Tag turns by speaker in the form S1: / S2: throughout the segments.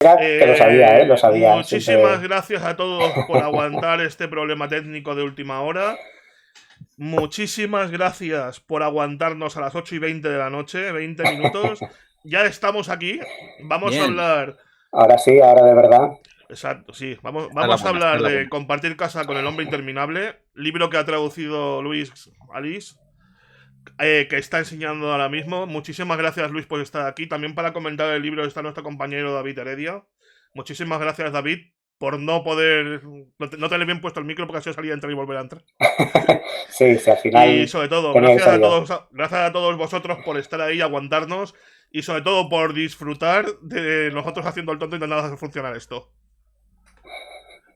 S1: Que lo sabía, lo sabía.
S2: Muchísimas
S1: Siempre...
S2: gracias a todos por aguantar este problema técnico de última hora. Muchísimas gracias por aguantarnos a las 8:20 de la noche, 20 minutos. Ya estamos aquí. Vamos a
S3: Bien.
S2: hablar.
S1: Ahora sí, ahora de verdad.
S2: Exacto, sí. Vamos,
S3: Esta es la
S2: vamos a
S3: buena, esta
S2: hablar
S3: es la
S2: de
S3: buena.
S2: Compartir casa con el hombre interminable, libro que ha traducido Luis Alice, que está enseñando ahora mismo. Muchísimas gracias, Luis, por estar aquí. También para comentar el libro está nuestro compañero David Heredia. Muchísimas gracias, David, por no poder. No tener bien puesto el micro porque ha sido salir a entrar y volver a entrar.
S1: Sí, sí, al
S2: Y
S1: final
S2: sobre todo,
S1: tenía que ser yo.
S2: gracias a todos vosotros por estar ahí, aguantarnos y sobre todo por disfrutar de nosotros haciendo el tonto intentando hacer funcionar esto.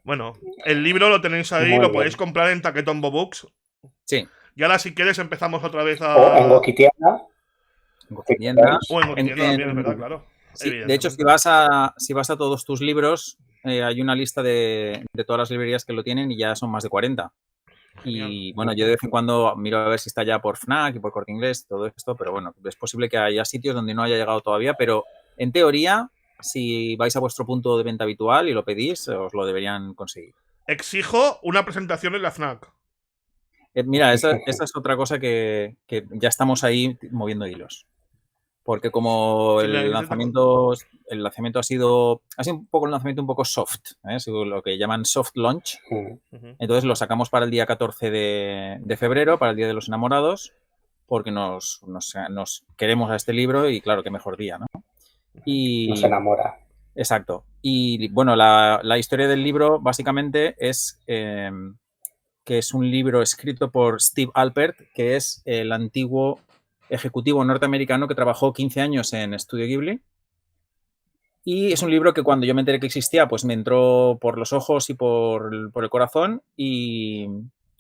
S2: Bueno, el libro lo tenéis ahí,
S1: Muy
S2: lo podéis
S1: bien.
S2: comprar en Taquetombo Books.
S3: Sí.
S2: Y ahora, si quieres, empezamos otra vez
S1: O en
S2: a.
S1: Wikitienda,
S3: En
S1: si
S3: tienda.
S2: O en Wikitienda también, es verdad, claro.
S3: Sí, de hecho,
S2: Evidentemente.
S3: si vas a todos tus libros, hay una lista de todas las librerías que lo tienen y ya son más de 40.
S2: Genial.
S3: Y bueno, yo de vez en cuando miro a ver si está ya por FNAC y por Corte Inglés y todo esto, pero bueno, es posible que haya sitios donde no haya llegado todavía, pero en teoría, si vais a vuestro punto de venta habitual y lo pedís, os lo deberían conseguir.
S2: Exijo una presentación en la FNAC.
S3: Mira, esa es otra cosa que ya estamos ahí moviendo hilos. Porque como
S2: Si
S3: el
S2: necesito-
S3: lanzamiento ha sido un poco un lanzamiento un poco soft, lo que llaman soft launch.
S2: Ujú.
S3: Entonces lo sacamos para el día 14 de febrero, para el Día de los Enamorados, porque nos queremos a este libro y claro, qué mejor día, ¿no?
S1: nos
S3: Y
S1: enamora.
S3: exacto. Y bueno, la historia del libro básicamente es que es un libro escrito por Steve Alpert, que es el antiguo ejecutivo norteamericano que trabajó 15 años en Studio Ghibli. Y es un libro que cuando yo me enteré que existía, pues me entró por los ojos y por el corazón y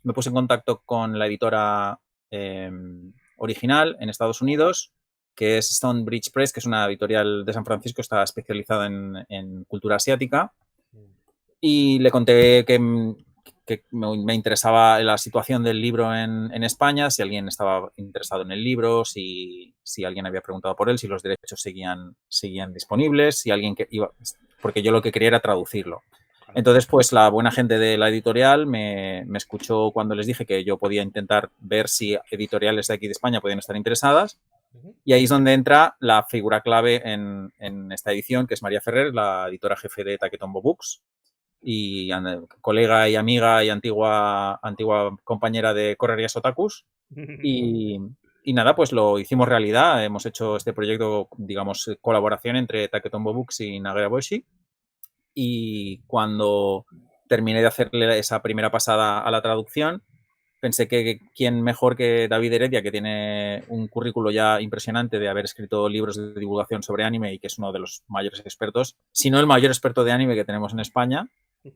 S3: me puse en contacto con la editora original en Estados Unidos, que es Stonebridge Press, que es una editorial de San Francisco, está especializada en cultura asiática. Y le conté que me interesaba la situación del libro en España, si alguien estaba interesado en el libro, si alguien había preguntado por él, si los derechos seguían disponibles, si alguien que iba, porque yo lo que quería era traducirlo. Entonces, pues la buena gente de la editorial me escuchó cuando les dije que yo podía intentar ver si editoriales de aquí de España podían estar interesadas. Y ahí es donde entra la figura clave en esta edición, que es María Ferrer, la editora jefe de Taquetombo Books y colega y amiga y antigua compañera de Correrías Otakus. Y, nada, pues lo hicimos realidad. Hemos hecho este proyecto, digamos, colaboración entre Taquetombo Books y Nagara Boishi. Y cuando terminé de hacerle esa primera pasada a la traducción, pensé que quién mejor que David Heredia, que tiene un currículo ya impresionante de haber escrito libros de divulgación sobre anime y que es uno de los mayores expertos, si no el mayor experto de anime que tenemos en España.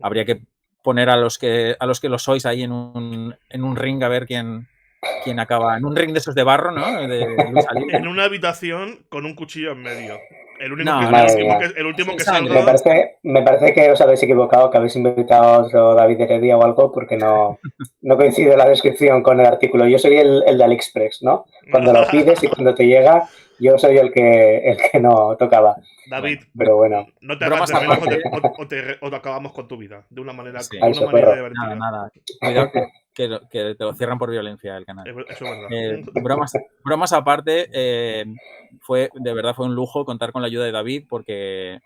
S3: Habría que poner a los que lo sois ahí en un ring a ver quién acaba. En un ring de esos de barro, ¿no? De Luis
S2: En
S3: Alice.
S2: una habitación con un cuchillo en medio. El único que,
S3: No,
S2: el
S3: no,
S1: Madre
S2: último
S1: mía.
S2: que, el último
S3: sin
S2: que
S1: Me
S3: sangre.
S2: salga.
S1: parece, me parece que os habéis equivocado, que habéis invitado a otro David Heredia o algo, porque no coincide la descripción con el artículo. Yo soy el de AliExpress, ¿no? Cuando lo pides y cuando te llega, yo soy el que no tocaba.
S2: David,
S3: Bueno,
S1: Pero bueno,
S2: no te hagas
S3: bromas
S2: de menos
S3: aparte.
S2: o te acabamos con tu vida. De una manera,
S3: Sí,
S2: de
S1: a
S2: una
S1: eso
S2: manera
S1: perro.
S3: nada,
S2: divertida.
S3: nada. Cuidado que te lo cierran por violencia el canal.
S2: Eso es verdad.
S3: Bromas aparte, de verdad fue un lujo contar con la ayuda de David porque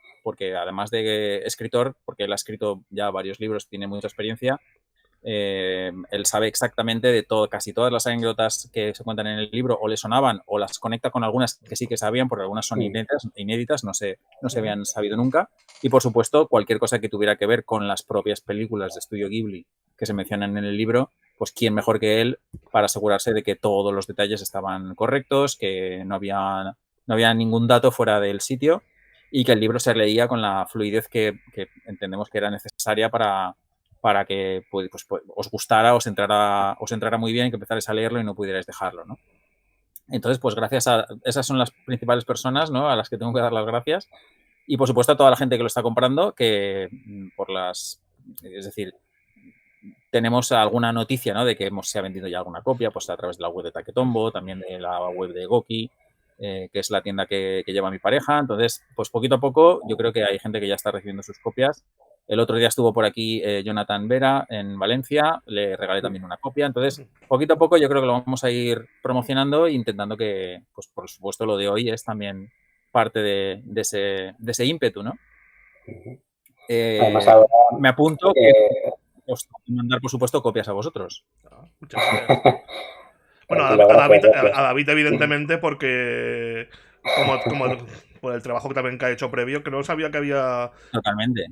S3: además de escritor, porque él ha escrito ya varios libros, tiene mucha experiencia, él sabe exactamente de todo, casi todas las anécdotas que se cuentan en el libro o le sonaban o las conecta con algunas que sí que sabían, porque algunas son inéditas no se habían sabido nunca. Y por supuesto, cualquier cosa que tuviera que ver con las propias películas de Estudio Ghibli que se mencionan en el libro, pues quién mejor que él para asegurarse de que todos los detalles estaban correctos, que no había ningún dato fuera del sitio y que el libro se leía con la fluidez que entendemos que era necesaria para que pues, os gustara, os entrara muy bien, que empezarais a leerlo y no pudierais dejarlo, ¿no? Entonces, pues gracias a esas son las principales personas, ¿no?, a las que tengo que dar las gracias. Y por supuesto a toda la gente que lo está comprando, que es decir, tenemos alguna noticia, ¿no?, de que se ha vendido ya alguna copia, pues a través de la web de Taquetombo, también de la web de Goki, que es la tienda que lleva mi pareja. Entonces, pues poquito a poco, yo creo que hay gente que ya está recibiendo sus copias. El otro día estuvo por aquí Jonathan Vera en Valencia, le regalé también una copia. Entonces, poquito a poco yo creo que lo vamos a ir promocionando e intentando que, pues por supuesto, lo de hoy es también parte de ese ímpetu, ¿no?
S1: Además, ahora,
S3: me apunto que os tengo que mandar, por supuesto, copias a vosotros.
S2: Muchas gracias. Bueno,
S1: gracias.
S2: a David, evidentemente, porque como por el trabajo que también que ha hecho previo, que no sabía que había...
S3: Totalmente.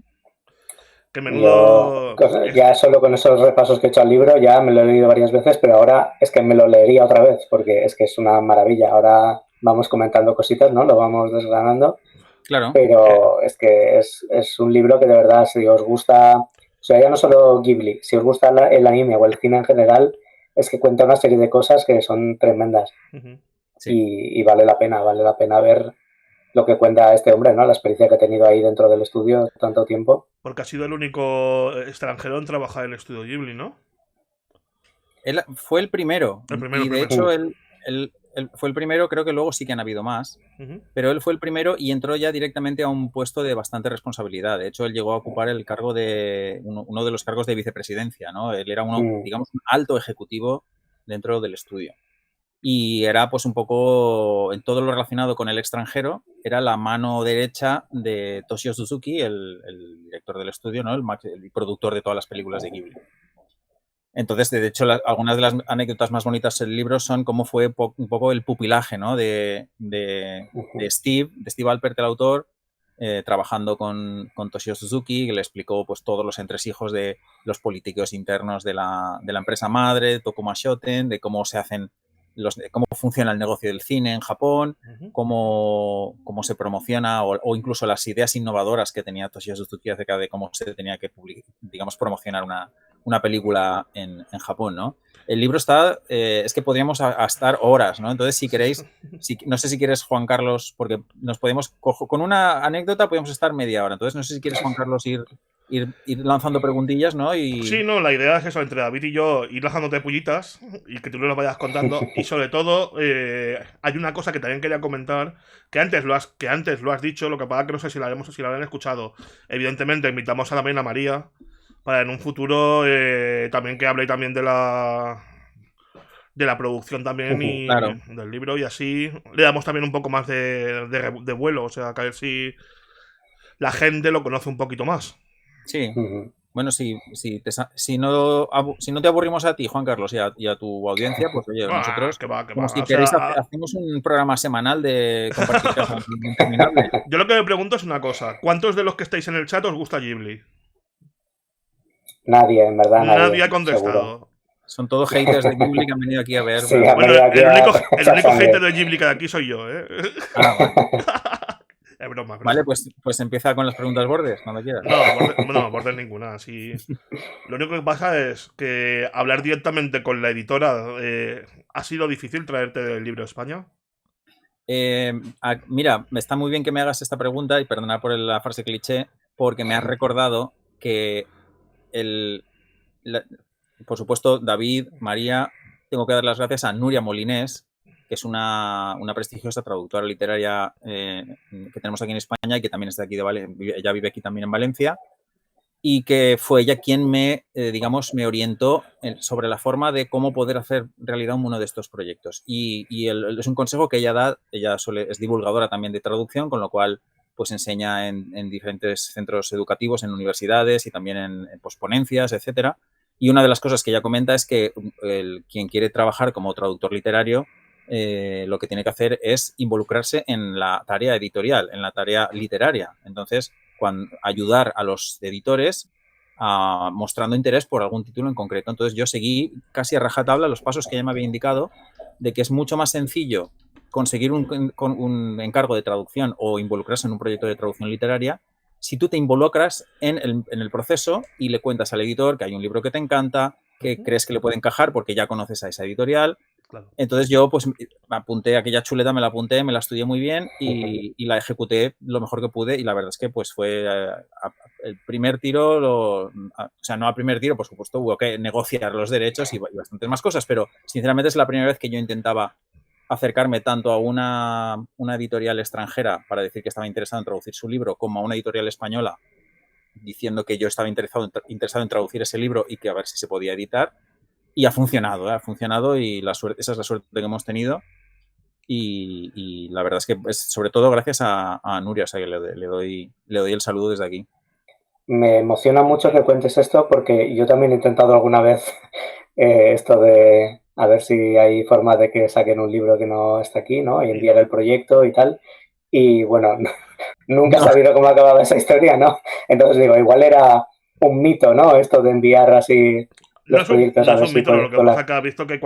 S2: Que menudo...
S1: Ya solo con esos repasos que he hecho al libro, ya me lo he leído varias veces, pero ahora es que me lo leería otra vez, porque es que es una maravilla. Ahora vamos comentando cositas, ¿no? Lo vamos desgranando.
S3: Claro.
S1: Pero es que es un libro que de verdad, si os gusta, o sea, ya no solo Ghibli, si os gusta el anime o el cine en general, es que cuenta una serie de cosas que son tremendas. Sí. Y vale la pena ver lo que cuenta este hombre, ¿no? La experiencia que ha tenido ahí dentro del estudio tanto tiempo.
S2: Porque ha sido el único extranjero en trabajar en el estudio Ghibli, ¿no?
S3: Él fue el primero. Y de hecho, él fue el primero, creo que luego sí que han habido más, pero él fue el primero y entró ya directamente a un puesto de bastante responsabilidad. De hecho, él llegó a ocupar el cargo de uno de los cargos de vicepresidencia, ¿no? Él era digamos, un alto ejecutivo dentro del estudio. Y era pues un poco, en todo lo relacionado con el extranjero, era la mano derecha de Toshio Suzuki, el director del estudio, ¿no? El productor de todas las películas de Ghibli. Entonces, de hecho, algunas de las anécdotas más bonitas del libro son cómo fue un poco el pupilaje, ¿no? de Steve Alpert, el autor, trabajando con Toshio Suzuki, que le explicó pues, todos los entresijos de los políticos internos de la empresa madre, Tokuma Shoten, de cómo se hacen cómo funciona el negocio del cine en Japón, cómo se promociona o incluso las ideas innovadoras que tenía Toshio Suzuki acerca de cómo se tenía que digamos, promocionar una película en Japón, ¿no? El libro está, es que podríamos estar horas, ¿no? Entonces, si queréis, no sé si quieres, Juan Carlos, porque nos podemos, con una anécdota podemos estar media hora. Entonces, no sé si quieres, Juan Carlos, ir lanzando preguntillas, ¿no?
S2: Sí, no, la idea es eso, entre David y yo, ir lanzándote pullitas y que tú nos lo vayas contando. Y sobre todo, hay una cosa que también quería comentar, que antes lo has dicho, lo que pasa que no sé si la habrán escuchado. Evidentemente, invitamos a también a María para en un futuro también que hable también de la producción también y
S3: claro,
S2: del libro, y así le damos también un poco más de vuelo, o sea, que a ver si la gente lo conoce un poquito más.
S3: Sí. Bueno, si no te aburrimos a ti, Juan Carlos, y a tu audiencia, pues oye, nosotros, si queréis, hacemos un programa semanal de compartir cosas interminables.
S2: Yo lo que me pregunto es una cosa: ¿cuántos de los que estáis en el chat os gusta Ghibli?
S1: Nadie, en verdad.
S2: Nadie ha contestado.
S1: Seguro.
S3: Son todos haters de Ghibli que han venido aquí a ver.
S1: Sí,
S2: bueno, el único hater de Ghibli que de aquí soy yo, ¿eh? Es broma.
S3: Vale, pues empieza con las preguntas bordes, cuando quieras.
S2: No, bordes ninguna. Sí. Lo único que pasa es que hablar directamente con la editora, ¿ha sido difícil traerte el libro a España?
S3: Mira, está muy bien que me hagas esta pregunta, y perdona por la frase cliché, porque me has recordado que por supuesto, David, María, tengo que dar las gracias a Nuria Molinés, que es una prestigiosa traductora literaria que tenemos aquí en España y que también está aquí ella vive aquí también en Valencia, y que fue ella quien me orientó sobre la forma de cómo poder hacer realidad uno de estos proyectos. Y es un consejo que ella da. Ella es divulgadora también de traducción, con lo cual pues enseña en diferentes centros educativos, en universidades y también en posponencias, etcétera. Y una de las cosas que ella comenta es que quien quiere trabajar como traductor literario, lo que tiene que hacer es involucrarse en la tarea editorial, en la tarea literaria. Entonces, ayudar a los editores mostrando interés por algún título en concreto. Entonces, yo seguí casi a rajatabla los pasos que ella me había indicado, de que es mucho más sencillo conseguir un encargo de traducción o involucrarse en un proyecto de traducción literaria si tú te involucras en el proceso y le cuentas al editor que hay un libro que te encanta, que crees que le puede encajar porque ya conoces a esa editorial. Claro. Entonces yo pues me apunté aquella chuleta, me la apunté, me la estudié muy bien y la ejecuté lo mejor que pude, y la verdad es que pues fue el primer tiro, o sea, no al primer tiro, por supuesto, hubo que negociar los derechos y bastantes más cosas, pero sinceramente es la primera vez que yo intentaba acercarme tanto a una editorial extranjera para decir que estaba interesado en traducir su libro, como a una editorial española diciendo que yo estaba interesado en traducir ese libro y que a ver si se podía editar. Y ha funcionado y esa es la suerte que hemos tenido. Y la verdad es que es sobre todo gracias a Nuria, o sea que le doy el saludo desde aquí.
S1: Me emociona mucho que cuentes esto porque yo también he intentado alguna vez esto de a ver si hay forma de que saquen un libro que no está aquí, ¿no? Y enviar el proyecto y tal. Y bueno, nunca he sabido cómo acababa esa historia, ¿no? Entonces digo, igual era un mito, ¿no? Esto de enviar así los proyectos a ver si
S2: mito,
S1: puedes
S2: lo que
S1: colar.
S2: pasa es que has visto que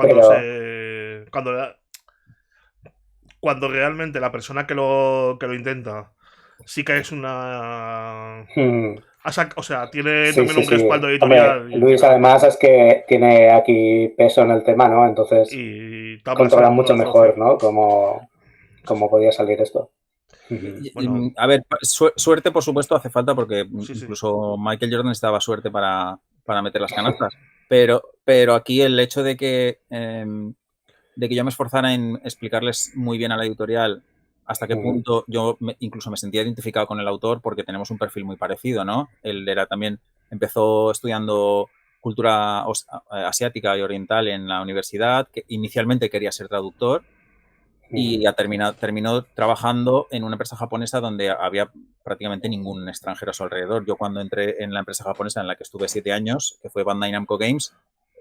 S2: cuando realmente la persona que lo intenta sí que es una... O sea, tiene
S1: Sí,
S2: también
S1: sí,
S2: un
S1: sí.
S2: respaldo
S1: Hombre,
S2: editorial.
S1: Luis además es que tiene aquí peso en el tema, ¿no? Entonces
S2: Y te hablas
S1: controla mucho
S2: la
S1: mejor,
S2: traducción.
S1: ¿no? Cómo podía salir esto.
S2: Bueno,
S3: A ver, suerte por supuesto hace falta porque
S2: sí.
S3: incluso Michael Jordan necesitaba suerte para meter las canastas. Pero aquí el hecho de que yo me esforzara en explicarles muy bien a la editorial hasta qué punto yo incluso me sentía identificado con el autor porque tenemos un perfil muy parecido, ¿no? Él empezó estudiando cultura asiática y oriental en la universidad, que inicialmente quería ser traductor y terminó trabajando en una empresa japonesa donde había prácticamente ningún extranjero a su alrededor. Yo cuando entré en la empresa japonesa en la que estuve 7 años, que fue Bandai Namco Games,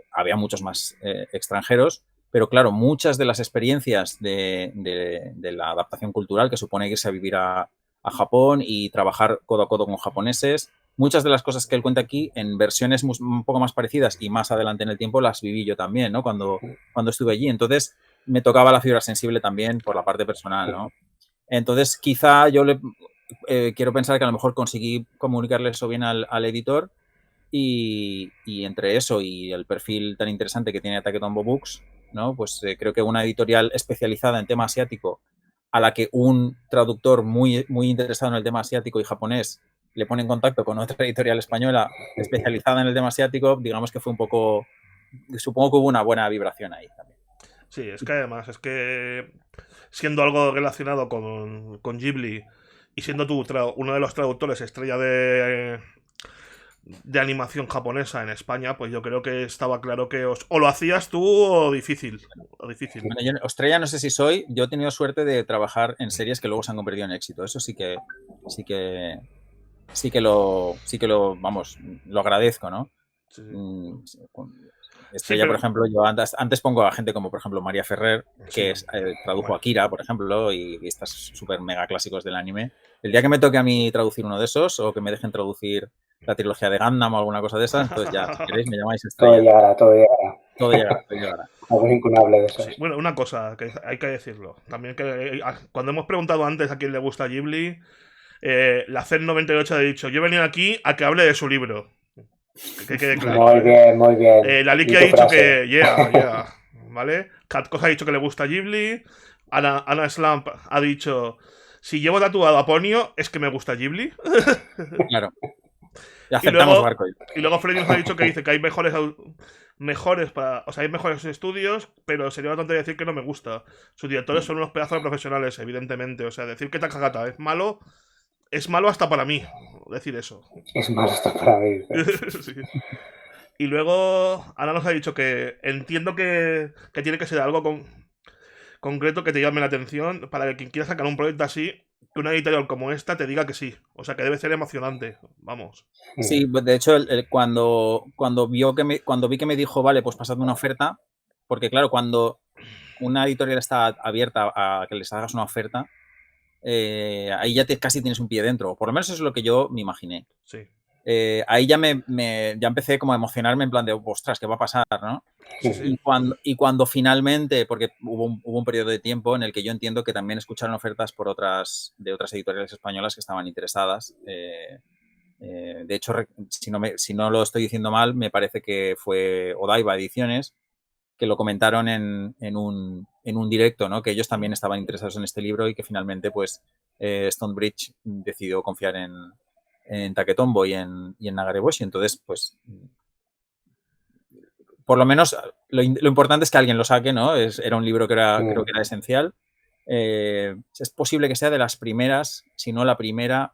S3: había muchos más extranjeros, pero claro, muchas de las experiencias de la adaptación cultural que supone irse a vivir a Japón y trabajar codo a codo con japoneses, muchas de las cosas que él cuenta aquí en versiones un poco más parecidas y más adelante en el tiempo las viví yo también, ¿no? Cuando estuve allí. Entonces me tocaba la fibra sensible también por la parte personal, ¿no? Entonces quizá yo quiero pensar que a lo mejor conseguí comunicarle eso bien al editor. Y entre eso y el perfil tan interesante que tiene Attack Tombo Books, ¿no? Pues creo que una editorial especializada en tema asiático a la que un traductor muy, muy interesado en el tema asiático y japonés le pone en contacto con otra editorial española especializada en el tema asiático, digamos que fue un poco... Supongo que hubo una buena vibración ahí también.
S2: Sí, es que además, siendo algo relacionado con Ghibli y siendo tú uno de los traductores estrella de animación japonesa en España, pues yo creo que estaba claro que o lo hacías tú o difícil.
S3: Bueno, yo estrella no sé si soy, yo he tenido suerte de trabajar en series que luego se han convertido en éxito. Eso sí que vamos, lo agradezco, ¿no?
S2: Sí.
S3: Estrella, por ejemplo, yo antes pongo a gente como, por ejemplo, María Ferrer, que tradujo Akira, por ejemplo, y estas súper mega clásicos del anime. El día que me toque a mí traducir uno de esos, o que me dejen traducir la trilogía de Gundam o alguna cosa de esas, entonces ya, si queréis, me llamáis Estrella.
S1: Todo llegará.
S3: Todo llegará.
S1: Algo incunable de eso.
S2: Sí, bueno, una cosa que hay que decirlo. También que cuando hemos preguntado antes a quién le gusta Ghibli, la CEN98 ha dicho, yo he venido aquí a que hable de su libro. Que quede claro.
S1: Muy bien.
S2: La Liki ha dicho que, ¿vale? Katkosa ha dicho que le gusta Ghibli. Ana Slump ha dicho, si llevo tatuado a Ponyo, es que me gusta Ghibli.
S3: Claro. Y aceptamos barco.
S2: Y luego Freddy nos ha dicho que dice que hay mejores hay mejores estudios, pero sería una tontería decir que no me gusta. Sus directores son unos pedazos de profesionales, evidentemente. O sea, decir que Takahata es malo hasta para mí, decir eso.
S1: Es malo hasta para mí.
S2: Sí. Y luego Ana nos ha dicho que entiendo que tiene que ser algo concreto que te llame la atención para que quien quiera sacar un proyecto así, que una editorial como esta te diga que sí. O sea, que debe ser emocionante. Vamos.
S3: Sí, de hecho, cuando vi que me dijo, vale, pues pasad una oferta, porque claro, cuando una editorial está abierta a que les hagas una oferta, ahí ya casi tienes un pie dentro. Por lo menos eso es lo que yo me imaginé.
S2: Sí.
S3: Ahí ya ya empecé como a emocionarme en plan de, ostras, ¿qué va a pasar, no?
S2: Sí.
S3: Y cuando finalmente, porque hubo un periodo de tiempo en el que yo entiendo que también escucharon ofertas de otras editoriales españolas que estaban interesadas. De hecho, si no lo estoy diciendo mal, me parece que fue Odaiba Ediciones, que lo comentaron en un directo, ¿no? Que ellos también estaban interesados en este libro y que finalmente, pues, Stonebridge decidió confiar en Taketombo y en Nagareboshi. Entonces, pues, por lo menos lo importante es que alguien lo saque, ¿no? Era un libro que creo que era esencial. Es posible que sea de las primeras, si no la primera,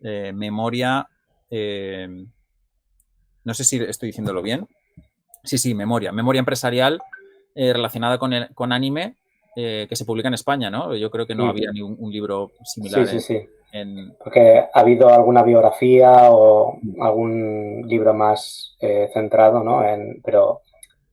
S3: memoria. No sé si estoy diciéndolo bien. Sí, memoria empresarial relacionada con anime que se publica en España, ¿no? Yo creo que no había ni un libro similar.
S1: Sí. Porque ha habido alguna biografía o algún libro más centrado, ¿no? Pero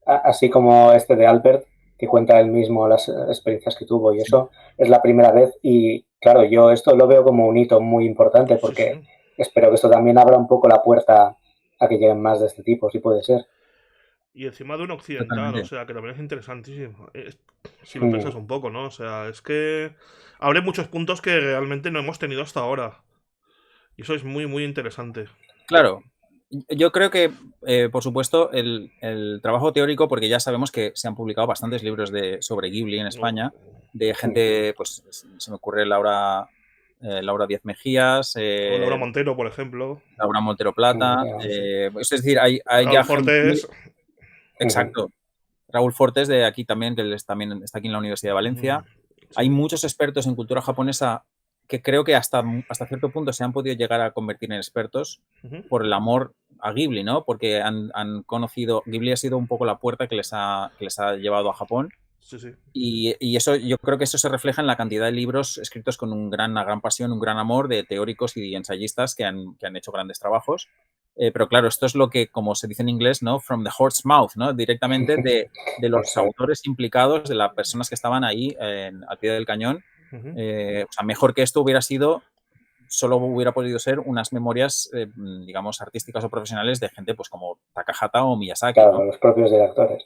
S1: así como este de Albert, que cuenta él mismo las experiencias que tuvo y eso es la primera vez. Y claro, yo esto lo veo como un hito muy importante porque espero que esto también abra un poco la puerta a que lleguen más de este tipo, si puede ser.
S2: Y encima de un occidental, totalmente. O sea, que también es interesantísimo. Si lo piensas un poco, ¿no? O sea, es que abre muchos puntos que realmente no hemos tenido hasta ahora. Y eso es muy, muy interesante.
S3: Claro. Yo creo que, por supuesto, el trabajo teórico, porque ya sabemos que se han publicado bastantes libros sobre Ghibli en España, de gente, pues se me ocurre Laura Díaz Mejías.
S2: O Laura Montero, por ejemplo.
S3: Laura Montero Plata. Es decir, hay
S2: Raúl
S3: ya
S2: Fortes.
S3: Gente... Exacto. Raúl Fortes, de aquí también, que también está aquí en la Universidad de Valencia. Sí. Hay muchos expertos en cultura japonesa que creo que hasta cierto punto se han podido llegar a convertir en expertos por el amor a Ghibli, ¿no? Porque han conocido... Ghibli ha sido un poco la puerta que les ha llevado a Japón.
S2: Sí.
S3: Y eso, yo creo que eso se refleja en la cantidad de libros escritos con una gran pasión, un gran amor de teóricos y ensayistas que han hecho grandes trabajos. Pero claro, esto es lo que, como se dice en inglés, ¿no? From the horse's mouth, ¿no? Directamente de los autores implicados, de las personas que estaban ahí al pie del cañón. O sea, mejor que esto hubiera sido, solo hubiera podido ser unas memorias, digamos, artísticas o profesionales de gente pues como Takahata o Miyazaki.
S1: Claro,
S3: ¿no?
S1: Los propios directores.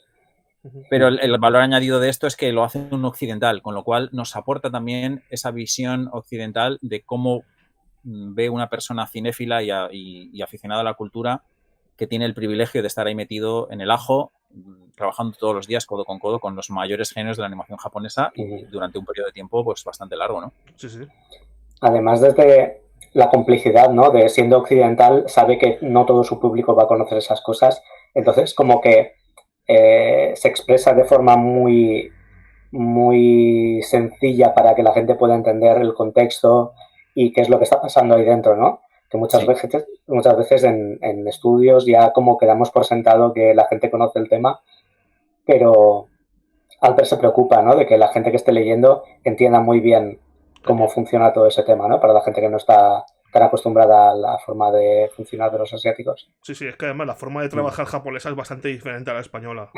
S3: Pero el valor añadido de esto es que lo hace un occidental, con lo cual nos aporta también esa visión occidental de cómo ve una persona cinéfila y aficionada a la cultura que tiene el privilegio de estar ahí metido en el ajo, trabajando todos los días codo con los mayores genios de la animación japonesa y durante un periodo de tiempo pues bastante largo, ¿no?
S2: Sí.
S1: Además, desde la complicidad, ¿no? De siendo occidental, sabe que no todo su público va a conocer esas cosas. Entonces, como que se expresa de forma muy, muy sencilla para que la gente pueda entender el contexto y qué es lo que está pasando ahí dentro, ¿no? Que muchas veces en estudios ya como quedamos por sentado que la gente conoce el tema, pero Albert se preocupa, ¿no? De que la gente que esté leyendo entienda muy bien cómo funciona todo ese tema, ¿no? Para la gente que no está tan acostumbrada a la forma de funcionar de los asiáticos.
S2: Sí, es que además la forma de trabajar japonesa es bastante diferente a la española.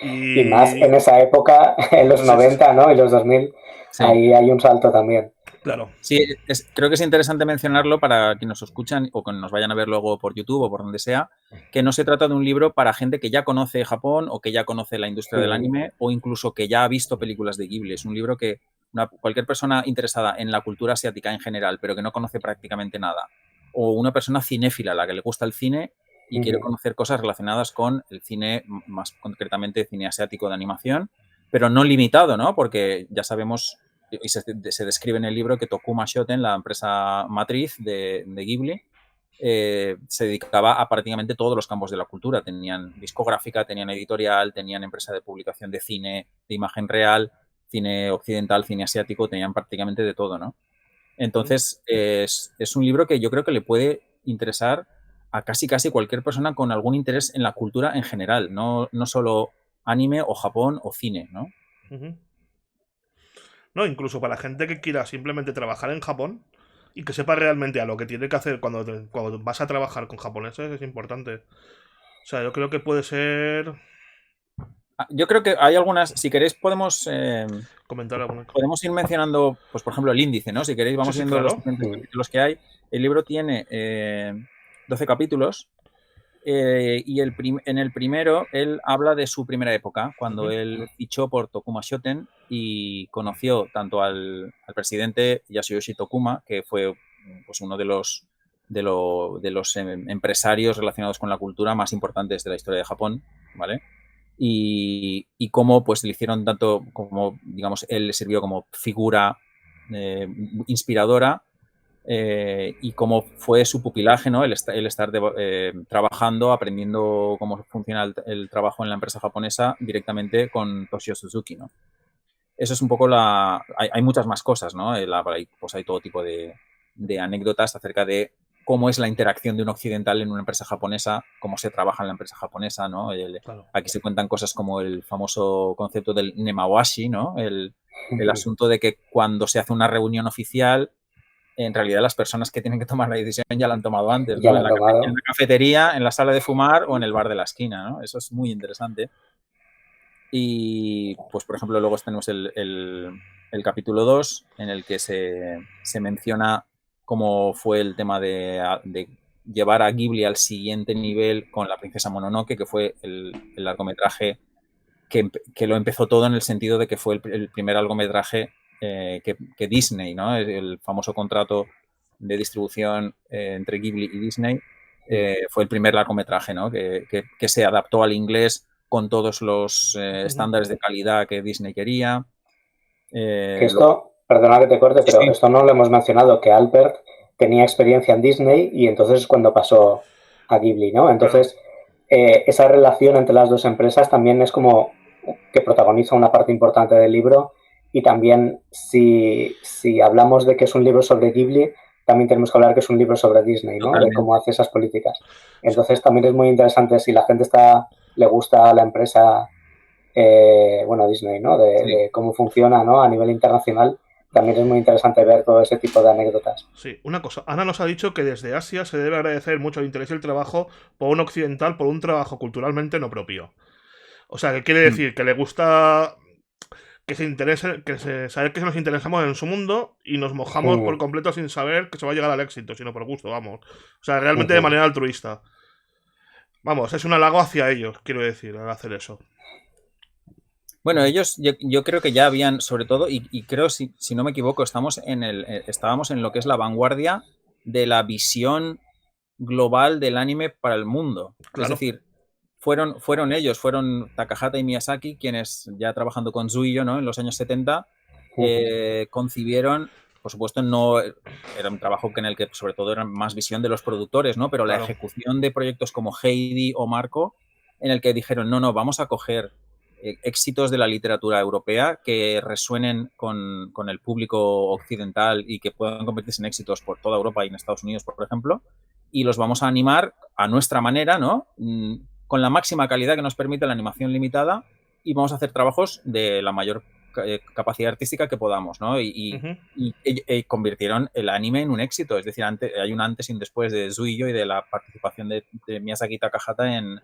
S1: Y más en esa época, en los 90, ¿no? Y los 2000, ahí hay un salto también.
S2: Claro.
S3: Sí, creo que es interesante mencionarlo para quienes nos escuchan o que nos vayan a ver luego por YouTube o por donde sea, que no se trata de un libro para gente que ya conoce Japón o que ya conoce la industria del anime o incluso que ya ha visto películas de Ghibli. Es un libro que cualquier persona interesada en la cultura asiática en general, pero que no conoce prácticamente nada, o una persona cinéfila a la que le gusta el cine y quiere conocer cosas relacionadas con el cine, más concretamente cine asiático de animación, pero no limitado, ¿no? Porque ya sabemos, y se describe en el libro, que Tokuma Shoten, la empresa matriz de Ghibli, se dedicaba a prácticamente todos los campos de la cultura. Tenían discográfica, tenían editorial, tenían empresa de publicación de cine, de imagen real, cine occidental, cine asiático, tenían prácticamente de todo, ¿no? Entonces, es un libro que yo creo que le puede interesar a casi cualquier persona con algún interés en la cultura en general, no solo anime o Japón o cine, ¿no?
S2: No, incluso para gente que quiera simplemente trabajar en Japón y que sepa realmente a lo que tiene que hacer cuando vas a trabajar con japoneses es importante. O sea, yo creo que puede ser...
S3: Yo creo que hay algunas, si queréis podemos
S2: comentar alguna cosa.
S3: Podemos ir mencionando, pues por ejemplo, el índice, ¿no? Si queréis vamos viendo los diferentes capítulos que hay. El libro tiene 12 capítulos y en el primero él habla de su primera época, cuando él fichó por Tokuma Shoten y conoció tanto al presidente Yasuyoshi Tokuma, que fue pues uno de los empresarios relacionados con la cultura más importantes de la historia de Japón, ¿vale? Y cómo pues le hicieron tanto como, digamos, él le sirvió como figura inspiradora y cómo fue su pupilaje, ¿no? El estar trabajando, aprendiendo cómo funciona el trabajo en la empresa japonesa directamente con Toshio Suzuki, ¿no? Eso es un poco hay muchas más cosas, ¿no? Pues hay todo tipo de anécdotas acerca de cómo es la interacción de un occidental en una empresa japonesa, cómo se trabaja en la empresa japonesa, ¿no?
S2: Claro.
S3: Aquí se cuentan cosas como el famoso concepto del nemawashi, ¿no? El asunto de que cuando se hace una reunión oficial, en realidad las personas que tienen que tomar la decisión ya la han tomado antes,
S1: Ya
S3: ¿no?
S1: la han tomado.
S3: En la cafetería, en la sala de fumar o en el bar de la esquina, ¿no? Eso es muy interesante. Y, pues, por ejemplo, luego tenemos el capítulo 2, en el que se menciona cómo fue el tema de llevar a Ghibli al siguiente nivel con La princesa Mononoke, que fue el largometraje que lo empezó todo, en el sentido de que fue el primer largometraje que Disney, ¿no? El famoso contrato de distribución entre Ghibli y Disney fue el primer largometraje, ¿no? que se adaptó al inglés con todos los estándares de calidad que Disney quería.
S1: Que esto, perdona que te corte, pero
S3: sí.
S1: esto no lo hemos mencionado, que Albert tenía experiencia en Disney y entonces es cuando pasó a Ghibli, ¿no? Entonces, esa relación entre las dos empresas también es como que protagoniza una parte importante del libro, y también si hablamos de que es un libro sobre Ghibli, también tenemos que hablar que es un libro sobre Disney, ¿no? De
S3: Totalmente.
S1: cómo hace esas políticas. Entonces también es muy interesante si la gente le gusta a la empresa, bueno, Disney, ¿no? De cómo funciona, ¿no? A nivel internacional, también es muy interesante ver todo ese tipo de anécdotas.
S2: Sí, una cosa. Ana nos ha dicho que desde Asia se debe agradecer mucho el interés y el trabajo por un occidental, por un trabajo culturalmente no propio. O sea, que quiere decir que le gusta que se interese, saber que nos interesamos en su mundo y nos mojamos por completo sin saber que se va a llegar al éxito, sino por gusto, vamos. O sea, realmente de manera altruista. Vamos, es un halago hacia ellos, quiero decir, al hacer eso.
S3: Bueno, ellos yo creo que ya habían, sobre todo, y creo, si no me equivoco, estábamos en lo que es la vanguardia de la visión global del anime para el mundo.
S2: Claro.
S3: Es decir, fueron ellos, fueron Takahata y Miyazaki, quienes ya trabajando con Zuiyo, ¿no? En los años 70, concibieron, por supuesto, no era un trabajo en el que sobre todo era más visión de los productores, ¿no? Pero la ejecución de proyectos como Heidi o Marco, en el que dijeron, no, vamos a coger éxitos de la literatura europea que resuenen con el público occidental y que puedan convertirse en éxitos por toda Europa y en Estados Unidos, por ejemplo, y los vamos a animar a nuestra manera, ¿no? Con la máxima calidad que nos permite la animación limitada, y vamos a hacer trabajos de la mayor capacidad artística que podamos, ¿no? Y convirtieron el anime en un éxito. Es decir, hay un antes y un después de Zuiyo y de la participación de Miyazaki Takahata en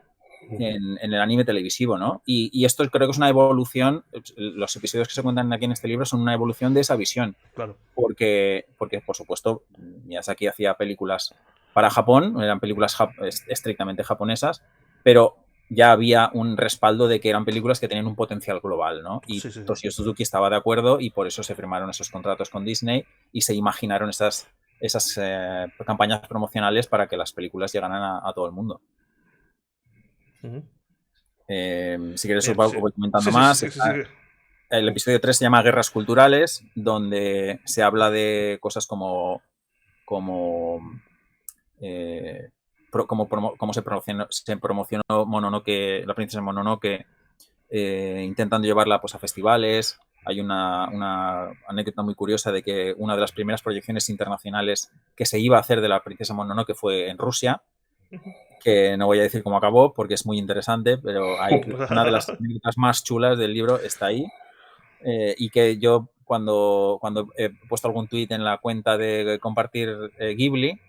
S3: el anime televisivo, ¿no? Y esto creo que es una evolución. Los episodios que se cuentan aquí en este libro son una evolución de esa visión.
S2: Claro.
S3: Porque, por supuesto, Miyazaki hacía películas para Japón, eran películas estrictamente japonesas, pero ya había un respaldo de que eran películas que tenían un potencial global, ¿no? Y Toshio Suzuki estaba de acuerdo, y por eso se firmaron esos contratos con Disney y se imaginaron esas campañas promocionales para que las películas llegaran a todo el mundo. Si quieres, os voy comentando más. El episodio 3 se llama Guerras Culturales, donde se habla de cosas como se promocionó Mononoke, la princesa Mononoke, intentando llevarla, pues, a festivales. Hay una anécdota muy curiosa de que una de las primeras proyecciones internacionales que se iba a hacer de la princesa Mononoke fue en Rusia, que no voy a decir cómo acabó porque es muy interesante, pero hay una de las anécdotas más chulas del libro está ahí, y que yo cuando he puesto algún tuit en la cuenta de compartir Ghibli,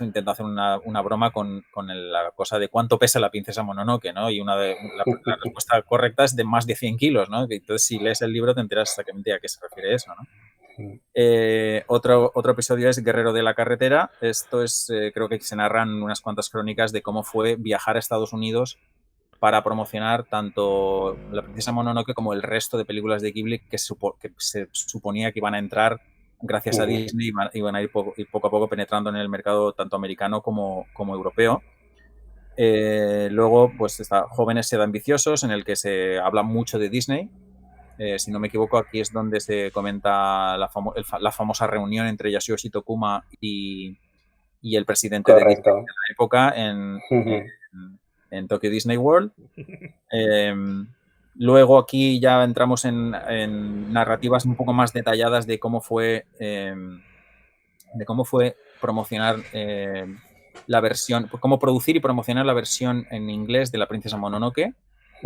S3: intento hacer una broma con la cosa de cuánto pesa la princesa Mononoke, ¿no? Y la respuesta correcta es de más de 100 kilos, ¿no? Entonces, si lees el libro te enteras exactamente a qué se refiere eso, ¿no? Otro episodio es Guerrero de la Carretera. Esto es, creo que se narran unas cuantas crónicas de cómo fue viajar a Estados Unidos para promocionar tanto La princesa Mononoke como el resto de películas de Ghibli que se suponía que iban a entrar gracias a Disney y van a ir poco a poco penetrando en el mercado tanto americano como europeo. Luego, pues está Jóvenes Sed Ambiciosos, en el que se habla mucho de Disney si no me equivoco, aquí es donde se comenta la famosa reunión entre Yasuyoshi Tokuma y el presidente de Disney
S1: Correcto.
S3: de la época en Tokyo Disney World. Luego aquí ya entramos en narrativas un poco más detalladas de cómo fue promocionar la versión, cómo producir y promocionar la versión en inglés de La princesa Mononoke,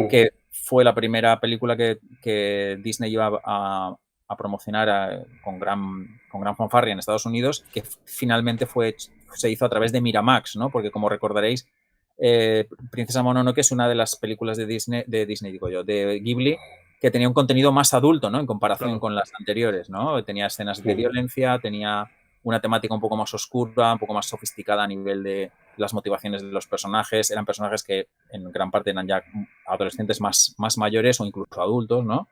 S3: que fue la primera película que Disney iba a promocionar con gran fanfarria en Estados Unidos, que finalmente se hizo a través de Miramax, ¿no? Porque como recordaréis, Princesa Mononoke es una de las películas de Ghibli, que tenía un contenido más adulto, ¿no? En comparación con las anteriores, ¿no? Tenía escenas de violencia, tenía una temática un poco más oscura, un poco más sofisticada a nivel de las motivaciones de los personajes. Eran personajes que en gran parte eran ya adolescentes más mayores o incluso adultos, ¿no?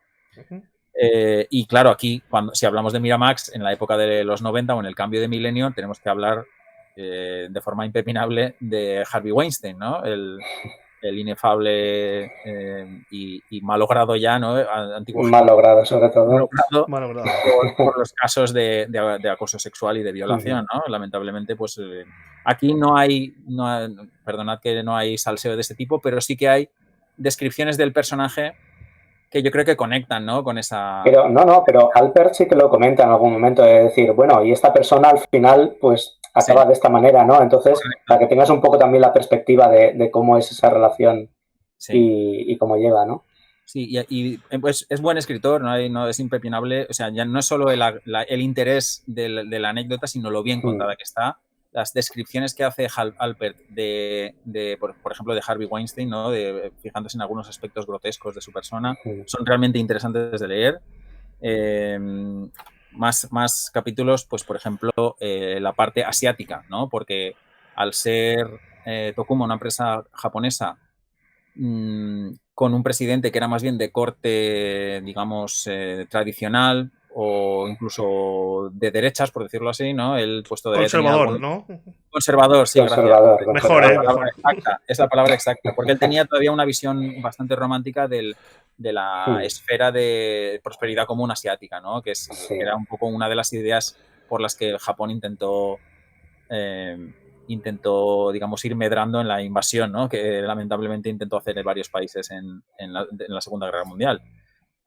S3: Y claro, aquí, si hablamos de Miramax, en la época de los 90 o en el cambio de milenio, tenemos que hablar de forma impepinable de Harvey Weinstein, ¿no? El inefable y malogrado ya, ¿no? Antiguo
S1: malogrado, sobre todo.
S3: Malogrado. Por los casos de acoso sexual y de violación, ¿no? Lamentablemente, pues aquí no hay, perdonad que no hay salseo de ese tipo, pero sí que hay descripciones del personaje que yo creo que conectan, ¿no? Con esa...
S1: Pero Alpert sí que lo comenta en algún momento, de decir, bueno, y esta persona al final, pues, acaba de esta manera, ¿no? Entonces, para que tengas un poco también la perspectiva de cómo es esa relación y cómo llega, ¿no?
S3: Sí, y pues es buen escritor, no es impepinable, o sea, ya no es solo el interés de la anécdota, sino lo bien contada que está. Las descripciones que hace Alpert por ejemplo, de Harvey Weinstein, ¿no? Fijándose en algunos aspectos grotescos de su persona, son realmente interesantes de leer. Más capítulos, pues por ejemplo, la parte asiática, ¿no? Porque al ser Tokuma una empresa japonesa con un presidente que era más bien de corte, digamos, tradicional o incluso de derechas, por decirlo así, ¿no? El puesto de
S2: conservador, ¿no?
S3: Conservador, sí,
S1: conservador,
S3: gracias.
S2: Mejor.
S3: Es la palabra exacta, porque él tenía todavía una visión bastante romántica de la esfera de prosperidad común asiática, ¿no? Que era un poco una de las ideas por las que Japón intentó, digamos, ir medrando en la invasión, ¿no? Que lamentablemente intentó hacer en varios países en la Segunda Guerra Mundial.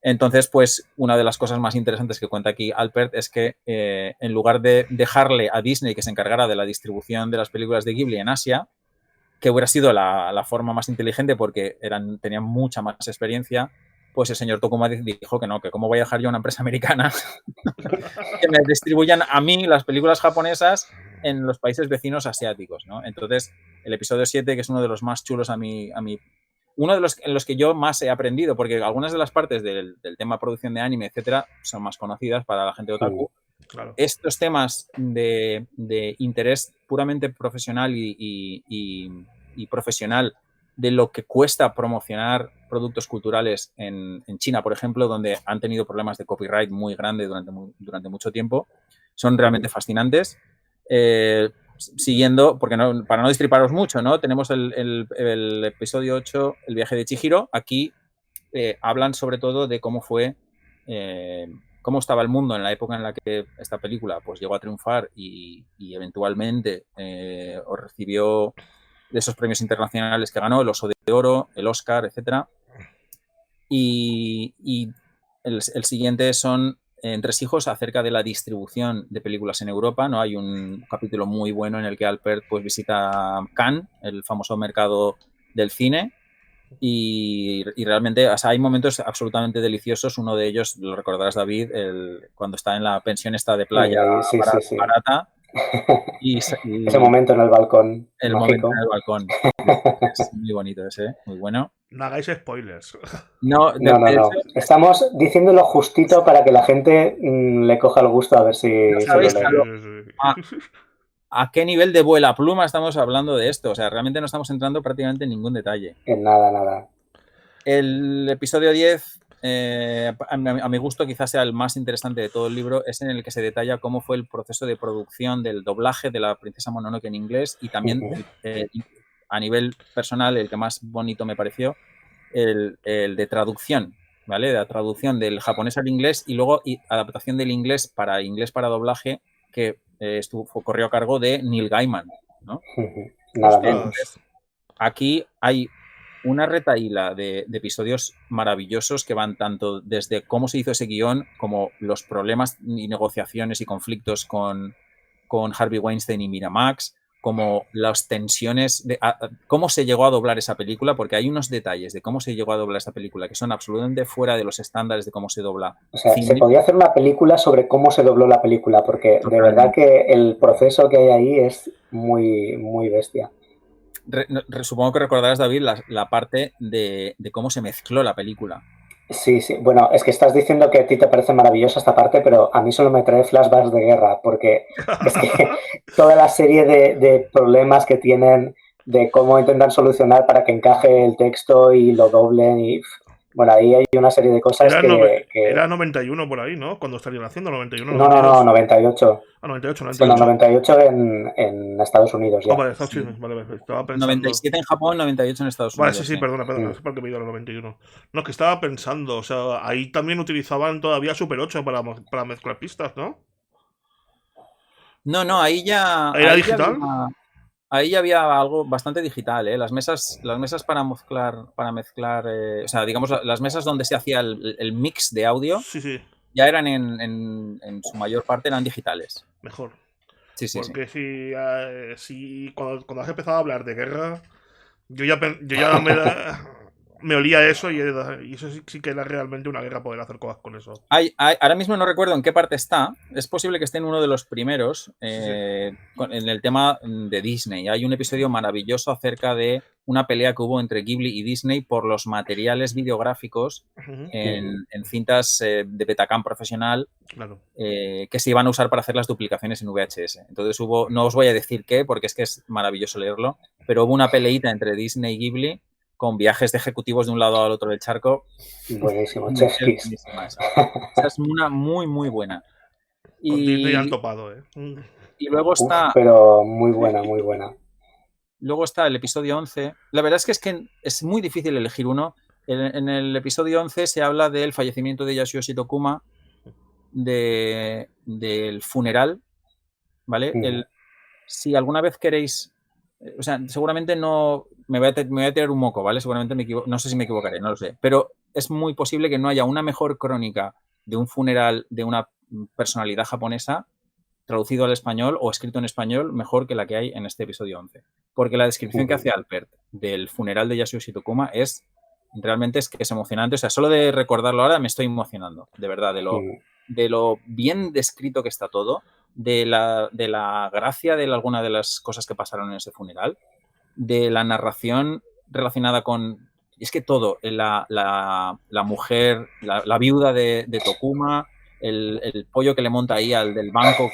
S3: Entonces, pues, una de las cosas más interesantes que cuenta aquí Alpert es que en lugar de dejarle a Disney que se encargara de la distribución de las películas de Ghibli en Asia, que hubiera sido la forma más inteligente porque tenían mucha más experiencia, pues el señor Tokuma dijo que no, que cómo voy a dejar yo a una empresa americana que me distribuyan a mí las películas japonesas en los países vecinos asiáticos, ¿no? Entonces, el episodio 7, que es uno de los más chulos uno de los en los que yo más he aprendido, porque algunas de las partes del tema producción de anime, etcétera, son más conocidas para la gente otaku.
S2: Claro.
S3: Estos temas de interés puramente profesional y profesional de lo que cuesta promocionar productos culturales en China, por ejemplo, donde han tenido problemas de copyright muy grandes durante mucho tiempo, son realmente fascinantes. Siguiendo, porque para no destriparos mucho, ¿no? Tenemos el episodio 8, El viaje de Chihiro. Aquí hablan sobre todo de cómo fue, cómo estaba el mundo en la época en la que esta película pues llegó a triunfar y eventualmente recibió de esos premios internacionales que ganó, el Oso de Oro, el Oscar, etcétera. Y el siguiente son Entresijos, acerca de la distribución de películas en Europa, ¿no? Hay un capítulo muy bueno en el que Alpert pues visita Cannes, el famoso mercado del cine, y realmente, o sea, hay momentos absolutamente deliciosos. Uno de ellos, lo recordarás, David, cuando está en la pensión esta de playa barata. Y
S1: ese momento en el balcón.
S3: El
S1: mágico.
S3: momento en el balcón. Es muy bonito ese, muy bueno.
S2: No hagáis spoilers.
S1: No. Estamos diciéndolo justito para que la gente le coja el gusto a ver si
S3: ¿sabéis
S1: se lo lee.
S3: a qué nivel de vuela pluma estamos hablando de esto? O sea, realmente no estamos entrando prácticamente en ningún detalle.
S1: En nada.
S3: El episodio 10, a mi gusto quizás sea el más interesante de todo el libro, es en el que se detalla cómo fue el proceso de producción del doblaje de La princesa Mononoke en inglés y también a nivel personal, el que más bonito me pareció, el de traducción ¿vale? De la traducción del japonés al inglés y luego adaptación del inglés para doblaje que corrió a cargo de Neil Gaiman, ¿no?
S1: Nada
S2: Ostras.
S1: menos.
S3: Entonces, aquí hay una retahíla de episodios maravillosos que van tanto desde cómo se hizo ese guión como los problemas y negociaciones y conflictos con Harvey Weinstein y Miramax, como las tensiones de cómo se llegó a doblar esa película, porque hay unos detalles de cómo se llegó a doblar esa película que son absolutamente fuera de los estándares de cómo se dobla.
S1: O sea, se
S3: cine.
S1: podía hacer una película sobre cómo se dobló la película, porque de verdad que el proceso que hay ahí es muy, muy bestia.
S3: Supongo que recordarás, David, la parte de cómo se mezcló la película.
S1: Sí, sí. Bueno, es que estás diciendo que a ti te parece maravillosa esta parte, pero a mí solo me trae flashbacks de guerra, porque es que toda la serie de problemas que tienen, de cómo intentan solucionar para que encaje el texto y lo doblen y... Bueno, ahí hay una serie de cosas
S2: Era 91 por ahí, ¿no? Cuando estarían haciendo 91,
S1: No,
S2: 92.
S1: 98.
S2: Ah, 98.
S1: Bueno, 98 en Estados Unidos ya.
S2: Vale, Estados Unidos, vale, estaba pensando...
S3: 97 en Japón, 98 en Estados
S2: Vale,
S3: Unidos.
S2: sí, perdona, es porque me he ido a los 91. No, es que estaba pensando, o sea, ahí también utilizaban todavía Super 8 para mezclar pistas, ¿no?
S3: No, ahí ya...
S2: ¿Era digital?
S3: Ahí ya había algo bastante digital, ¿eh? Las mesas para mezclar, o sea, digamos, las mesas donde se hacía el mix de audio,
S2: sí.
S3: Ya eran en su mayor parte eran digitales.
S2: Mejor.
S3: Sí.
S2: Porque si cuando has empezado a hablar de guerra, yo ya me olía eso y eso sí que era realmente una guerra poder hacer cosas con eso.
S3: Ahora mismo no recuerdo en qué parte está. Es posible que esté en uno de los primeros en el tema de Disney. Hay un episodio maravilloso acerca de una pelea que hubo entre Ghibli y Disney por los materiales videográficos en cintas de Betacam profesional que se iban a usar para hacer las duplicaciones en VHS. Entonces no os voy a decir qué, porque es que es maravilloso leerlo, pero hubo una peleita entre Disney y Ghibli con viajes de ejecutivos de un lado al otro del charco.
S1: Buenísimo,
S3: Esa es una muy, muy buena.
S2: Con Disney han topado,
S3: Y luego está...
S1: pero muy buena, muy buena.
S3: Luego está el episodio 11. La verdad es que es muy difícil elegir uno. En el episodio 11 se habla del fallecimiento de Yasuyoshi Tokuma, del funeral, ¿vale? Si alguna vez queréis... O sea, seguramente no... Me voy a tirar un moco, ¿vale? Seguramente no sé si me equivocaré, no lo sé. Pero es muy posible que no haya una mejor crónica de un funeral de una personalidad japonesa traducido al español o escrito en español mejor que la que hay en este episodio 11. Porque la descripción que hace Albert del funeral de Yasuyoshi Tokuma realmente es que es emocionante. O sea, solo de recordarlo ahora me estoy emocionando, de verdad, de lo bien descrito que está todo, de la gracia de alguna de las cosas que pasaron en ese funeral, de la narración relacionada con... Es que todo, la mujer, la viuda de Tokuma, el pollo que le monta ahí al del banco.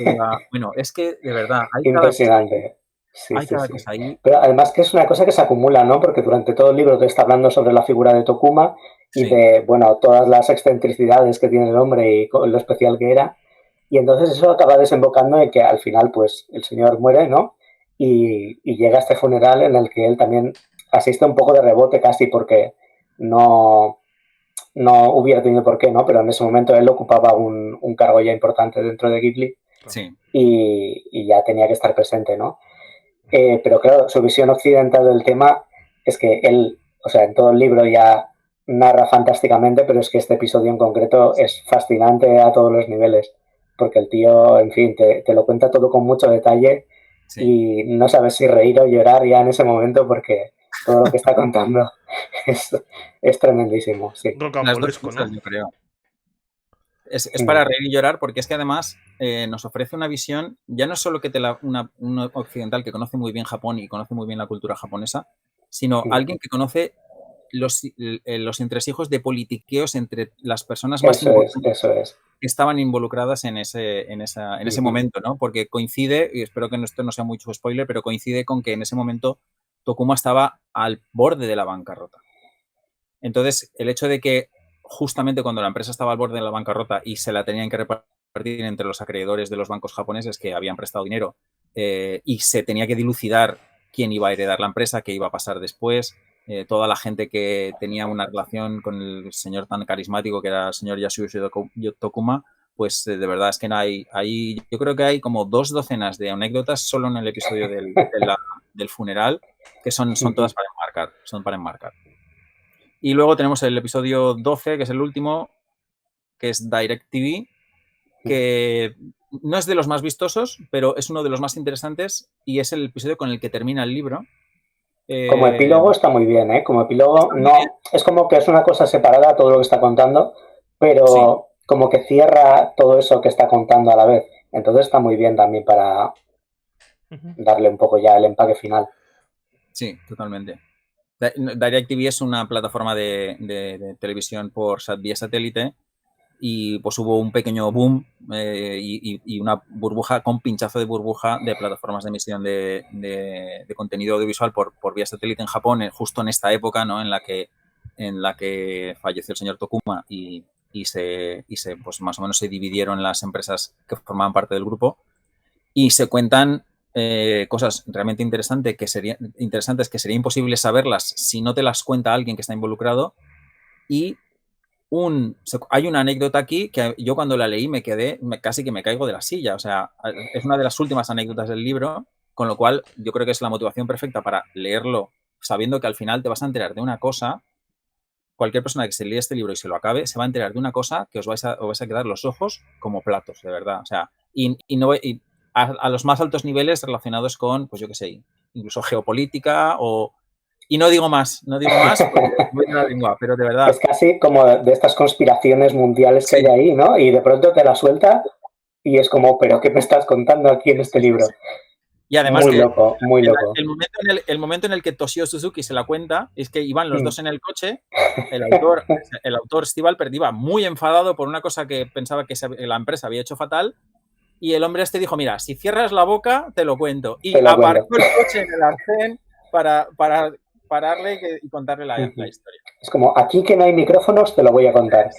S3: Bueno, es que de verdad hay
S1: impresionante.
S3: Cada cosa ahí.
S1: Pero además que es una cosa que se acumula, ¿no? Porque durante todo el libro te está hablando sobre la figura de Tokuma y de, bueno, todas las excentricidades que tiene el hombre y lo especial que era. Y entonces eso acaba desembocando en que al final, pues, el señor muere, ¿no? Y llega a este funeral en el que él también asiste un poco de rebote casi porque no hubiera tenido por qué, ¿no? Pero en ese momento él ocupaba un cargo ya importante dentro de Ghibli y ya tenía que estar presente, ¿no? Pero claro, su visión occidental del tema es que él, o sea, en todo el libro ya narra fantásticamente, pero es que este episodio en concreto es fascinante a todos los niveles, porque el tío, en fin, te lo cuenta todo con mucho detalle y no sabes si reír o llorar ya en ese momento porque todo lo que está contando es tremendísimo, sí.
S3: Las dos cosas, yo creo. Es para reír y llorar porque es que además nos ofrece una visión, ya no solo que un occidental que conoce muy bien Japón y conoce muy bien la cultura japonesa, sino alguien que conoce los entresijos de politiqueos entre las personas más
S1: importantes
S3: que estaban involucradas en ese momento, ¿no? Porque coincide, y espero que esto no sea mucho spoiler, pero coincide con que en ese momento Tokuma estaba al borde de la bancarrota. Entonces, el hecho de que justamente cuando la empresa estaba al borde de la bancarrota y se la tenían que repartir entre los acreedores de los bancos japoneses que habían prestado dinero y se tenía que dilucidar quién iba a heredar la empresa, qué iba a pasar después, toda la gente que tenía una relación con el señor tan carismático que era el señor Yasuyoshi Tokuma, pues de verdad es que yo creo que hay como 2 docenas de anécdotas solo en el episodio del funeral que son todas para enmarcar. Y luego tenemos el episodio 12, que es el último, que es DirecTV, que no es de los más vistosos, pero es uno de los más interesantes y es el episodio con el que termina el libro.
S1: Como epílogo está muy bien, ¿eh? Como epílogo no, es como que es una cosa separada todo lo que está contando, pero sí, como que cierra todo eso que está contando a la vez. Entonces está muy bien también para darle un poco ya el empaque final.
S3: Sí, totalmente. DirecTV es una plataforma de televisión por vía satélite y pues hubo un pequeño boom y una burbuja, con pinchazo de burbuja de plataformas de emisión de contenido audiovisual por vía satélite en Japón, justo en esta época, ¿no? en la que falleció el señor Tokuma y se pues más o menos se dividieron las empresas que formaban parte del grupo y se cuentan cosas realmente interesantes que sería imposible saberlas si no te las cuenta alguien que está involucrado. Y hay una anécdota aquí que yo cuando la leí casi que me caigo de la silla. O sea, es una de las últimas anécdotas del libro, con lo cual yo creo que es la motivación perfecta para leerlo sabiendo que al final te vas a enterar de una cosa. Cualquier persona que se lea este libro y se lo acabe se va a enterar de una cosa que os vais a quedar los ojos como platos, de verdad. O sea, y a los más altos niveles relacionados con, pues yo qué sé, incluso geopolítica y no digo más porque voy a la lengua, pero de verdad.
S1: Es casi como de estas conspiraciones mundiales que hay ahí, ¿no? Y de pronto te la suelta y es como, ¿pero qué me estás contando aquí en este libro?
S3: Y además
S1: muy loco, muy loco.
S3: El momento en el que Toshio Suzuki se la cuenta es que iban los dos en el coche. El autor Steve Alpert iba muy enfadado por una cosa que pensaba que la empresa había hecho fatal. Y el hombre este dijo, mira, si cierras la boca, te lo cuento. Y aparcó el coche en el arcén para pararle y contarle la historia.
S1: Es como, aquí que no hay micrófonos, te lo voy a contar.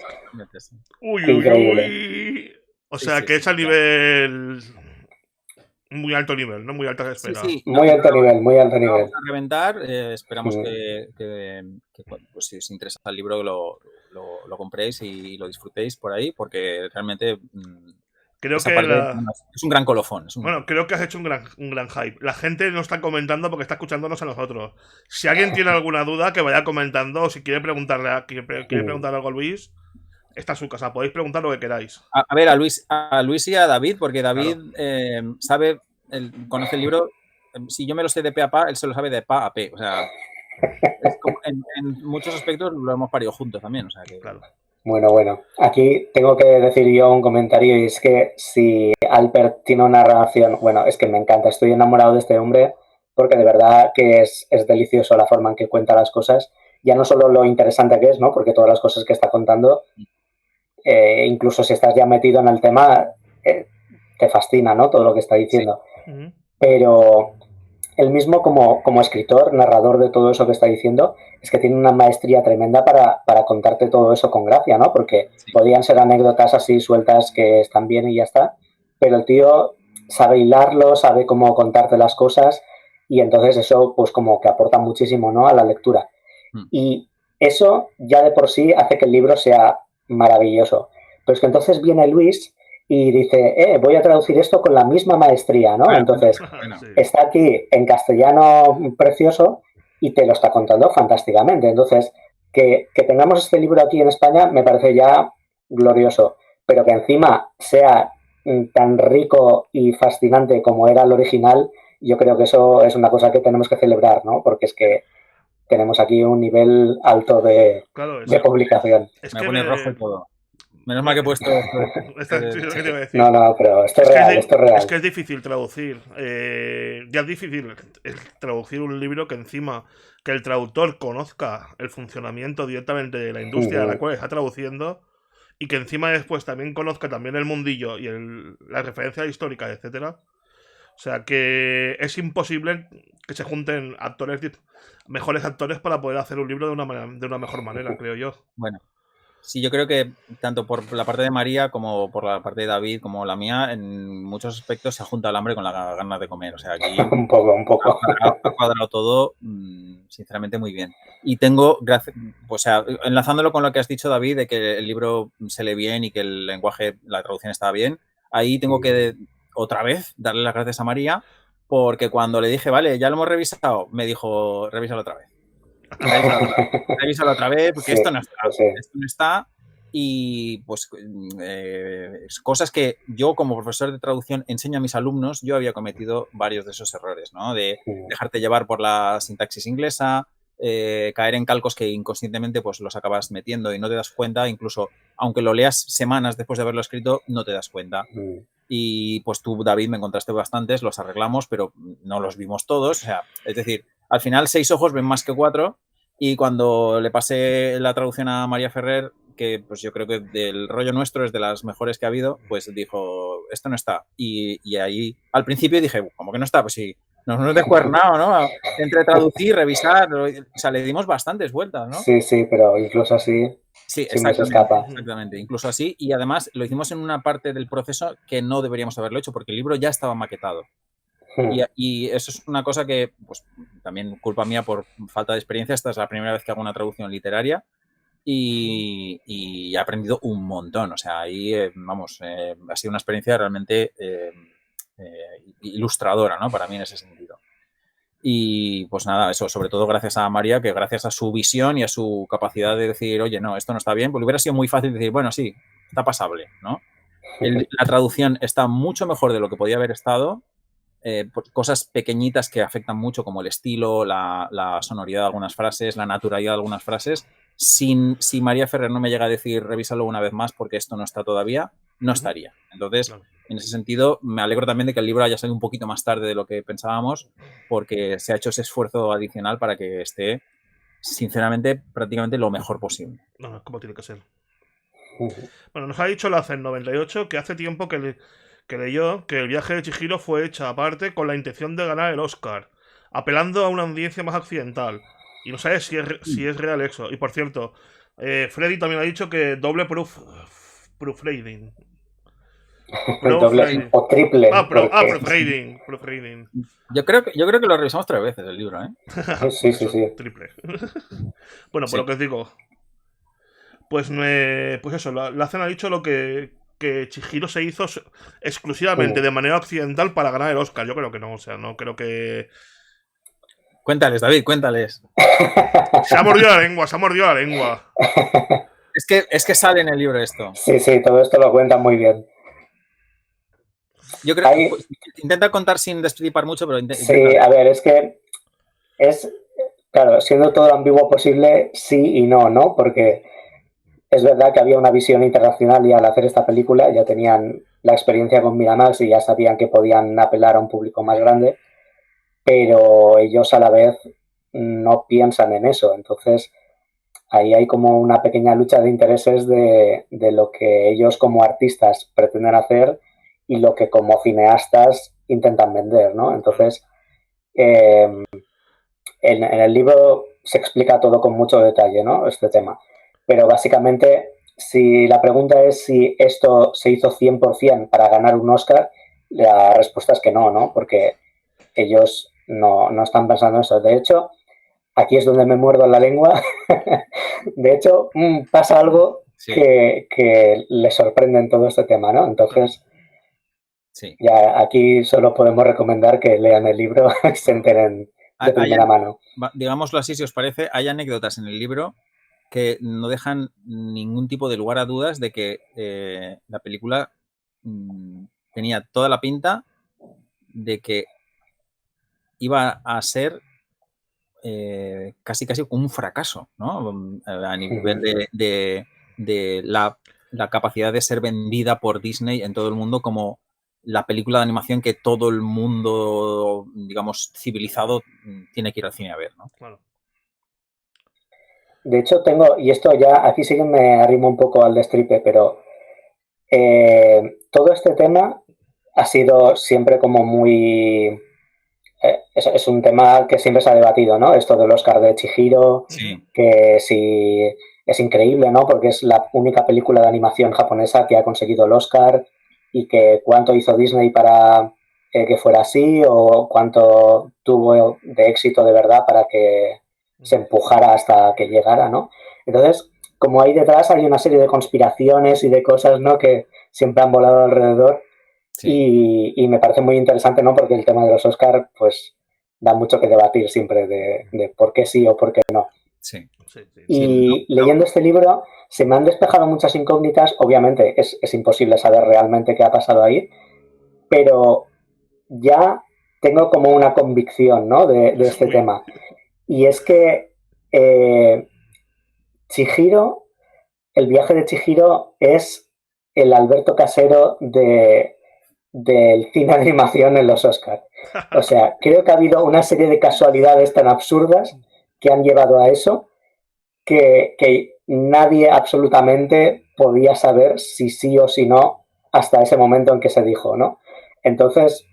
S2: Uy. O sea, que es a nivel... Muy alto nivel, ¿no? Muy alta espera.
S1: Sí. Muy alto nivel, muy alto nivel.
S3: Vamos a reventar. Esperamos que pues, si os interesa el libro lo compréis y lo disfrutéis por ahí, porque realmente...
S2: Creo que
S3: es un gran colofón.
S2: Bueno, creo que has hecho un gran hype. La gente no está comentando porque está escuchándonos a nosotros. Si alguien tiene alguna duda, que vaya comentando. O si quiere preguntarle algo a Luis, esta es su casa. Podéis preguntar lo que queráis.
S3: A ver, a Luis y a David, porque David claro. Conoce el libro. Si yo me lo sé de pe a pa, él se lo sabe de pa a pe. O sea, es como, en muchos aspectos lo hemos parido juntos también. O sea que...
S2: Claro.
S1: Bueno, aquí tengo que decir yo un comentario y es que si Alpert tiene una relación, bueno, es que me encanta, estoy enamorado de este hombre porque de verdad que es delicioso la forma en que cuenta las cosas, ya no solo lo interesante que es, ¿no? Porque todas las cosas que está contando, incluso si estás ya metido en el tema, te fascina, ¿no? Todo lo que está diciendo. Sí. Pero él mismo como escritor, narrador de todo eso que está diciendo, es que tiene una maestría tremenda para contarte todo eso con gracia, ¿no? Porque podían ser anécdotas así sueltas que están bien y ya está, pero el tío sabe hilarlo, sabe cómo contarte las cosas y entonces eso pues como que aporta muchísimo, ¿no? A la lectura. Y eso ya de por sí hace que el libro sea maravilloso. Pero es que entonces viene Luis y dice, voy a traducir esto con la misma maestría, ¿no? Entonces, está aquí en castellano precioso y te lo está contando fantásticamente. Entonces, que tengamos este libro aquí en España me parece ya glorioso, pero que encima sea tan rico y fascinante como era el original, yo creo que eso es una cosa que tenemos que celebrar, ¿no? Porque es que tenemos aquí un nivel alto de publicación.
S3: Me pone rojo y todo. Menos mal que he puesto
S1: No, pero esto es real, esto es real.
S2: Es que es difícil traducir. Ya es difícil traducir un libro que encima que el traductor conozca el funcionamiento directamente de la industria a la cual está traduciendo y que encima después también conozca también el mundillo y las referencias históricas, etcétera. O sea que es imposible que se junten mejores actores para poder hacer un libro de una mejor manera, creo yo.
S3: Bueno. Sí, yo creo que tanto por la parte de María como por la parte de David como la mía, en muchos aspectos se junta el hambre con la ganas de comer. O sea, aquí
S1: un poco.
S3: Ha cuadrado todo sinceramente muy bien. Y tengo, o sea, enlazándolo con lo que has dicho, David, de que el libro se lee bien y que el lenguaje, la traducción estaba bien, ahí tengo que otra vez darle las gracias a María, porque cuando le dije, vale, ya lo hemos revisado, me dijo, revísalo otra vez. Revísalo otra vez, porque
S1: Sí,
S3: esto no está.
S1: sí.
S3: Esto no está. Y pues cosas que yo como profesor de traducción enseño a mis alumnos, yo había cometido varios de esos errores, ¿no? De dejarte llevar por la sintaxis inglesa, caer en calcos que inconscientemente pues los acabas metiendo y no te das cuenta, incluso aunque lo leas semanas después de haberlo escrito, no te das cuenta. Y pues tú, David, me encontraste bastantes, los arreglamos, pero no los vimos todos. O sea, es decir, al final 6 ojos ven más que 4 y cuando le pasé la traducción a María Ferrer, que pues yo creo que del rollo nuestro es de las mejores que ha habido, pues dijo, esto no está. Y ahí, al principio dije, ¿cómo que no está? Pues sí, nos hemos descuernado, ¿no? Entre traducir, revisar, o sea, le dimos bastantes vueltas, ¿no?
S1: Sí, sí, pero incluso así
S3: sí,
S1: me se escapa.
S3: Exactamente, incluso así. Y además lo hicimos en una parte del proceso que no deberíamos haberlo hecho porque el libro ya estaba maquetado. Y eso es una cosa que, pues, también culpa mía por falta de experiencia. Esta es la primera vez que hago una traducción literaria y he aprendido un montón. O sea, ahí, vamos, ha sido una experiencia realmente ilustradora, ¿no? Para mí en ese sentido. Y pues nada, eso, sobre todo gracias a María, que gracias a su visión y a su capacidad de decir, oye, no, esto no está bien, pues hubiera sido muy fácil decir, bueno, sí, está pasable, ¿no? La traducción está mucho mejor de lo que podía haber estado. Cosas pequeñitas que afectan mucho, como el estilo, la sonoridad de algunas frases, la naturalidad de algunas frases. Si María Ferrer no me llega a decir, revísalo una vez más porque esto no está todavía, no estaría. Entonces, en ese sentido, me alegro también de que el libro haya salido un poquito más tarde de lo que pensábamos, porque se ha hecho ese esfuerzo adicional para que esté, sinceramente, prácticamente lo mejor posible.
S2: No, como tiene que ser. Bueno, nos ha dicho la CEN98 que hace tiempo que leyó que El viaje de Chihiro fue hecha aparte con la intención de ganar el Oscar, apelando a una audiencia más occidental. Y no sabes si es real eso. Y por cierto, Freddy también ha dicho que doble proofreading.
S1: Doble o triple.
S2: Proofreading.
S3: Yo creo que lo revisamos 3 veces el libro, ¿eh?
S1: Sí.
S2: Triple. Bueno, por lo que os digo. Pues eso, la CEN ha dicho lo que Chihiro se hizo exclusivamente de manera occidental para ganar el Oscar. Yo creo que no, o sea, no creo que...
S3: Cuéntales, David, cuéntales.
S2: Se ha mordido la lengua.
S3: Es que sale en el libro esto.
S1: Sí, todo esto lo cuenta muy bien.
S3: Yo creo que intenta contar sin destripar mucho, pero
S1: sí, a ver, es que claro, siendo todo lo ambiguo posible, sí y no, ¿no? Porque es verdad que había una visión internacional y al hacer esta película ya tenían la experiencia con Miramax y ya sabían que podían apelar a un público más grande, pero ellos a la vez no piensan en eso. Entonces, ahí hay como una pequeña lucha de intereses de lo que ellos como artistas pretenden hacer y lo que como cineastas intentan vender, ¿no? Entonces, en el libro se explica todo con mucho detalle, ¿no? Este tema. Pero básicamente, si la pregunta es si esto se hizo 100% para ganar un Oscar, la respuesta es que no, ¿no? Porque ellos no están pensando en eso. De hecho, aquí es donde me muerdo la lengua. De hecho, pasa algo que les sorprende en todo este tema, ¿no? Entonces, ya aquí solo podemos recomendar que lean el libro y se enteren de primera mano.
S3: Digámoslo así, si os parece, hay anécdotas en el libro que no dejan ningún tipo de lugar a dudas de que la película tenía toda la pinta de que iba a ser casi como un fracaso, ¿no? A nivel de la capacidad de ser vendida por Disney en todo el mundo como la película de animación que todo el mundo, digamos, civilizado tiene que ir al cine a ver, ¿no?
S2: Claro.
S1: De hecho, y esto ya, aquí sí que me arrimo un poco al destripe, pero todo este tema ha sido siempre como muy... es un tema que siempre se ha debatido, ¿no? Esto del Oscar de Chihiro, que sí es increíble, ¿no? Porque es la única película de animación japonesa que ha conseguido el Oscar y que cuánto hizo Disney para que fuera así o cuánto tuvo de éxito de verdad para que se empujara hasta que llegara, ¿no? Entonces, como ahí detrás hay una serie de conspiraciones y de cosas, ¿no? Que siempre han volado alrededor. Sí. Y me parece muy interesante, ¿no? Porque el tema de los Oscar, pues, da mucho que debatir siempre de por qué sí o por qué no.
S3: Sí.
S1: Y leyendo este libro se me han despejado muchas incógnitas. Obviamente es imposible saber realmente qué ha pasado ahí, pero ya tengo como una convicción, ¿no? de este tema. Y es que Chihiro, el viaje de Chihiro es el Alberto Casero del cine de animación en los Oscars. O sea, creo que ha habido una serie de casualidades tan absurdas que han llevado a eso que nadie absolutamente podía saber si sí o si no hasta ese momento en que se dijo, ¿no? Entonces,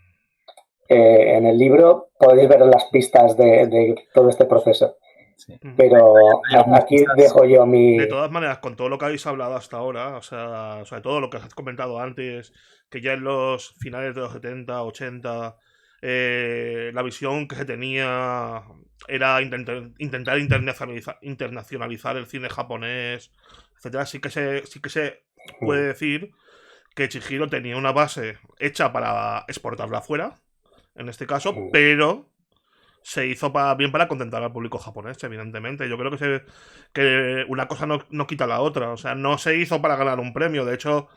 S1: en el libro podéis ver las pistas de todo este proceso. Sí. Pero aquí dejo yo mi...
S2: De todas maneras, con todo lo que habéis hablado hasta ahora, o sea, sobre todo lo que has comentado antes, que ya en los finales de los 70, 80, la visión que se tenía era intentar internacionalizar el cine japonés, etcétera. Sí que se puede decir que Chihiro tenía una base hecha para exportarla afuera, en este caso, pero se hizo bien para contentar al público japonés, evidentemente. Yo creo que una cosa no quita la otra. O sea, no se hizo para ganar un premio. De hecho...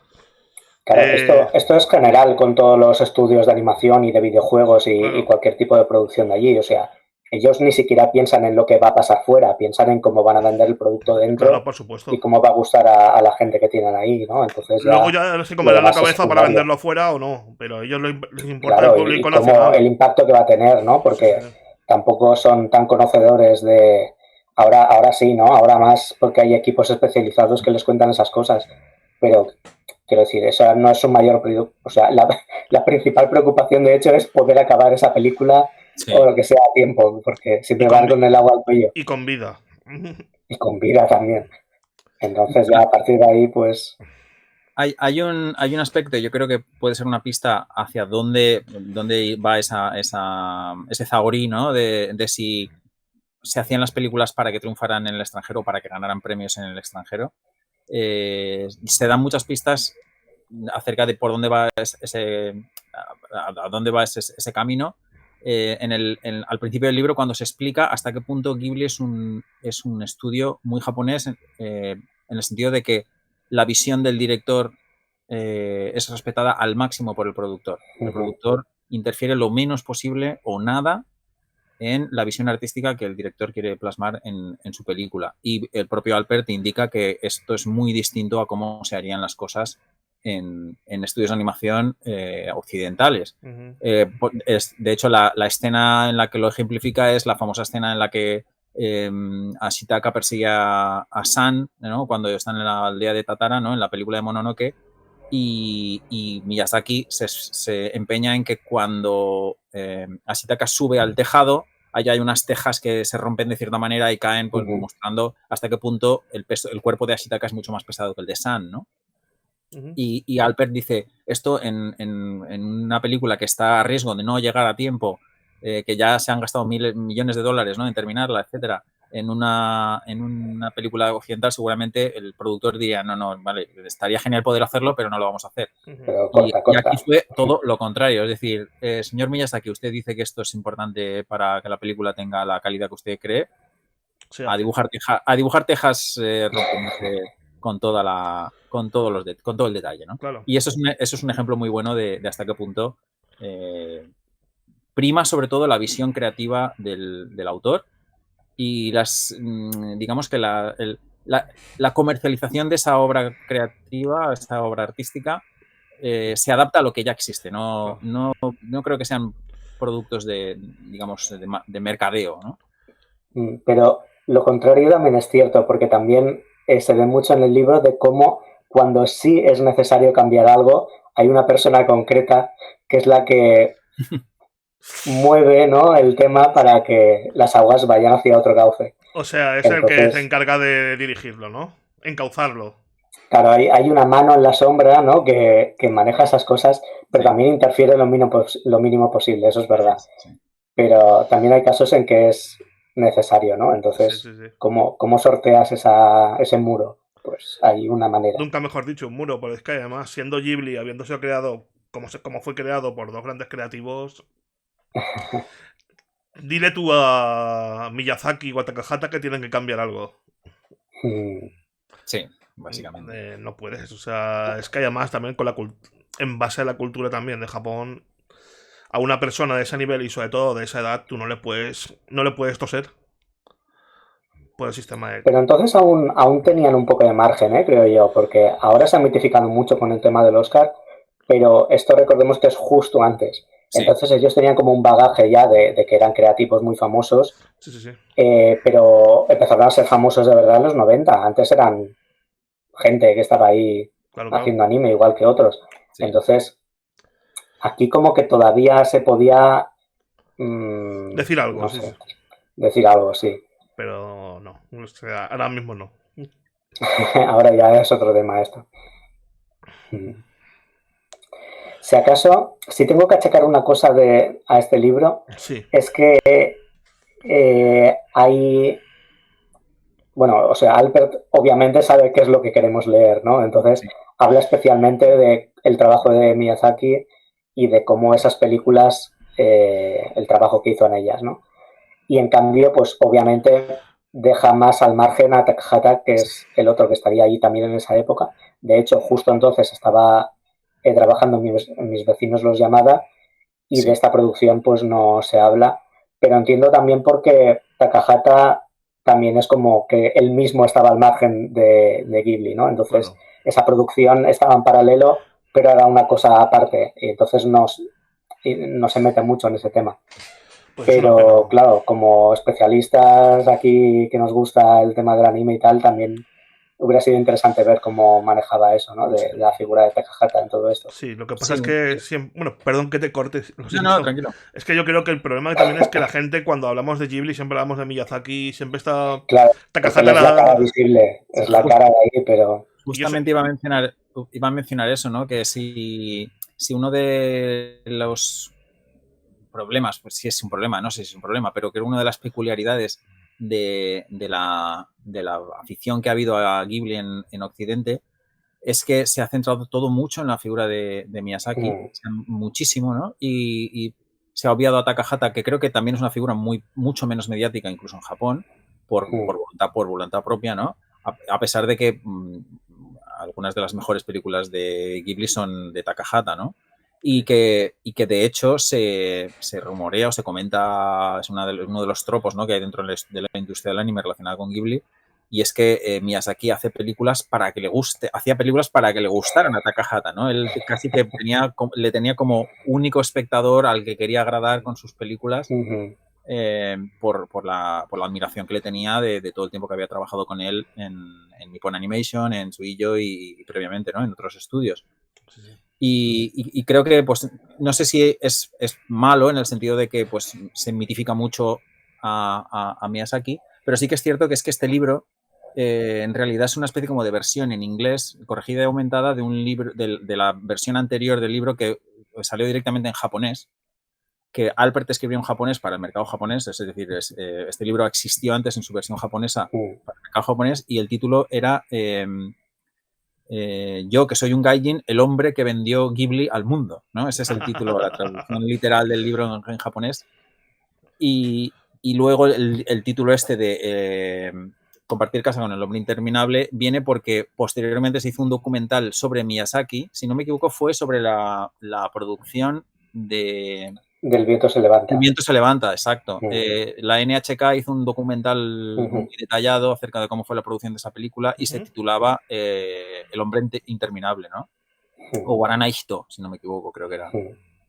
S1: Claro, esto es general con todos los estudios de animación y de videojuegos y cualquier tipo de producción de allí. O sea, ellos ni siquiera piensan en lo que va a pasar fuera, piensan en cómo van a vender el producto dentro.
S2: Claro, por supuesto.
S1: Y cómo va a gustar a la gente que tienen ahí, ¿no? Entonces
S2: luego ya se comerán la cabeza para venderlo fuera o no, pero a ellos les importa el público
S1: nacional. El impacto que va a tener, ¿no? Porque tampoco son tan conocedores de... Ahora sí, ¿no? Ahora más porque hay equipos especializados que les cuentan esas cosas. Pero, quiero decir, eso no es su mayor... O sea, la principal preocupación, de hecho, es poder acabar esa película o lo que sea a tiempo, porque siempre van con el agua al cuello.
S2: Y con vida.
S1: Y con vida también. Entonces, ya a partir de ahí, pues...
S3: Hay un aspecto, yo creo que puede ser una pista hacia dónde va ese zahorí, ¿no? De si se hacían las películas para que triunfaran en el extranjero o para que ganaran premios en el extranjero. Se dan muchas pistas acerca de por dónde va a dónde va ese camino. Al principio del libro, cuando se explica hasta qué punto Ghibli es un estudio muy japonés en el sentido de que la visión del director es respetada al máximo por el productor. El productor interfiere lo menos posible o nada en la visión artística que el director quiere plasmar en su película. Y el propio Alpert te indica que esto es muy distinto a cómo se harían las cosas en estudios de animación occidentales. De hecho, la escena en la que lo ejemplifica es la famosa escena en la que Ashitaka persigue a San, ¿no? Cuando están en la aldea de Tatara, ¿no? En la película de Mononoke, y Miyazaki se empeña en que cuando Ashitaka sube al tejado, allá hay unas tejas que se rompen de cierta manera y caen, pues, mostrando hasta qué punto el cuerpo de Ashitaka es mucho más pesado que el de San, ¿no? Y Alpert dice, esto en una película que está a riesgo de no llegar a tiempo, que ya se han gastado millones de dólares, ¿no? En terminarla, etcétera. En una película occidental seguramente el productor diría, no, vale, estaría genial poder hacerlo, pero no lo vamos a hacer.
S1: Pero corta.
S3: Y aquí fue todo lo contrario. Es decir, señor Miyazaki, usted dice que esto es importante para que la película tenga la calidad que usted cree. Sí, a dibujar tejas con todo el detalle, ¿no?
S2: Claro.
S3: Y eso es un ejemplo muy bueno de hasta qué punto prima sobre todo la visión creativa del autor y digamos que la comercialización de esa obra creativa, esa obra artística, se adapta a lo que ya existe. No creo que sean productos digamos, de mercadeo, ¿no?
S1: Pero lo contrario también es cierto, porque también se ve mucho en el libro de cómo cuando sí es necesario cambiar algo, hay una persona concreta que es la que mueve, ¿no? El tema para que las aguas vayan hacia otro cauce.
S2: O sea, es el que se encarga de dirigirlo, ¿no? Encauzarlo.
S1: Claro, hay una mano en la sombra, ¿no? Que maneja esas cosas, pero también interfiere lo mínimo posible, eso es verdad. Sí. Pero también hay casos en que es necesario, ¿no? Entonces,
S2: Sí.
S1: ¿cómo sorteas ese muro? Pues hay una manera.
S2: Nunca mejor dicho, un muro, porque es que además, siendo Ghibli, habiéndose creado como fue creado por dos grandes creativos, dile tú a Miyazaki o a Takahata que tienen que cambiar algo.
S3: Sí, básicamente.
S2: No puedes, o sea, es que además también en base a la cultura también de Japón, a una persona de ese nivel y sobre todo de esa edad, tú no le puedes toser por el sistema de...
S1: Pero entonces aún tenían un poco de margen, creo yo, porque ahora se ha mitificado mucho con el tema del Oscar, pero esto recordemos que es justo antes.
S3: Sí.
S1: Entonces ellos tenían como un bagaje ya de que eran creativos muy famosos,
S2: Sí.
S1: pero empezaron a ser famosos de verdad en los 90. Antes eran gente que estaba ahí haciendo anime igual que otros. Sí. Entonces, aquí como que todavía se podía...
S2: decir algo,
S1: no sé, decir algo, sí.
S2: Pero no, o sea, ahora mismo no.
S1: Ahora ya es otro tema esto. Si acaso, si tengo que achacar una cosa a este libro,
S2: sí.
S1: Es que hay... Bueno, o sea, Alpert obviamente sabe qué es lo que queremos leer, ¿no? Entonces, habla especialmente del trabajo de Miyazaki y de cómo esas películas, el trabajo que hizo en ellas, ¿no? Y en cambio, pues obviamente deja más al margen a Takahata, que es el otro que estaría allí también en esa época. De hecho, justo entonces estaba trabajando en Mis vecinos los Yamada y de esta producción pues no se habla. Pero entiendo también porque Takahata también es como que él mismo estaba al margen de Ghibli, ¿no? Entonces, esa producción estaba en paralelo, pero era una cosa aparte. Y entonces no se mete mucho en ese tema.
S2: Pues
S1: pero claro, como especialistas aquí que nos gusta el tema del anime y tal, también hubiera sido interesante ver cómo manejaba eso, ¿no? De la figura de Takahata en todo esto.
S2: Sí, lo que pasa es que siempre... Bueno, perdón que te cortes.
S3: No, tranquilo.
S2: Es que yo creo que el problema también es que la gente, cuando hablamos de Ghibli, siempre hablamos de Miyazaki, siempre está...
S1: Claro,
S2: Takahata
S1: es la cara visible, es la cara de ahí, pero...
S3: Justamente iba a mencionar eso, ¿no? Que si uno de los problemas, pues sí es un problema, no sé si es un problema, pero que una de las peculiaridades de la afición que ha habido a Ghibli en Occidente es que se ha centrado todo mucho en la figura de Miyazaki, muchísimo, ¿no? Y se ha obviado a Takahata, que creo que también es una figura mucho menos mediática, incluso en Japón, por voluntad propia, ¿no? A pesar de que algunas de las mejores películas de Ghibli son de Takahata, ¿no? Y que de hecho se rumorea o se comenta, es uno de los tropos, ¿no? que hay dentro de la industria del anime relacionada con Ghibli, y es que Miyazaki hacía películas para que le gustaran a Takahata, ¿no? Él casi que le tenía como único espectador al que quería agradar con sus películas, por la admiración que le tenía de todo el tiempo que había trabajado con él en Nippon Animation, en Suiyo y previamente, ¿no? En otros estudios.
S2: Sí.
S3: Y creo que, pues, no sé si es malo en el sentido de que pues, se mitifica mucho a Miyazaki, pero sí que es cierto que este libro en realidad es una especie como de versión en inglés, corregida y aumentada, de un libro, de la versión anterior del libro que salió directamente en japonés, que Alpert escribió en japonés para el mercado japonés, es decir, este libro existió antes en su versión japonesa para el mercado japonés, y el título era... yo, que soy un gaijin, el hombre que vendió Ghibli al mundo, ¿no? Ese es el título, la traducción literal del libro en japonés. Y luego el título este de Compartir casa con el hombre interminable viene porque posteriormente se hizo un documental sobre Miyazaki, si no me equivoco fue sobre la producción de...
S1: Del viento se levanta.
S3: El viento se levanta, exacto. La NHK hizo un documental muy detallado acerca de cómo fue la producción de esa película y se titulaba El hombre interminable, ¿no? O Waranai-hito, si no me equivoco, creo que era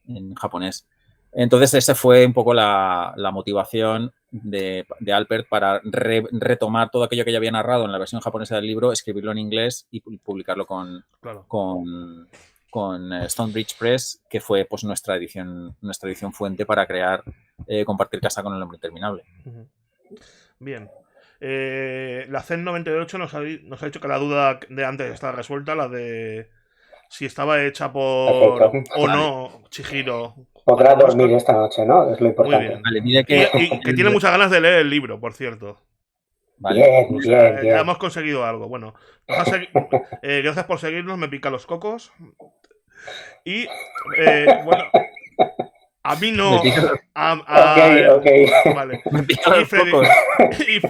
S3: en japonés. Entonces, esa fue un poco la motivación de Alpert para retomar todo aquello que ya había narrado en la versión japonesa del libro, escribirlo en inglés y publicarlo con Stonebridge Press, que fue pues nuestra edición fuente para crear Compartir casa con el hombre interminable.
S2: Bien. La CEN 98 nos ha dicho que la duda de antes está resuelta, la de si estaba hecha por
S1: Perfecto.
S2: o no Chihiro.
S1: Podrás
S2: Vamos
S1: dormir
S2: con-
S1: esta noche, ¿no? Es lo
S2: Muy
S1: importante.
S2: bien.
S3: Vale, dile
S2: Y,
S3: que...
S2: y que tiene muchas ganas de leer el libro, por cierto.
S3: Vale.
S1: Bien,
S2: O sea,
S1: bien,
S2: ya
S1: bien.
S2: hemos conseguido algo. Bueno, gracias por seguirnos, me pica los cocos. Y bueno, a mí no.
S3: Me pica los-
S1: Ok.
S2: Vale.
S3: Me pica
S2: Y
S3: los
S2: Freddy,
S3: cocos.
S2: y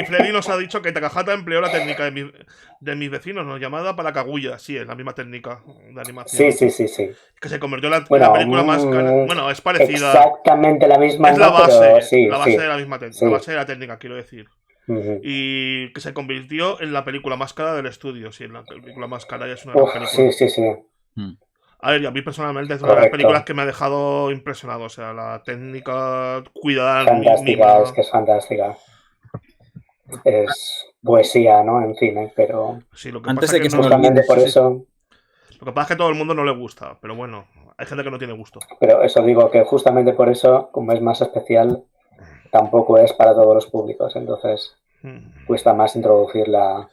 S2: Freddy nos ha dicho que Takahata empleó la técnica de mis vecinos, ¿no? Llamada para Kaguya. Sí, es la misma técnica de animación.
S1: Sí.
S2: Que se convirtió en la
S1: Bueno,
S2: película más cara. Bueno, es parecida.
S1: exactamente la misma,
S2: Es la
S1: no, pero
S2: base.
S1: sí,
S2: La base
S1: sí.
S2: de la misma técnica.
S1: Sí.
S2: La base de la técnica, quiero decir.
S1: Ujú.
S2: Y que se convirtió en la película más cara del estudio. Sí, en la película más cara ya es una gran
S1: Uf,
S2: película.
S1: sí.
S3: Mm.
S2: A ver, y a mí personalmente es una de las
S1: Correcto.
S2: películas que me ha dejado impresionado. O sea, la técnica cuidada,
S1: Fantástica, es
S2: mima.
S1: que es fantástica. Es poesía, ¿no? En cine, pero
S2: Sí, lo que
S3: Antes
S2: pasa
S3: de
S2: que
S3: que se
S2: no.
S3: me
S1: justamente
S3: olvide,
S1: por
S2: Sí.
S1: eso,
S2: Lo que pasa es que a todo el mundo no le gusta. Pero bueno, hay gente que no tiene gusto.
S1: pero eso digo que justamente por eso, como es más especial, tampoco es para todos los públicos, entonces cuesta más introducirla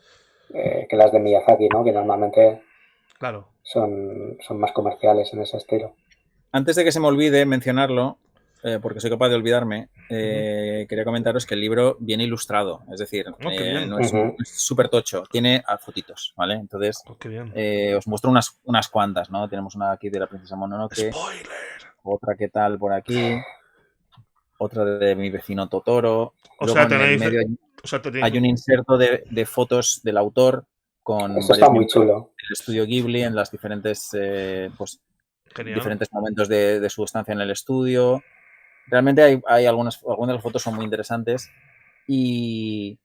S1: que las de Miyazaki, ¿no? Que normalmente
S2: Claro.
S1: son más comerciales en ese estilo.
S3: antes de que se me olvide mencionarlo, porque soy capaz de olvidarme, quería comentaros que el libro viene ilustrado, es decir,
S2: Oh, qué bien.
S3: no es
S1: Ujú.
S3: súper tocho, tiene fotitos, ¿vale? Entonces,
S2: Oh, qué bien.
S3: os muestro unas cuantas, ¿no? Tenemos una aquí de la princesa Mononoke,
S2: Spoiler.
S3: otra que tal por aquí, otra de mi vecino Totoro,
S2: O
S3: luego
S2: sea,
S3: en el
S2: tenéis.
S3: medio
S2: O sea,
S3: hay un inserto de fotos del autor con
S1: Eso
S3: varios
S1: está muy
S3: miembros
S1: chulo.
S3: del estudio Ghibli en las diferentes
S2: Genial.
S3: diferentes momentos de su estancia en el estudio. Realmente hay algunas de las fotos son muy interesantes y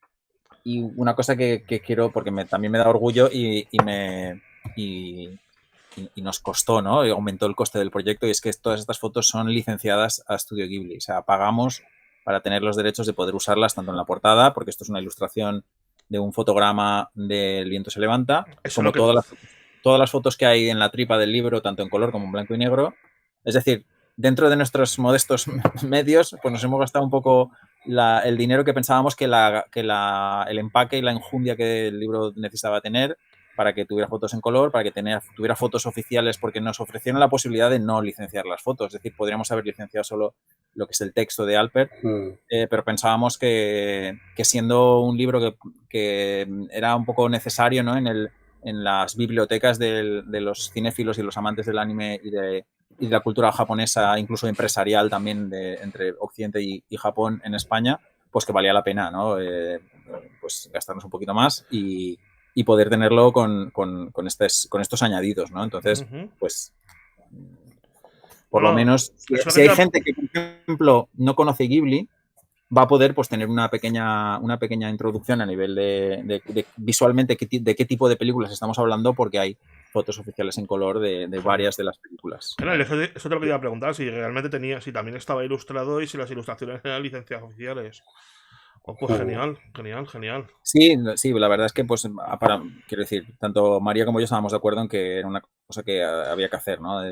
S3: una cosa que quiero, porque también me da orgullo y nos costó, ¿no? Y aumentó el coste del proyecto, y es que todas estas fotos son licenciadas a Studio Ghibli. O sea, pagamos para tener los derechos de poder usarlas tanto en la portada, porque esto es una ilustración de un fotograma de El viento se levanta,
S2: Eso
S3: como
S2: es lo que.
S3: todas las fotos que hay en la tripa del libro, tanto en color como en blanco y negro. Es decir, dentro de nuestros modestos medios, pues nos hemos gastado un poco el dinero que pensábamos que el empaque y la enjundia que el libro necesitaba tener para que tuviera fotos en color, para que tuviera fotos oficiales, porque nos ofrecieron la posibilidad de no licenciar las fotos. Es decir, podríamos haber licenciado solo lo que es el texto de Alpert, pero pensábamos que siendo un libro que era un poco necesario, ¿no? en las bibliotecas de los cinéfilos y los amantes del anime y de la cultura japonesa, incluso empresarial también entre Occidente y Japón en España, pues que valía la pena, ¿no? Pues gastarnos un poquito más y poder tenerlo con estos añadidos, ¿no? Entonces, pues, por lo menos, si hay gente que, por ejemplo, no conoce Ghibli, va a poder pues tener una pequeña introducción a nivel de visualmente de qué tipo de películas estamos hablando, porque hay fotos oficiales en color de varias de las películas.
S2: Eso te lo quería preguntar, si realmente si también estaba ilustrado y si las ilustraciones eran licencias oficiales. Oh, pues genial.
S3: Sí, la verdad es que, pues, quiero decir, tanto María como yo estábamos de acuerdo en que era una cosa que había que hacer, ¿no?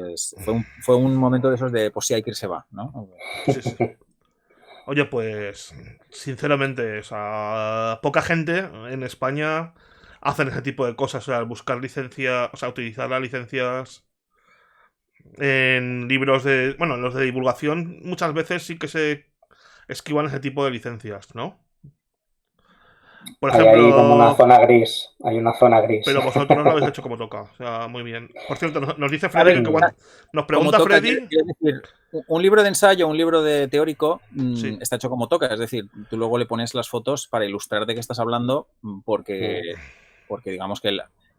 S3: Fue un momento de esos de, pues, si hay que ir, se va, ¿no?
S2: Sí. Oye, pues, sinceramente, o sea, poca gente en España hacen ese tipo de cosas, o sea, buscar licencias, o sea, utilizar las licencias en libros bueno, en los de divulgación muchas veces sí que se esquivan ese tipo de licencias, ¿no? Por ejemplo,
S1: hay como una zona gris. Hay una zona gris.
S2: pero vosotros lo habéis hecho como toca, o sea, muy bien. Por cierto, nos dice Freddy que nos pregunta
S3: toca,
S2: Freddy.
S3: quiero decir, un libro de ensayo, un libro de teórico,
S2: Sí.
S3: está hecho como toca, es decir, tú luego le pones las fotos para ilustrar de qué estás hablando, porque digamos que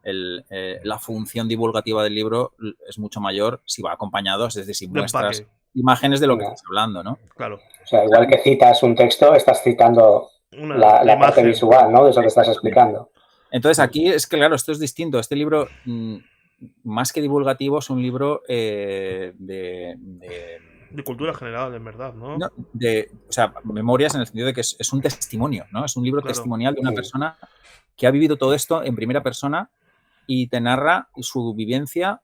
S3: la función divulgativa del libro es mucho mayor si va acompañado, es decir, si muestras imágenes de lo que estás hablando, ¿no?
S2: Claro.
S1: O sea, igual que citas un texto, estás citando la parte visual, ¿no? De eso que estás explicando.
S3: Entonces, aquí es que, claro, esto es distinto. Este libro, más que divulgativo, es un libro
S2: de cultura general, en verdad, ¿no?
S3: O sea, memorias en el sentido de que es un testimonio, ¿no? Es un libro testimonial de una persona que ha vivido todo esto en primera persona y te narra su vivencia.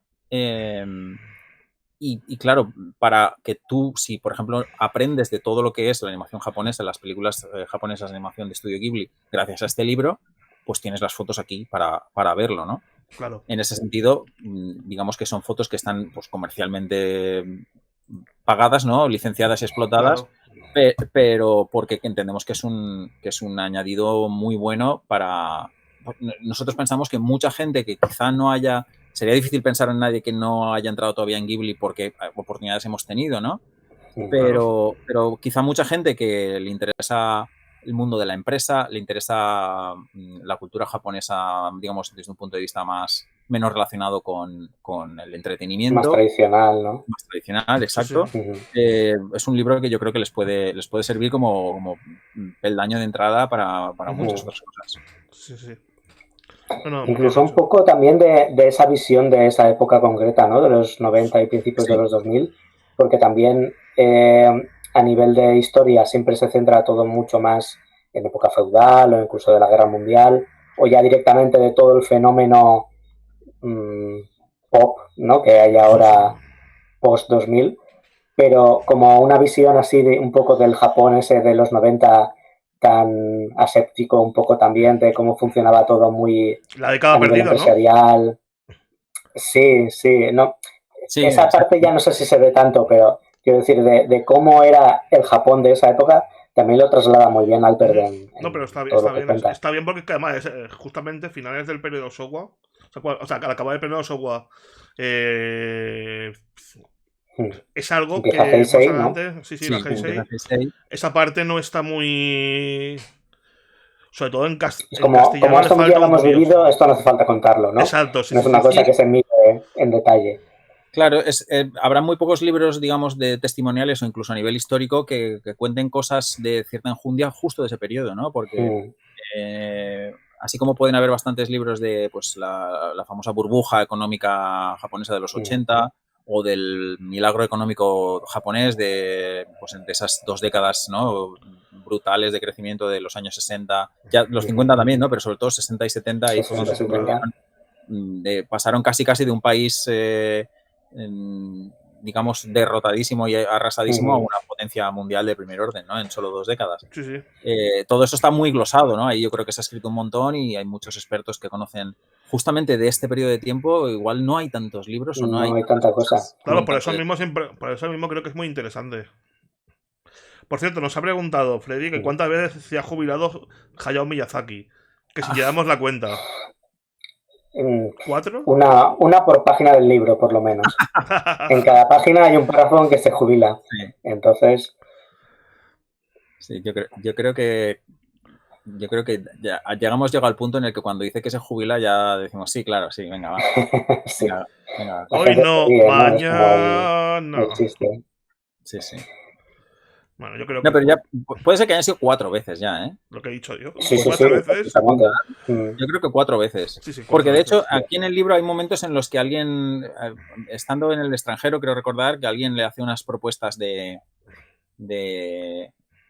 S3: Y claro, para que tú, si por ejemplo aprendes de todo lo que es la animación japonesa, las películas japonesas de animación de Estudio Ghibli, gracias a este libro, pues tienes las fotos aquí para verlo, ¿no?
S2: Claro.
S3: En ese sentido, digamos que son fotos que están pues, comercialmente pagadas, ¿no? Licenciadas y explotadas,
S2: Claro.
S3: pero porque entendemos que es un añadido muy bueno para... Nosotros pensamos que mucha gente que quizá no haya... Sería difícil pensar en nadie que no haya entrado todavía en Ghibli porque oportunidades hemos tenido, ¿no? Pero quizá mucha gente que le interesa el mundo de la empresa, le interesa la cultura japonesa, digamos, desde un punto de vista menos relacionado con el entretenimiento.
S1: Más tradicional, ¿no?
S3: Más tradicional, exacto.
S2: Sí.
S3: Es un libro que yo creo que les puede servir como peldaño de entrada para muchas otras cosas.
S2: Sí. Bueno,
S1: incluso un poco también de esa visión de esa época concreta, ¿no? De los 90 y principios de los 2000, porque también a nivel de historia siempre se centra todo mucho más en época feudal o incluso de la Guerra Mundial, o ya directamente de todo el fenómeno pop, ¿no? Que hay ahora post-2000, pero como una visión así de un poco del Japón ese de los 90 tan aséptico, un poco también de cómo funcionaba todo muy
S2: la década
S1: a nivel
S2: perdida,
S1: empresarial. ¿No? Sí, no. Sí, esa parte ya no sé si se ve tanto, pero quiero decir, de cómo era el Japón de esa época, también lo traslada muy bien Alper.
S2: No, pero está bien porque además es justamente finales del periodo Showa, o sea, al acabar el periodo Showa, es algo
S1: empieza
S2: que
S1: Heisei,
S2: más
S1: ¿no?
S2: adelante, la Heisei, esa parte no está muy... Sobre todo en castellano.
S1: Como esto ya lo hemos vivido, esto no hace falta contarlo, ¿no?
S2: Exacto, sí.
S1: No es una cosa que se mire en detalle.
S3: Claro, habrá muy pocos libros, digamos, de testimoniales o incluso a nivel histórico que cuenten cosas de cierta enjundia justo de ese periodo, ¿no? Porque así como pueden haber bastantes libros de pues, la famosa burbuja económica japonesa de los 80 o del milagro económico japonés de esas 2 décadas, ¿no? Brutales de crecimiento de los años 60, ya los 50 también, ¿no? Pero sobre todo 60 y 70 ahí pasaron casi de un país digamos derrotadísimo y arrasadísimo a una potencia mundial de primer orden, ¿no? En solo 2 décadas.
S2: Sí.
S3: Todo eso está muy glosado, ¿no? Ahí yo creo que se ha escrito un montón y hay muchos expertos que conocen justamente de este periodo de tiempo. Igual no hay tantos libros o no hay
S1: tanta cosa.
S2: Claro, por eso mismo creo que es muy interesante. Por cierto, nos ha preguntado Freddy que cuántas veces se ha jubilado Hayao Miyazaki. Que si llevamos la cuenta. 4.
S1: Una por página del libro, por lo menos. En cada página hay un párrafo en que se jubila. Sí. Entonces.
S3: Sí, yo creo que ya llegado al punto en el que cuando dice que se jubila ya decimos, sí, claro, sí, venga, va.
S1: Sí.
S3: Venga.
S2: Hoy no, mañana no.
S1: Existe.
S3: Sí.
S2: Bueno, yo creo que...
S3: No, pero ya puede ser que hayan sido 4 veces ya, ¿eh?
S2: Lo que he dicho yo.
S1: Sí,
S2: 4 veces.
S3: Yo creo que 4 veces.
S2: Sí, 4
S3: porque de
S2: veces.
S3: hecho, aquí en el libro hay momentos en los que alguien, estando en el extranjero, creo recordar que alguien le hace unas propuestas de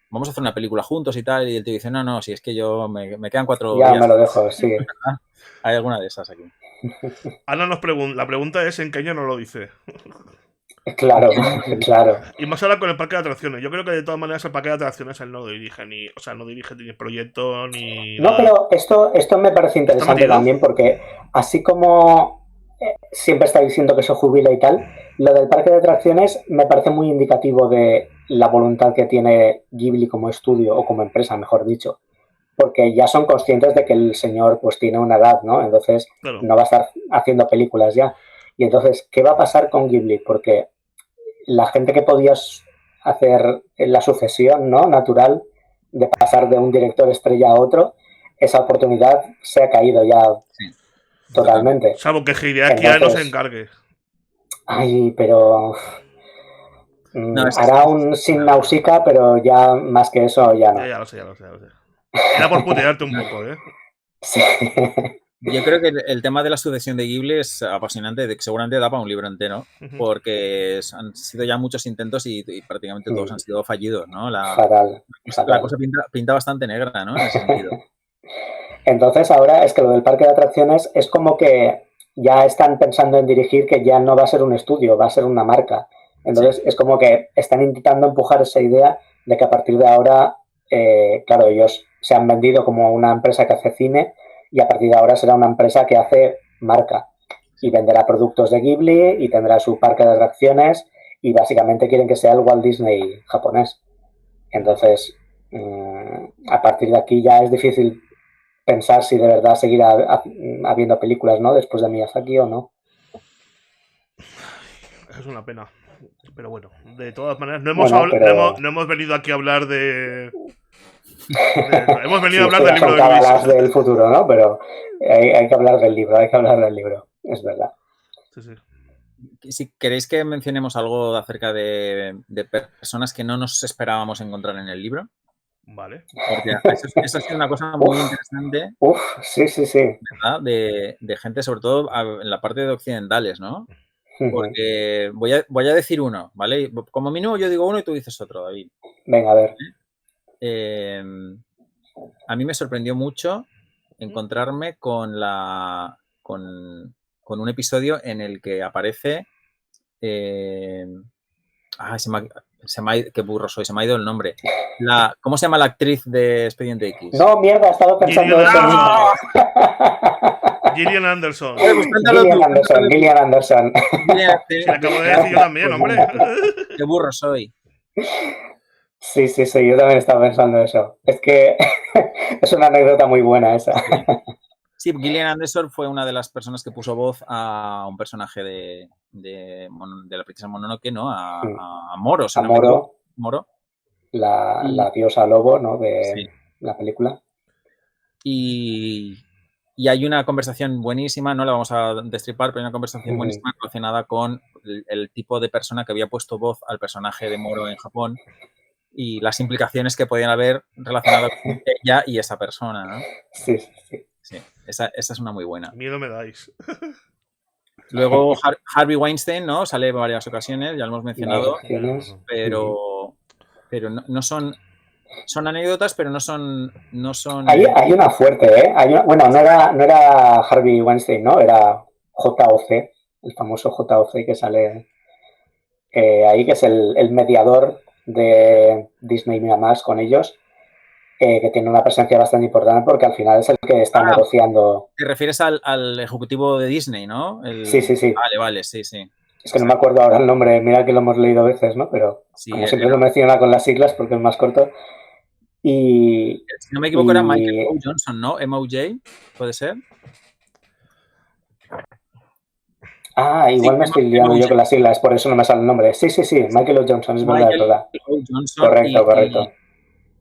S3: vamos a hacer una película juntos y tal, y él te dice, no, si es que yo me quedan 4
S1: ya
S3: días.
S1: Me lo dejo, sí.
S3: Hay alguna de esas aquí.
S2: Ana nos pregunta, la pregunta es en qué año no lo dice.
S1: Claro.
S2: Y más ahora con el parque de atracciones. Yo creo que de todas maneras el parque de atracciones él no dirige ni proyecto ni
S1: No,
S2: nada.
S1: pero esto me parece interesante también porque así como siempre está diciendo que se jubila y tal, lo del parque de atracciones me parece muy indicativo de la voluntad que tiene Ghibli como estudio o como empresa, mejor dicho. Porque ya son conscientes de que el señor pues tiene una edad, ¿no? Entonces no va a estar haciendo películas ya. Y entonces, ¿qué va a pasar con Ghibli? Porque la gente que podía hacer la sucesión, ¿no? Natural de pasar de un director estrella a otro, esa oportunidad se ha caído ya totalmente.
S2: Salvo que Hideaki no se encargue.
S1: Ay, pero... hará un Sin Nausicaa, pero ya más que eso ya no.
S2: Ya lo sé. Era por putearte un poco, ¿eh?
S1: Sí.
S3: Yo creo que el tema de la sucesión de Ghibli es apasionante, seguramente da para un libro entero, porque han sido ya muchos intentos y prácticamente todos han sido fallidos, ¿no?
S1: Fatal.
S3: La cosa pinta bastante negra, ¿no? En ese sentido.
S1: Entonces ahora es que lo del parque de atracciones es como que ya están pensando en dirigir que ya no va a ser un estudio, va a ser una marca. Entonces es como que están intentando empujar esa idea de que a partir de ahora, claro, ellos se han vendido como una empresa que hace cine y a partir de ahora será una empresa que hace marca. Y venderá productos de Ghibli y tendrá su parque de atracciones y básicamente quieren que sea el Walt Disney japonés. Entonces, a partir de aquí ya es difícil pensar si de verdad seguirá habiendo películas, ¿no? Después de Miyazaki o no.
S2: Es una pena. Pero bueno, de todas maneras, no hemos venido aquí a hablar de hemos venido a hablar del libro de Luis.
S1: Del futuro, ¿no? Pero hay que hablar del libro, es verdad.
S2: Sí.
S3: Si queréis que mencionemos algo acerca de personas que no nos esperábamos encontrar en el libro.
S2: Vale.
S3: Porque eso ha sido una cosa muy interesante.
S1: Sí.
S3: ¿Verdad? De gente, sobre todo en la parte de occidentales, ¿no? Porque voy a decir uno, ¿vale? Como mínimo yo digo uno y tú dices otro, David.
S1: Venga, a ver.
S3: A mí me sorprendió mucho encontrarme con un episodio en el que aparece... qué burro soy, se me ha ido el nombre. ¿Cómo se llama la actriz de Expediente X?
S1: No, mierda, estaba pensando eso mismo.
S2: Gillian Anderson.
S1: Gillian Anderson.
S2: Se acabo de decir yo también, hombre.
S3: Qué burro soy.
S1: Sí, yo también estaba pensando eso. Es que es una anécdota muy buena esa.
S3: Sí, Gillian Anderson fue una de las personas que puso voz a un personaje de la princesa Mononoke, ¿no? A Moro.
S1: A Moro.
S3: Moro.
S1: La diosa lobo, ¿no? De la película.
S3: Y hay una conversación buenísima, no la vamos a destripar, pero hay una conversación buenísima relacionada con el tipo de persona que había puesto voz al personaje de Moro en Japón y las implicaciones que podían haber relacionadas con ella y esa persona, ¿no?
S1: Sí.
S3: Sí, esa es una muy buena.
S2: Miedo me dais.
S3: Luego Harvey Weinstein, ¿no? Sale en varias ocasiones, ya lo hemos mencionado, pero no son anécdotas, pero no son...
S1: Hay una fuerte, ¿eh? No era Harvey Weinstein, ¿no? Era JOC, el famoso JOC que sale ahí, que es el mediador de Disney Miramax con ellos, que tiene una presencia bastante importante porque al final es el que está negociando.
S3: Te refieres al ejecutivo de Disney, ¿no?
S1: Sí.
S3: Vale, sí.
S1: Es que no me acuerdo ahora el nombre, mira que lo hemos leído a veces, ¿no? Pero como siempre lo menciona con las siglas porque es más corto. Y
S3: si no me equivoco era Michael O. Johnson, ¿no? MOJ, ¿puede ser?
S1: Igual me estoy liando yo con las siglas, por eso no me sale el nombre. Sí, Michael O. Johnson, es verdad. Correcto.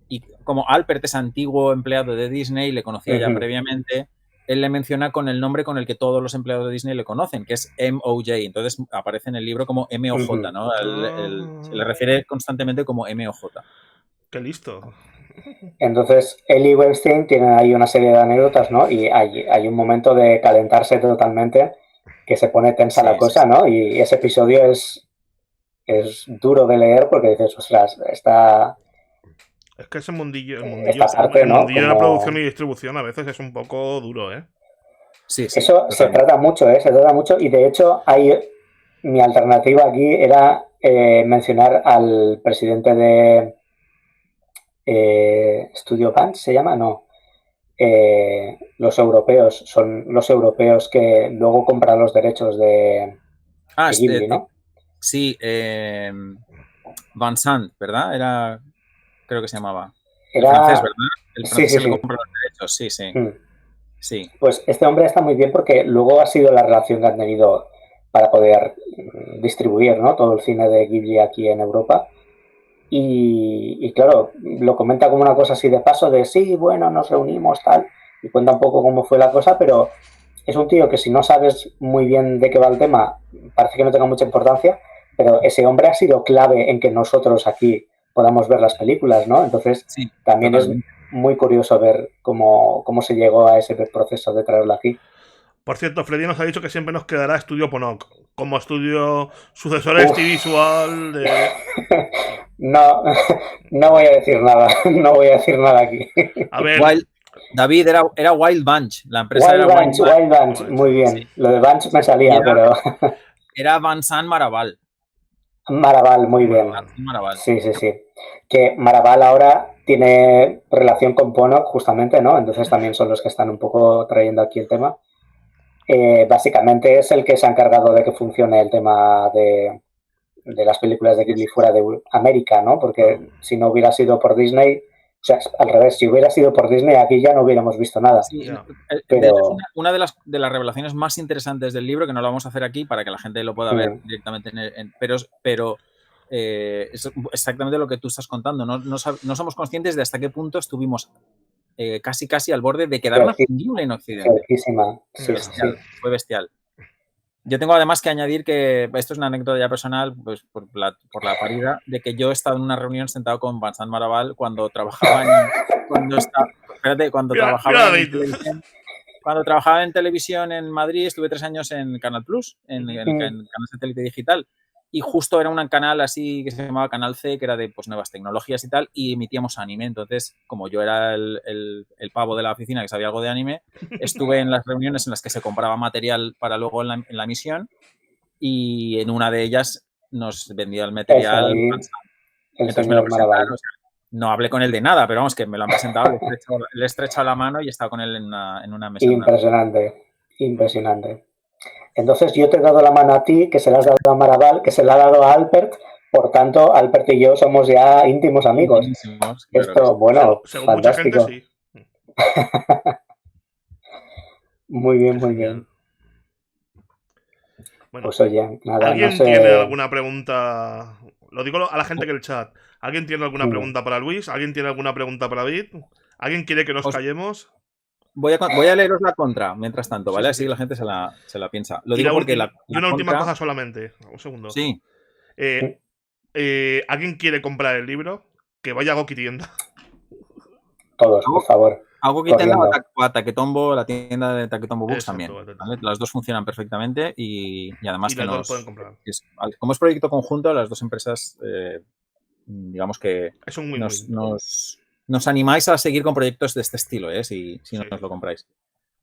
S3: Y como Alpert es antiguo empleado de Disney, le conocía ya previamente, él le menciona con el nombre con el que todos los empleados de Disney le conocen, que es MOJ. Entonces aparece en el libro como MOJ, ¿no? Se le refiere constantemente como MOJ.
S2: ¡Qué listo!
S1: Entonces, él y Weinstein tienen ahí una serie de anécdotas, ¿no? Y hay un momento de calentarse totalmente, que se pone tensa la cosa, ¿no? Y ese episodio es duro de leer porque dices, ostras,
S2: es que ese mundillo,
S1: parte, ¿no?
S2: De la producción y distribución a veces es un poco duro, ¿eh?
S1: Sí, eso se trata mucho, y de hecho mi alternativa aquí era mencionar al presidente de Studio Punch, ¿se llama? No. Los europeos, son los europeos que luego compran los derechos de Ghibli, ¿no?
S3: Sí, Van Sant, ¿verdad? Creo que se llamaba. El francés, ¿verdad? El francés que compra los derechos, sí.
S1: Pues este hombre está muy bien porque luego ha sido la relación que han tenido para poder distribuir, ¿no? Todo el cine de Ghibli aquí en Europa. Y claro, lo comenta como una cosa así de paso, de sí, bueno, nos reunimos, tal, y cuenta un poco cómo fue la cosa, pero es un tío que si no sabes muy bien de qué va el tema, parece que no tenga mucha importancia, pero ese hombre ha sido clave en que nosotros aquí podamos ver las películas, ¿no? Entonces, también totalmente. Es muy curioso ver cómo se llegó a ese proceso de traerlo aquí.
S2: Por cierto, Freddy nos ha dicho que siempre nos quedará Estudio Ponok, como estudio sucesor a Steve Visual de...
S1: No voy a decir nada aquí.
S2: A ver...
S3: David, era Wild Bunch, la empresa
S1: Wild Bunch, muy bien. Sí. Lo de Bunch me salía, pero...
S3: Era Van Sant Maraval.
S1: Maraval, muy bien.
S3: Maraval.
S1: Sí. Que Maraval ahora tiene relación con Ponok, justamente, ¿no? Entonces también son los que están un poco trayendo aquí el tema. Básicamente es el que se ha encargado de que funcione el tema de las películas de Ghibli fuera de América, ¿no? Porque si no hubiera sido por Disney, o sea, al revés, si hubiera sido por Disney, aquí ya no hubiéramos visto nada.
S3: Sí,
S2: Ya.
S3: de hecho, es una de las revelaciones más interesantes del libro, que no lo vamos a hacer aquí para que la gente lo pueda ver directamente, pero es exactamente lo que tú estás contando. No somos conscientes de hasta qué punto estuvimos casi al borde de quedarnos sin Ghibli en Occidente.
S1: Cerquísima. Sí,
S3: Bestial, fue bestial. Yo tengo además que añadir que esto es una anécdota ya personal, pues por la parida, de que yo he estado en una reunión sentado con Vincent Maraval cuando trabajaba cuando trabajaba en televisión en Madrid. Estuve 3 años en Canal Plus, en Canal Satélite Digital, y justo era un canal así que se llamaba Canal C, que era de pues, nuevas tecnologías y tal, y emitíamos anime. Entonces, como yo era el pavo de la oficina que sabía algo de anime, estuve en las reuniones en las que se compraba material para luego en la emisión, y en una de ellas nos vendía el material. Entonces me lo presentaron. O sea, no hablé con él de nada, pero vamos, que me lo han presentado, le he estrechado la mano y he estado con él en una mesa.
S1: Impresionante. Entonces yo te he dado la mano a ti, que se la has dado a Maraval, que se la ha dado a Alpert. Por tanto, Alpert y yo somos ya íntimos amigos. Esto, bueno,
S2: según
S1: fantástico.
S2: Mucha gente, sí.
S1: Muy bien, muy bien.
S2: Bueno,
S1: pues oye, nada,
S2: ¿alguien
S1: no sé...
S2: tiene alguna pregunta? Lo digo a la gente que en el chat. ¿Alguien tiene alguna pregunta para Luis? ¿Alguien tiene alguna pregunta para David? ¿Alguien quiere que nos callemos?
S3: Voy a leeros la contra, mientras tanto, ¿vale? Así la gente se la piensa. Lo digo porque
S2: y una última cosa solamente. Un segundo.
S3: Sí.
S2: ¿Alguien quiere comprar el libro? Que vaya a Goki Tienda.
S1: Todos, por favor.
S3: Algo que tienda o a Taquetombo, la tienda de Taquetombo Books. Exacto, también. ¿Vale? Las dos funcionan perfectamente y además que
S2: nos pueden comprar.
S3: Como es proyecto conjunto, las dos empresas, digamos que nos animáis a seguir con proyectos de este estilo, si no os lo compráis.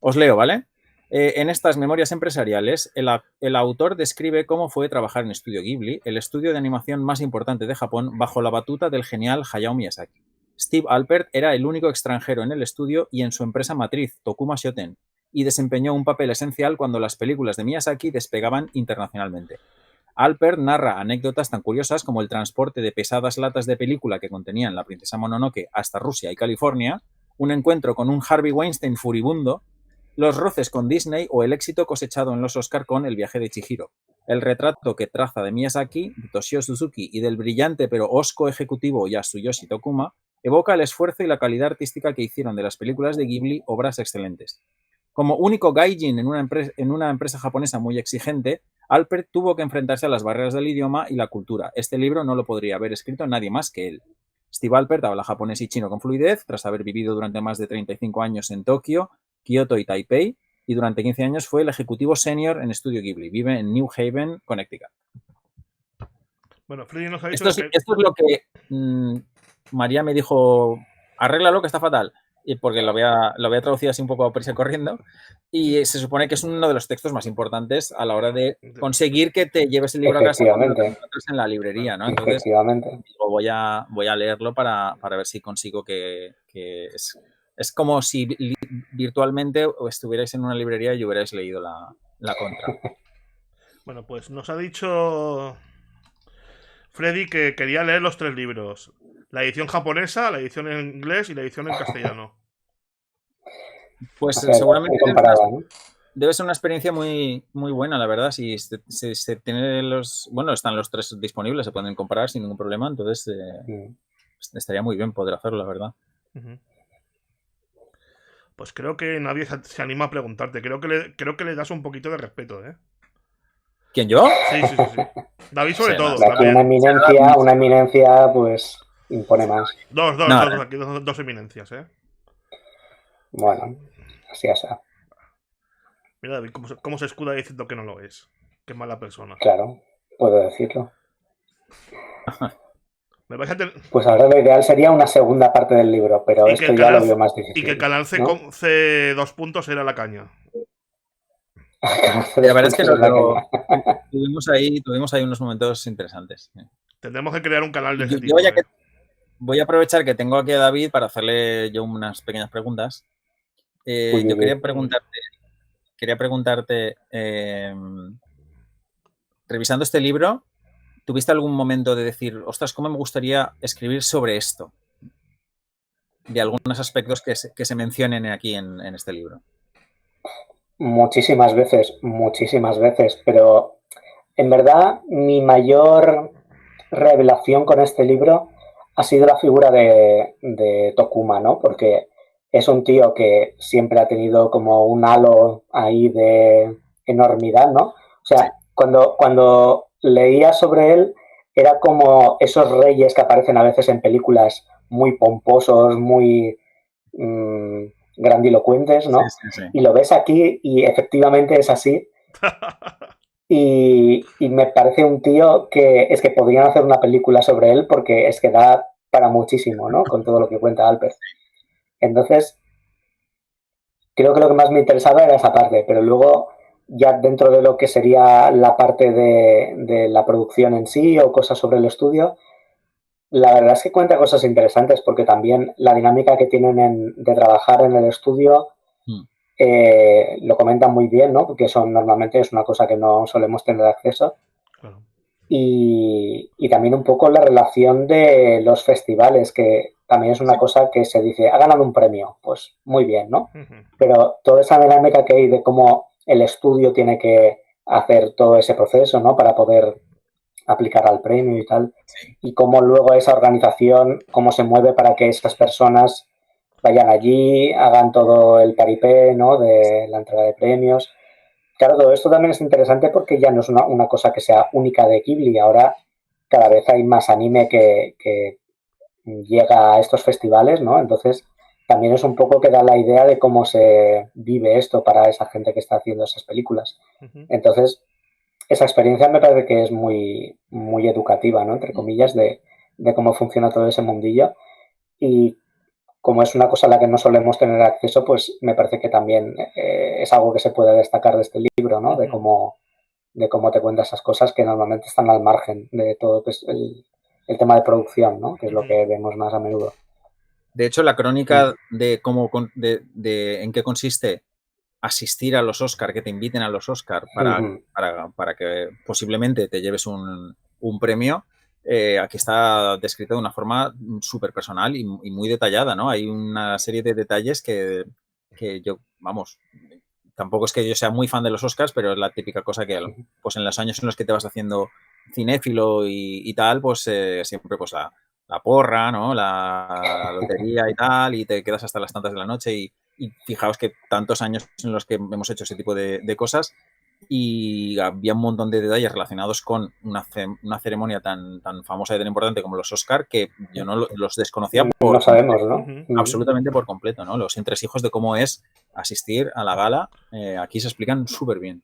S3: Os leo, ¿vale? En estas memorias empresariales, el autor describe cómo fue trabajar en Estudio Ghibli, el estudio de animación más importante de Japón, bajo la batuta del genial Hayao Miyazaki. Steve Alpert era el único extranjero en el estudio y en su empresa matriz, Tokuma Shoten, y desempeñó un papel esencial cuando las películas de Miyazaki despegaban internacionalmente. Alpert narra anécdotas tan curiosas como el transporte de pesadas latas de película que contenían La princesa Mononoke hasta Rusia y California, un encuentro con un Harvey Weinstein furibundo, los roces con Disney o el éxito cosechado en los Oscar con El viaje de Chihiro. El retrato que traza de Miyazaki, de Toshio Suzuki y del brillante pero hosco ejecutivo Yasuyoshi Tokuma evoca el esfuerzo y la calidad artística que hicieron de las películas de Ghibli obras excelentes. Como único gaijin en una empresa japonesa muy exigente, Alpert tuvo que enfrentarse a las barreras del idioma y la cultura. Este libro no lo podría haber escrito nadie más que él. Steve Alpert habla japonés y chino con fluidez, tras haber vivido durante más de 35 años en Tokio, Kioto y Taipei, y durante 15 años fue el ejecutivo senior en Estudio Ghibli. Vive en New Haven, Connecticut.
S2: Bueno, Freddy nos ha dicho
S3: esto es lo que María me dijo, arréglalo que está fatal. Y porque lo voy a traducir así un poco a prisa corriendo, y se supone que es uno de los textos más importantes a la hora de conseguir que te lleves el libro a casa cuando te encuentres en la librería, ¿no? Entonces, voy a leerlo para ver si consigo que es como si virtualmente estuvierais en una librería y hubierais leído la contra.
S2: Bueno, pues nos ha dicho Freddy que quería leer los 3 libros. La edición japonesa, la edición en inglés y la edición en castellano.
S3: Pues seguramente debe ser una experiencia muy, muy buena, la verdad. Si se tiene están los 3 disponibles, se pueden comprar sin ningún problema. Entonces estaría muy bien poder hacerlo, la verdad.
S2: Pues creo que nadie se anima a preguntarte. Creo que le das un poquito de respeto, ¿eh?
S3: ¿Quién, yo?
S2: Sí. David sobre todo.
S1: Aquí una eminencia, pues impone más.
S2: Dos eminencias, ¿eh?
S1: Bueno, así es.
S2: Mira, David, cómo se escuda diciendo que no lo es. Qué mala persona.
S1: Claro, puedo decirlo.
S2: Pues
S1: ahora lo ideal sería una segunda parte del libro, pero esto ya lo veo más difícil.
S2: Y que el canal C2 puntos era la caña.
S3: La verdad es que tuvimos ahí unos momentos interesantes.
S2: Tendremos que crear un canal de ese tipo.
S3: Voy a aprovechar que tengo aquí a David para hacerle yo unas pequeñas preguntas. Yo quería preguntarte, quería preguntarte, revisando este libro, ¿tuviste algún momento de decir, ostras, cómo me gustaría escribir sobre esto? De algunos aspectos que se mencionen aquí en este libro.
S1: Muchísimas veces, pero en verdad mi mayor revelación con este libro ha sido la figura de Tokuma, ¿no? Porque es un tío que siempre ha tenido como un halo ahí de enormidad, ¿no? O sea, cuando leía sobre él, era como esos reyes que aparecen a veces en películas muy pomposos, muy grandilocuentes, ¿no?
S3: Sí.
S1: Y lo ves aquí y efectivamente es así. Y me parece un tío que es que podrían hacer una película sobre él porque es que da para muchísimo, ¿no? Con todo lo que cuenta Alpert. Entonces, creo que lo que más me interesaba era esa parte, pero luego ya dentro de lo que sería la parte de la producción en sí o cosas sobre el estudio, la verdad es que cuenta cosas interesantes porque también la dinámica que tienen de trabajar en el estudio lo comentan muy bien, ¿no? Porque eso normalmente es una cosa que no solemos tener acceso.
S2: Claro.
S1: Y también un poco la relación de los festivales, que también es una cosa que se dice, ha ganado un premio, pues muy bien, ¿no? Pero toda esa dinámica que hay de cómo el estudio tiene que hacer todo ese proceso, ¿no? Para poder aplicar al premio y tal, y cómo luego esa organización, cómo se mueve para que esas personas vayan allí, hagan todo el paripé, ¿no? De la entrega de premios. Claro, todo esto también es interesante porque ya no es una cosa que sea única de Ghibli. Ahora cada vez hay más anime que llega a estos festivales, ¿no? Entonces también es un poco que da la idea de cómo se vive esto para esa gente que está haciendo esas películas. Entonces, esa experiencia me parece que es muy, muy educativa, ¿no? Entre comillas, de cómo funciona todo ese mundillo. Y como es una cosa a la que no solemos tener acceso, pues me parece que también es algo que se puede destacar de este libro, ¿no? De cómo te cuenta esas cosas que normalmente están al margen de todo que es el tema de producción, ¿no? Que es lo que vemos más a menudo.
S3: De hecho, la crónica de cómo de en qué consiste asistir a los Oscar, que te inviten a los Oscar para que posiblemente te lleves un premio, aquí está descrito de una forma súper personal y muy detallada, ¿no? Hay una serie de detalles que yo, vamos, tampoco es que yo sea muy fan de los Oscars, pero es la típica cosa que pues en los años en los que te vas haciendo cinéfilo y tal, pues siempre pues la porra, ¿no? La lotería y tal, y te quedas hasta las tantas de la noche y fijaos que tantos años en los que hemos hecho ese tipo de cosas y había un montón de detalles relacionados con una ceremonia tan famosa y tan importante como los Oscar que yo no los desconocía
S1: no sabemos, ¿no?
S3: Absolutamente por completo, ¿no? Los entresijos de cómo es asistir a la gala, aquí se explican súper bien.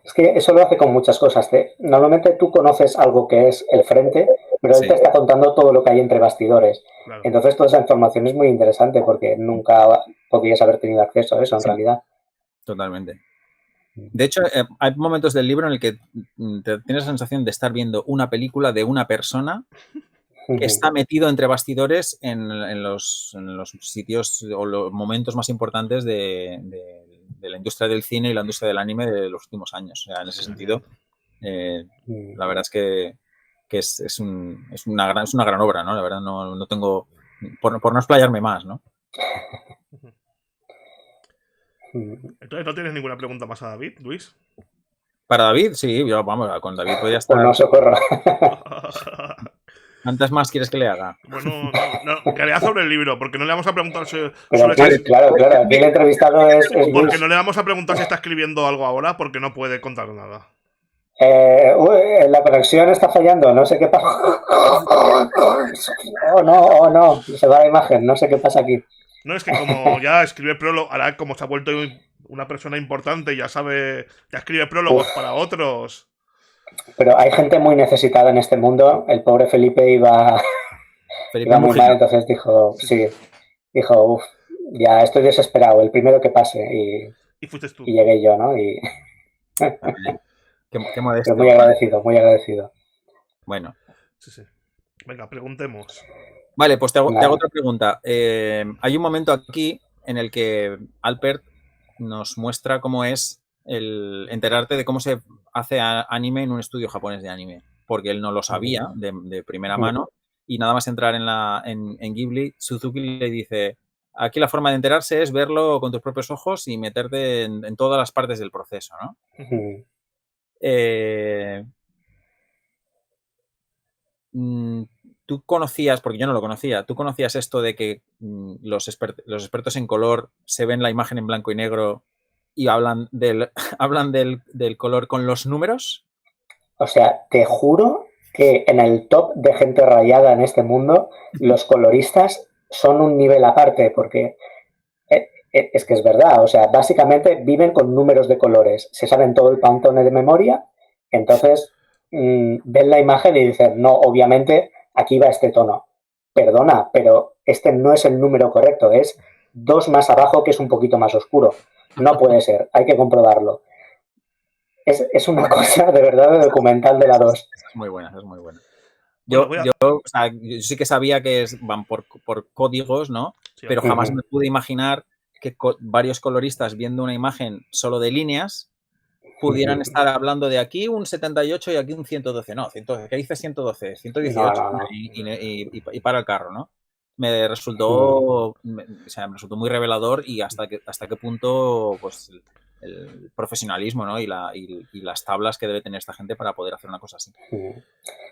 S1: Es que eso lo hace con muchas cosas. Normalmente tú conoces algo que es el frente, pero él te está contando todo lo que hay entre bastidores. Claro. Entonces toda esa información es muy interesante porque nunca podrías haber tenido acceso a eso en realidad.
S3: Totalmente. De hecho, hay momentos del libro en el que tienes la sensación de estar viendo una película de una persona que está metido entre bastidores en los sitios o los momentos más importantes de la industria del cine y la industria del anime de los últimos años. O sea, en ese sentido, la verdad es que es una gran obra, ¿no? La verdad no tengo, por no explayarme más, ¿no?
S2: Entonces, ¿no tienes ninguna pregunta más a David, Luis?
S3: Para David, sí, yo, vamos, con David podría estar...
S1: Pues no, socorro.
S3: ¿Cuántas más quieres que le haga?
S2: Bueno, no, que haga sobre el libro, porque no le vamos a preguntar sobre
S1: claro, aquí el entrevistado es
S2: porque
S1: Luis.
S2: no le vamos a preguntar si está escribiendo algo ahora, porque no puede contar nada.
S1: La conexión está fallando, no sé qué pasa. Oh no, se va la imagen, no sé qué pasa aquí.
S2: No, es que como ya escribe prólogo, ahora como se ha vuelto una persona importante, ya escribe prólogos para otros.
S1: Pero hay gente muy necesitada en este mundo. El pobre Felipe iba muy mal, entonces dijo, uff, ya estoy desesperado, el primero que pase.
S2: Y fuiste tú.
S1: Y llegué yo, ¿no? Y...
S3: Qué modesto.
S1: Pero muy agradecido, muy agradecido.
S3: Bueno.
S2: Sí. Venga, preguntemos.
S3: Vale, pues te hago otra pregunta. Hay un momento aquí en el que Alpert nos muestra cómo es el enterarte de cómo se hace anime en un estudio japonés de anime, porque él no lo sabía de primera mano, y nada más entrar en Ghibli, Suzuki le dice, aquí la forma de enterarse es verlo con tus propios ojos y meterte en todas las partes del proceso, ¿no? Tú conocías, porque yo no lo conocía, ¿tú conocías esto de que los expertos en color se ven la imagen en blanco y negro y hablan del color con los números?
S1: O sea, te juro que en el top de gente rayada en este mundo, los coloristas son un nivel aparte, porque es que es verdad, o sea, básicamente viven con números de colores, se saben todo el pantone de memoria, entonces ven la imagen y dicen, no, obviamente aquí va este tono. Perdona, pero este no es el número correcto, es 2 más abajo, que es un poquito más oscuro. No puede ser, hay que comprobarlo. Es una cosa de verdad de documental de la 2.
S3: Es muy buena, es muy buena. Yo sí que sabía que van por códigos, ¿no? Sí, pero jamás me pude imaginar que varios coloristas viendo una imagen solo de líneas pudieran estar hablando de aquí un 78 y aquí un 112. No, ¿qué dice 112? 118 no. Y para el carro, ¿no? Me resultó muy revelador y hasta qué punto pues el profesionalismo, ¿no? y las tablas que debe tener esta gente para poder hacer una cosa así.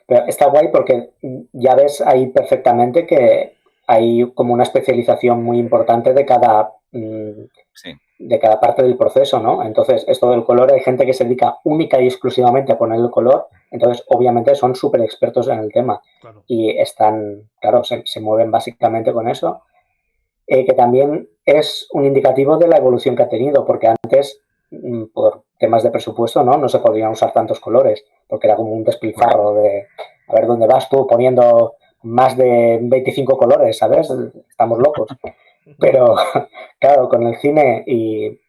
S1: Pero está guay porque ya ves ahí perfectamente que hay como una especialización muy importante de cada parte del proceso, ¿no? Entonces, esto del color, hay gente que se dedica única y exclusivamente a poner el color, entonces obviamente son súper expertos en el tema. Claro. Y están, claro, se mueven básicamente con eso, que también es un indicativo de la evolución que ha tenido, porque antes, por temas de presupuesto, no se podían usar tantos colores, porque era como un despilfarro de a ver dónde vas tú poniendo más de 25 colores, ¿sabes? Estamos locos. Pero, claro, con el cine y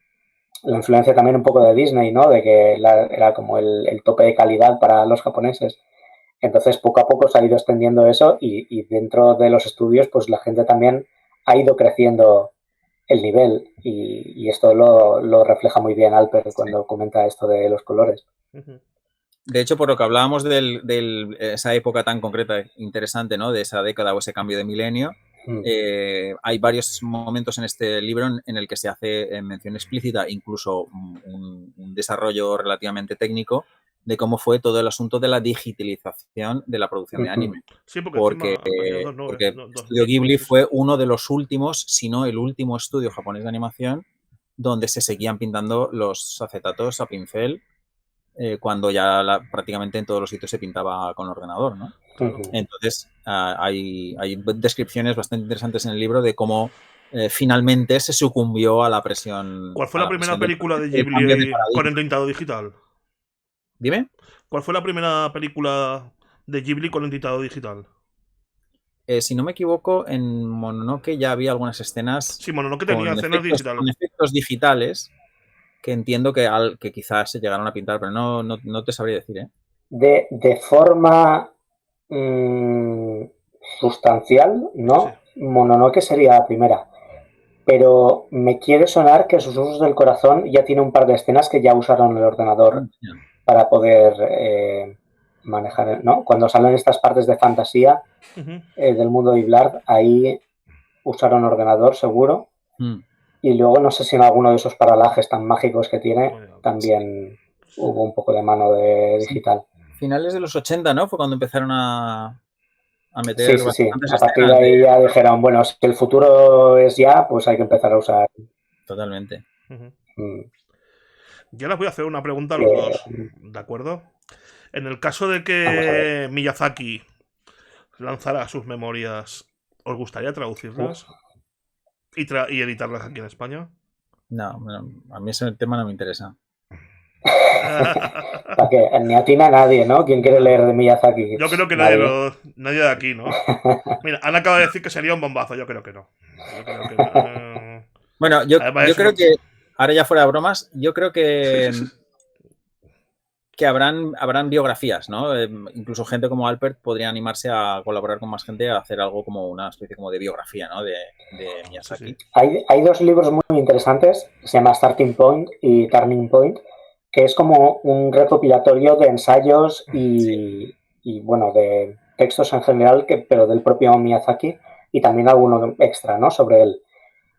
S1: la influencia también un poco de Disney, ¿no? De que era como el tope de calidad para los japoneses. Entonces, poco a poco se ha ido extendiendo eso y dentro de los estudios, pues la gente también ha ido creciendo el nivel y esto lo refleja muy bien Alpert cuando comenta esto de los colores.
S3: De hecho, por lo que hablábamos de esa época tan concreta, interesante, ¿no? De esa década o ese cambio de milenio, hay varios momentos en este libro en el que se hace mención explícita, incluso un desarrollo relativamente técnico de cómo fue todo el asunto de la digitalización de la producción de anime.
S2: Sí, porque
S3: Estudio Ghibli fue uno de los últimos, si no el último estudio japonés de animación donde se seguían pintando los acetatos a pincel cuando ya prácticamente en todos los sitios se pintaba con ordenador, ¿no? Entonces, hay descripciones bastante interesantes en el libro de cómo finalmente se sucumbió a la presión.
S2: ¿Cuál fue la primera película de Ghibli con el tintado digital?
S3: ¿Dime?
S2: ¿Cuál fue la primera película de Ghibli con el tintado digital?
S3: Si no me equivoco, en Mononoke ya había algunas escenas.
S2: Sí, Mononoke tenía escenas digitales.
S3: Con efectos digitales que entiendo que quizás se llegaron a pintar, pero no te sabría decir, ¿eh?
S1: De forma sustancial, ¿no? Sí. Mononoke sería la primera. Pero me quiere sonar que Susurros del Corazón ya tiene un par de escenas que ya usaron el ordenador para poder manejar, ¿no? Cuando salen estas partes de fantasía del mundo de Blard, ahí usaron ordenador seguro. Y luego no sé si en alguno de esos paralajes tan mágicos que tiene también hubo un poco de mano de digital.
S3: Finales de los 80, ¿no? Fue cuando empezaron a meter...
S1: Sí. A partir de ahí ya dijeron, bueno, si el futuro es ya, pues hay que empezar a usar.
S3: Totalmente.
S2: Yo les voy a hacer una pregunta a los dos, ¿de acuerdo? En el caso de que Miyazaki lanzara sus memorias, ¿os gustaría traducirlas? ¿Y editarlas aquí en España?
S3: No, a mí ese tema no me interesa.
S1: ¿Para qué? Ni a ti ni a nadie, ¿no? ¿Quién quiere leer de Miyazaki?
S2: Yo creo que nadie de aquí, ¿no? Mira, Ana acaba de decir que sería un bombazo. Yo creo que no.
S3: Bueno, yo creo que, ahora ya fuera de bromas, yo creo que que habrán biografías, ¿no? Incluso gente como Alpert podría animarse a colaborar con más gente a hacer algo como una especie como de biografía, ¿no? De Miyazaki.
S2: Sí.
S1: Hay dos libros muy interesantes, se llama Starting Point y Turning Point, que es como un recopilatorio de ensayos y bueno, de textos en general, pero del propio Miyazaki y también alguno extra, ¿no? Sobre él.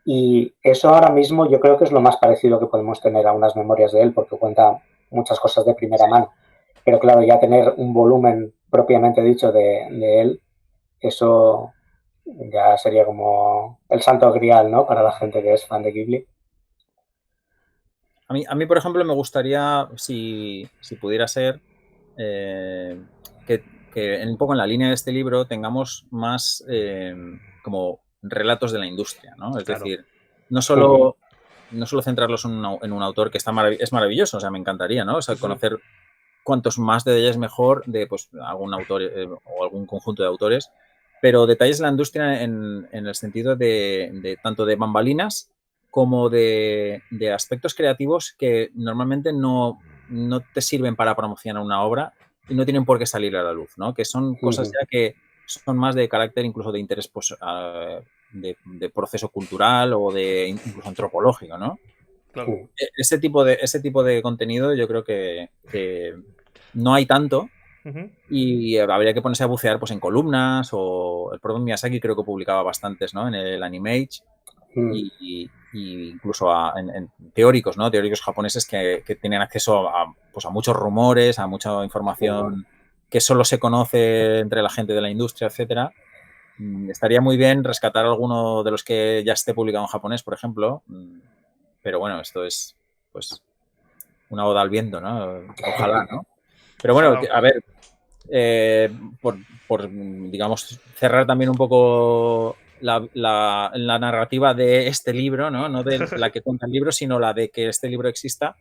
S1: Y eso ahora mismo yo creo que es lo más parecido que podemos tener a unas memorias de él, porque cuenta muchas cosas de primera mano. Pero claro, ya tener un volumen propiamente dicho de él, eso ya sería como el santo grial, ¿no? Para la gente que es fan de Ghibli.
S3: A mí, por ejemplo, me gustaría, si pudiera ser, que un poco en la línea de este libro tengamos más como relatos de la industria, ¿no? Es decir, no solo centrarlos en un autor que es maravilloso, o sea, me encantaría, ¿no? O sea, conocer cuantos más detalles mejor de pues, algún autor o algún conjunto de autores, pero detalles de la industria en el sentido de tanto de bambalinas como de aspectos creativos que normalmente no te sirven para promocionar una obra y no tienen por qué salir a la luz, ¿no? Que son cosas ya que son más de carácter incluso de interés pues, de proceso cultural o de incluso antropológico, ¿no?
S2: Claro.
S3: Ese tipo de contenido yo creo que no hay tanto y habría que ponerse a bucear pues, en columnas o el propio Miyazaki creo que publicaba bastantes, ¿no? En el Animage y incluso en teóricos, ¿no? Teóricos japoneses que tienen acceso pues a muchos rumores, a mucha información que solo se conoce entre la gente de la industria, etcétera. Estaría muy bien rescatar alguno de los que ya esté publicado en japonés, por ejemplo. Pero bueno, esto es pues una oda al viento, ¿no? Ojalá, ¿no? Pero bueno, a ver, por digamos, cerrar también un poco la narrativa de este libro, ¿no? No de la que cuenta el libro, sino la de que este libro exista.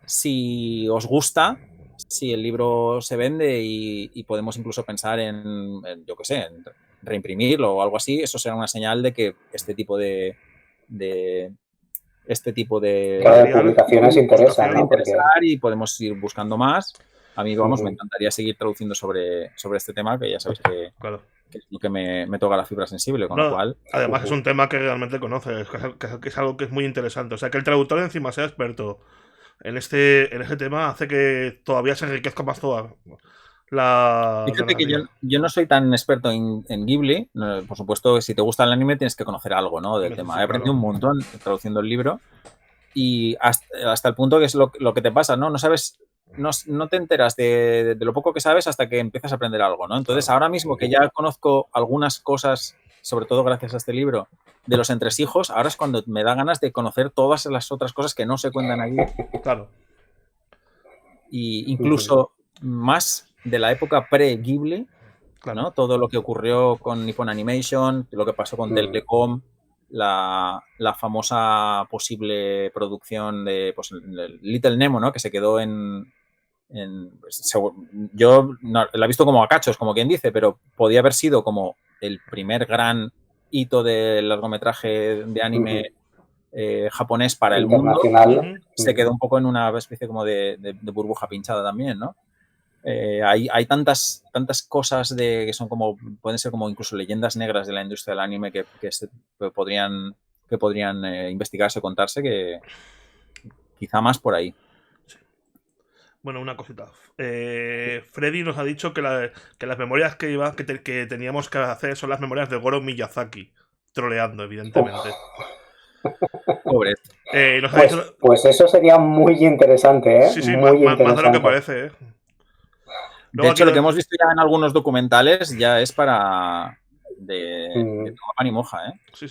S3: Si os gusta, si el libro se vende y podemos incluso pensar en yo qué sé, en reimprimirlo o algo así, eso será una señal de que este tipo de
S1: publicaciones interesan, ¿no?
S3: Porque... y podemos ir buscando más. A mí, vamos, me encantaría seguir traduciendo sobre este tema, que ya sabéis que es lo que me toca la fibra sensible, con lo cual...
S2: Además es un tema que realmente conoces, que es algo que es muy interesante. O sea, que el traductor encima sea experto en este tema hace que todavía se enriquezca más toda la...
S3: Fíjate que yo no soy tan experto en Ghibli. Por supuesto, si te gusta el anime tienes que conocer algo, ¿no? Del tema. He aprendido un montón traduciendo el libro y hasta el punto que es lo que te pasa, ¿no? No sabes... No te enteras de lo poco que sabes hasta que empiezas a aprender algo, ¿no? Entonces, ahora mismo que ya conozco algunas cosas, sobre todo gracias a este libro, de los entresijos, ahora es cuando me da ganas de conocer todas las otras cosas que no se cuentan allí.
S2: Claro.
S3: Y incluso más de la época pre-Ghibli, ¿no? Todo lo que ocurrió con Nippon Animation, lo que pasó con Telecom, la famosa posible producción de pues, Little Nemo, ¿no? Que se quedó yo no, la he visto como a cachos, como quien dice, pero podía haber sido como el primer gran hito de largometraje de anime japonés para el mundo. Se quedó un poco en una especie como de burbuja pinchada también, ¿no? Hay tantas cosas que son como, pueden ser como incluso leyendas negras de la industria del anime que podrían investigarse o contarse, que quizá más por ahí.
S2: Sí. Bueno, una cosita. Freddy nos ha dicho que las memorias que teníamos que hacer son las memorias de Goro Miyazaki, troleando, evidentemente.
S3: Pobre.
S1: Pues eso sería muy interesante, ¿eh?
S2: Sí,
S1: muy interesante.
S2: Más de lo que parece, ¿eh?
S3: De hecho, lo que hemos visto ya en algunos documentales ya es para de pan y moja, ¿eh?
S1: Sí.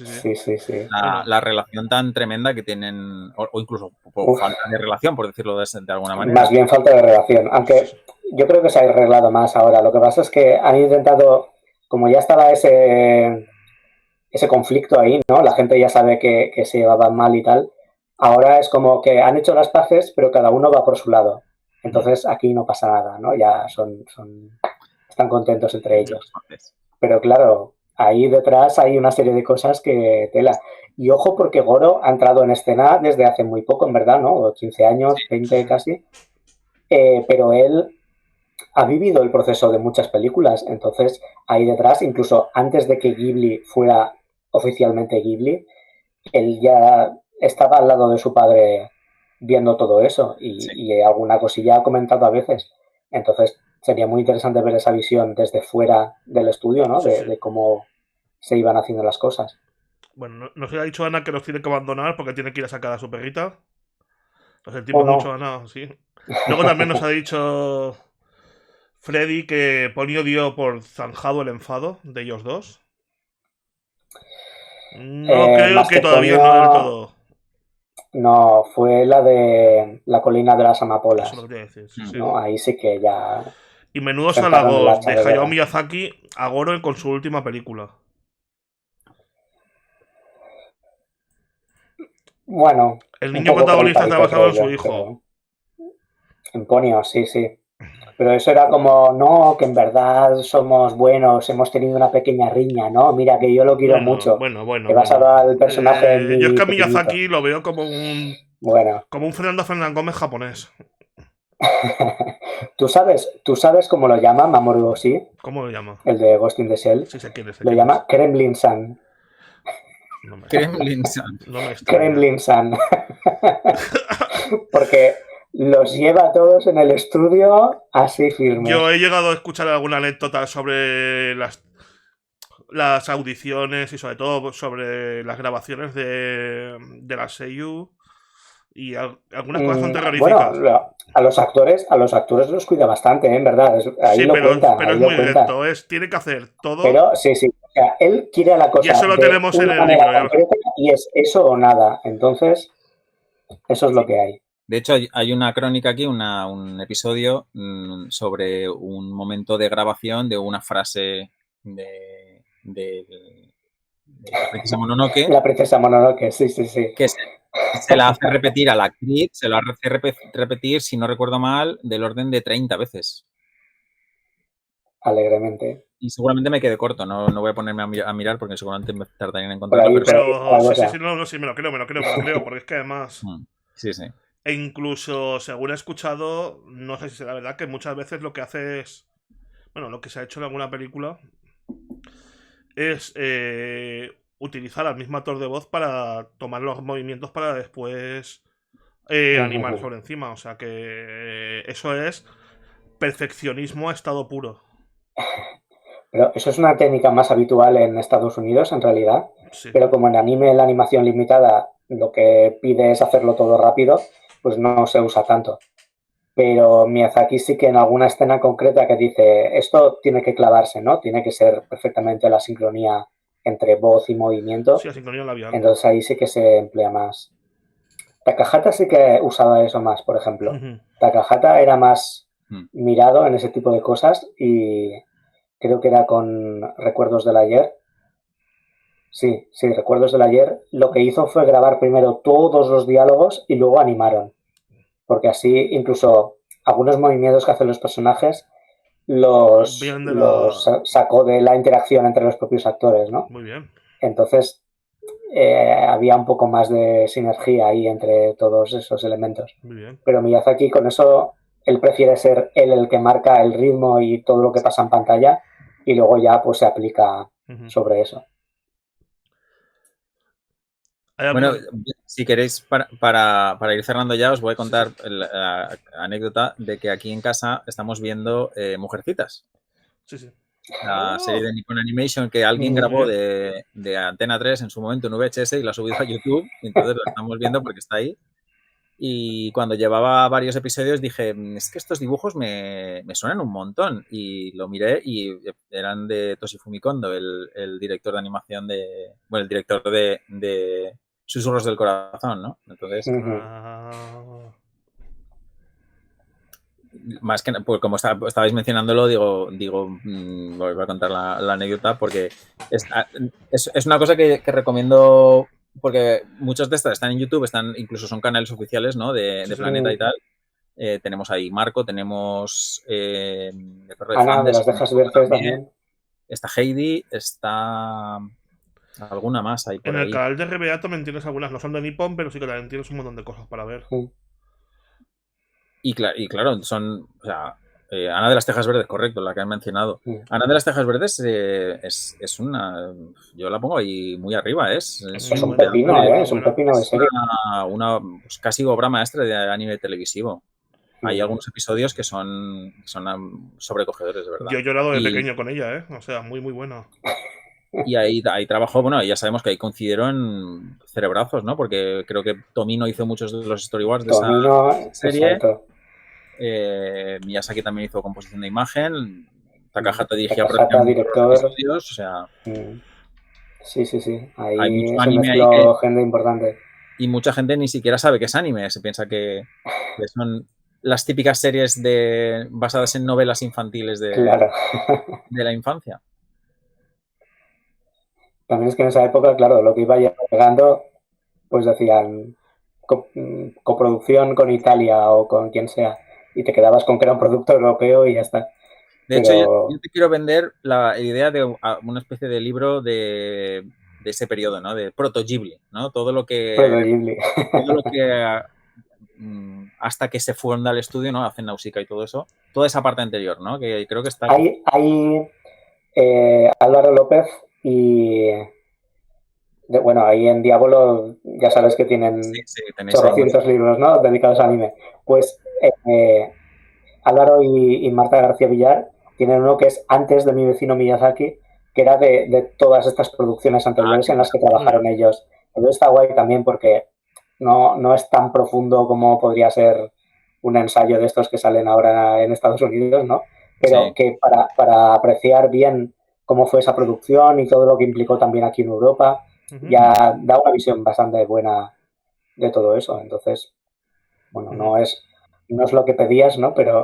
S3: La relación tan tremenda que tienen, o incluso falta de relación, por decirlo de alguna manera.
S1: Más bien falta de relación, aunque yo creo que se ha arreglado más ahora. Lo que pasa es que han intentado, como ya estaba ese conflicto ahí, ¿no? La gente ya sabe que se llevaban mal y tal. Ahora es como que han hecho las paces, pero cada uno va por su lado. Entonces aquí no pasa nada, ¿no? Ya están contentos entre ellos. Pero claro, ahí detrás hay una serie de cosas que tela. Y ojo, porque Goro ha entrado en escena desde hace muy poco, en verdad, ¿no? 15 años, 20 casi. pero él ha vivido el proceso de muchas películas, entonces ahí detrás, incluso antes de que Ghibli fuera oficialmente Ghibli, él ya estaba al lado de su padre viendo todo eso y alguna cosilla ha comentado a veces. Entonces sería muy interesante ver esa visión desde fuera del estudio, ¿no?
S2: Sí, sí.
S1: De cómo se iban haciendo las cosas.
S2: Bueno, nos ha dicho Ana que nos tiene que abandonar porque tiene que ir a sacar a su perrita. Lo sentimos
S1: ¿O no?
S2: mucho, Ana, sí. Luego también nos ha dicho Freddy que Ponio dio por zanjado el enfado de ellos dos. No creo que todavía no del todo.
S1: No, fue la de la colina de las
S2: Eso
S1: amapolas.
S2: es lo que te iba a decir, sí, sí.
S1: ¿No? Ahí sí que ya
S2: Y menudos
S1: sentaron el
S2: halagos
S1: hacha
S2: de
S1: de
S2: Hayao
S1: guerra.
S2: Miyazaki a Goro con su última película.
S1: Bueno,
S2: El
S1: un
S2: niño
S1: poco
S2: protagonista está
S1: preparito,
S2: basado en
S1: creo
S2: su
S1: yo,
S2: hijo.
S1: en Ponio, sí, sí. Pero eso era como, no, que en verdad somos buenos, hemos tenido una pequeña riña, ¿no? Mira, que yo lo quiero mucho. He basado al personaje en
S2: Yo es
S1: mi
S2: que a
S1: pequeñito.
S2: Miyazaki lo veo como un
S1: Bueno,
S2: Fernando Fernández Gómez japonés.
S1: ¿tú sabes cómo lo llama Mamoru Oshii,
S2: ¿Cómo lo llama?
S1: el de Ghost in the Shell?
S2: Sí, sé quién es.
S1: Lo llama Kremlin-san.
S2: No me,
S3: Kremlin-san.
S2: no me extraña.
S1: Kremlin-san. Porque los lleva a todos en el estudio así firmes.
S2: Yo he llegado a escuchar alguna anécdota sobre las audiciones y sobre todo sobre las grabaciones de la Seiyu y algunas cosas son terroríficas.
S1: Bueno, a los actores los cuida bastante, en verdad. Ahí
S2: Sí,
S1: lo cuenta,
S2: pero
S1: ahí
S2: es
S1: lo
S2: muy
S1: cuenta.
S2: recto, tiene que hacer todo
S1: Pero sí, sí. O sea, él quiere la
S2: y
S1: cosa
S2: eso lo
S1: de
S2: tenemos en
S1: una
S2: el
S1: manera
S2: libro.
S1: concreta y es eso o nada. Entonces, eso es lo que hay.
S3: De hecho, hay una crónica aquí, un episodio sobre un momento de grabación de una frase de la princesa Mononoke
S1: La princesa Mononoke, sí, sí, sí.
S3: que se la hace repetir a la actriz, se la hace repetir, si no recuerdo mal, del orden de 30 veces.
S1: Alegremente.
S3: Y seguramente me quede corto, no voy a ponerme a mirar porque seguramente me tardaría en
S1: Por
S3: encontrarlo.
S1: ahí,
S3: Pero
S1: la
S2: Sí,
S1: cosa.
S2: no, sí, me lo creo, porque es que además...
S3: Sí, sí.
S2: E incluso, según he escuchado, no sé si será verdad, que muchas veces lo que hace es... Bueno, lo que se ha hecho en alguna película es utilizar al mismo actor de voz para tomar los movimientos para después animar sobre encima. O sea que eso es perfeccionismo a estado puro.
S1: Pero eso es una técnica más habitual en Estados Unidos, en realidad.
S2: Sí.
S1: Pero como en anime la animación limitada lo que pide es hacerlo todo rápido, pues no se usa tanto. Pero Miyazaki sí que en alguna escena concreta que dice, esto tiene que clavarse, ¿no? Tiene que ser perfectamente la sincronía entre voz y movimiento.
S2: Sí, la sincronía labial.
S1: Entonces ahí sí que se emplea más. Takahata sí que usaba eso más, por ejemplo. Takahata era más mirado en ese tipo de cosas y creo que era con Recuerdos del Ayer. Sí, Recuerdos del Ayer. Lo que hizo fue grabar primero todos los diálogos y luego animaron. Porque así incluso algunos movimientos que hacen los personajes los sacó de la interacción entre los propios actores, ¿no?
S2: Muy bien.
S1: Entonces había un poco más de sinergia ahí entre todos esos elementos.
S2: Muy bien.
S1: Pero Miyazaki con eso, él prefiere ser él el que marca el ritmo y todo lo que pasa en pantalla y luego ya pues se aplica sobre eso.
S3: Bueno, si queréis, para ir cerrando ya, os voy a contar la anécdota de que aquí en casa estamos viendo Mujercitas.
S2: Sí, sí.
S3: La serie de Nippon Animation que alguien grabó de Antena 3 en su momento en VHS y la ha subido a YouTube. Entonces la estamos viendo porque está ahí. Y cuando llevaba varios episodios dije, es que estos dibujos me suenan un montón. Y lo miré y eran de Toshifumi Kondo, el director de animación el director de Susurros del Corazón, ¿no? Entonces, más que pues como estabais mencionándolo, voy a contar la anécdota porque es una cosa que recomiendo porque muchas de estas están en YouTube, incluso son canales oficiales, ¿no? De Planeta y tal. Tenemos ahí Marco, tenemos el perro de
S1: Ana,
S3: Flandes,
S1: de las dejas verdes también.
S3: Está Heidi, está alguna más ahí por
S2: en
S3: ahí.
S2: El canal de RBA también tienes algunas, no son de Nippon, pero sí que también tienes un montón de cosas para ver.
S3: Y claro, son, o sea, Ana de las Tejas Verdes, correcto, la que han mencionado.
S1: Mm.
S3: Ana de las Tejas Verdes es una, yo la pongo ahí muy arriba, es
S1: Es un
S2: buena,
S1: pepino,
S2: muy
S1: es un
S2: buena.
S1: pepino de serie.
S3: una pues, casi obra maestra de anime televisivo. Hay
S1: Mm.
S3: algunos episodios que son sobrecogedores, de verdad.
S2: Yo he llorado de
S3: Y-
S2: pequeño con ella, O sea, muy, muy buena.
S3: Y ahí trabajó, bueno, ya sabemos que ahí coincidieron cerebrazos, ¿no? Porque creo que Tomino hizo muchos de los storyboards de esa
S1: Tomino,
S3: serie.
S1: exacto.
S3: Miyazaki también hizo composición de imagen. Takahata dirigía
S1: Takahata, director.
S3: los episodios, o sea,
S1: Sí, sí, sí.
S3: hay
S1: Ahí
S3: mucho
S1: se
S3: anime ahí
S1: mezcló gente importante.
S3: y mucha gente ni siquiera sabe que es anime. Se piensa que son las típicas series basadas en novelas infantiles
S1: Claro.
S3: de la infancia.
S1: También es que en esa época, claro, lo que iba llegando, pues decían coproducción con Italia o con quien sea, y te quedabas con que era un producto europeo y ya está.
S3: De hecho, yo te quiero vender la idea de una especie de libro de ese periodo, ¿no? De proto-Ghibli, ¿no? Todo lo que hasta que se funda el estudio, ¿no? Hacen Nausicaa y todo eso. Toda esa parte anterior, ¿no? Que creo que está...
S1: Hay Álvaro López y... bueno, ahí en Diablo ya sabes que tienen chorrocientos libros, ¿no? Dedicados al anime. Pues Álvaro y Marta García Villar tienen uno que es antes de Mi vecino Miyazaki, que era de todas estas producciones anteriores en las que trabajaron ellos. Entonces está guay también porque no es tan profundo como podría ser un ensayo de estos que salen ahora en Estados Unidos, ¿no? Pero que para apreciar bien cómo fue esa producción y todo lo que implicó también aquí en Europa, ya da una visión bastante buena de todo eso. Entonces, bueno, no es lo que pedías, ¿no? Pero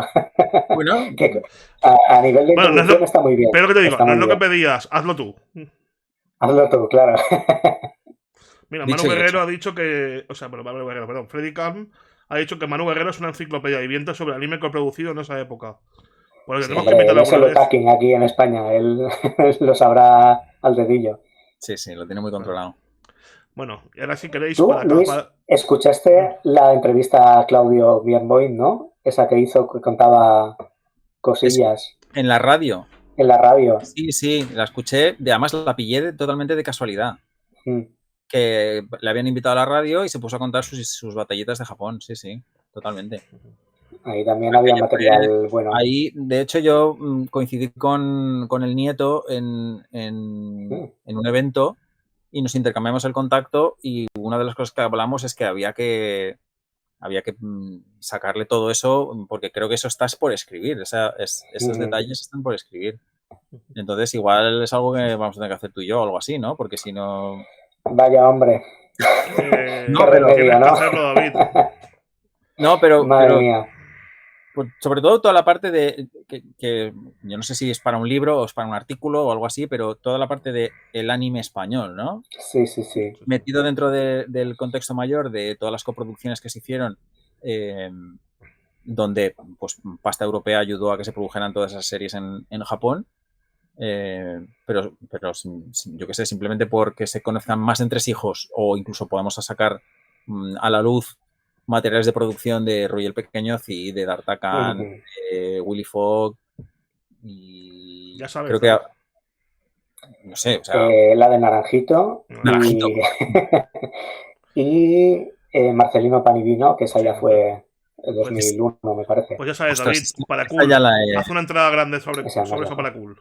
S3: bueno,
S1: que a nivel de introducción está muy bien.
S2: Pero que te digo, no es lo que pedías, hazlo tú.
S1: Hazlo tú, claro.
S2: Mira, Manu Guerrero ha dicho que... O sea, Manu Guerrero, perdón. Freddy Calm ha dicho que Manu Guerrero es una enciclopedia viviente sobre anime coproducido en esa época. Porque tenemos que invitarlo
S1: es el otaking aquí en España. Él lo sabrá al dedillo.
S3: Sí, lo tiene muy controlado.
S2: Bueno, y ahora si queréis...
S1: Tú, Luis, escuchaste la entrevista a Claudio Bierboim, ¿no? Esa que hizo, que contaba cosillas.
S3: En la radio.
S1: En la radio.
S3: Sí, la escuché. Además, la pillé totalmente de casualidad. Que le habían invitado a la radio y se puso a contar sus batallitas de Japón. Sí, totalmente.
S1: Ahí también había material bueno.
S3: Ahí, de hecho, yo coincidí con el nieto en un evento y nos intercambiamos el contacto y una de las cosas que hablamos es que había que sacarle todo eso porque creo que eso está por escribir. Esos detalles están por escribir. Entonces, igual es algo que vamos a tener que hacer tú y yo o algo así, ¿no? Porque si no...
S1: Vaya, hombre.
S2: No, pero tienes que hacerlo, David.
S3: No, pero...
S1: Madre mía.
S3: Pues sobre todo toda la parte de que yo no sé si es para un libro o es para un artículo o algo así, pero toda la parte del anime español, ¿no?
S1: Sí.
S3: Metido dentro del contexto mayor de todas las coproducciones que se hicieron, donde pues Pasta Europea ayudó a que se produjeran todas esas series en Japón, pero yo qué sé, simplemente porque se conozcan más entresijos o incluso podamos sacar a la luz materiales de producción de Roy el Pequeño y de D'Artagnan, de Willy Fogg y
S2: ya sabes,
S3: creo que no sé, o sea,
S1: la de Naranjito. Y Marcelino Panivino, que esa ya fue el 2001, me parece.
S2: Pues ya sabes, David, para cool. Haz una entrada grande sobre eso para cool.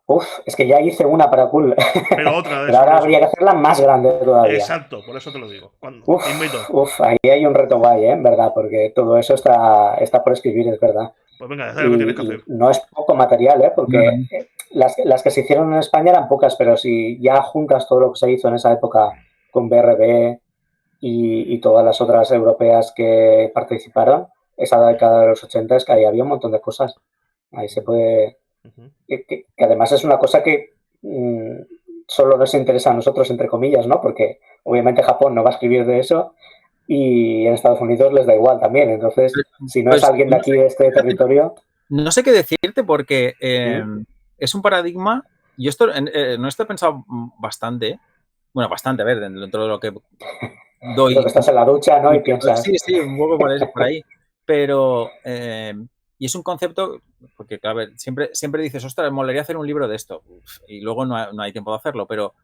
S1: Uf, es que ya hice una para cool.
S2: Pero otra de
S1: Pero ahora habría que hacerla más grande todavía.
S2: Exacto, por eso te lo digo.
S1: Te invito. Ahí hay un reto guay, en verdad, porque todo eso está por escribir, es verdad.
S2: Pues venga, ya sabes lo que tienes que hacer.
S1: No es poco material, porque las que se hicieron en España eran pocas, pero si ya juntas todo lo que se hizo en esa época con BRB y todas las otras europeas que participaron, esa década de los 80, es que ahí había un montón de cosas. Ahí se puede... Que además es una cosa que solo nos interesa a nosotros, entre comillas, ¿no? Porque obviamente Japón no va a escribir de eso y en Estados Unidos les da igual también. Entonces, si no es alguien de aquí, de este territorio...
S3: No sé qué decirte porque es un paradigma. Yo no esto he pensado bastante. Bueno, bastante, a ver, dentro de lo que doy.
S1: Porque estás en la ducha, ¿no? Y piensas...
S3: Sí, un poco por ahí. pero... y es un concepto, porque a ver, siempre dices, ostras, me molaría hacer un libro de esto, y luego no hay tiempo de hacerlo, pero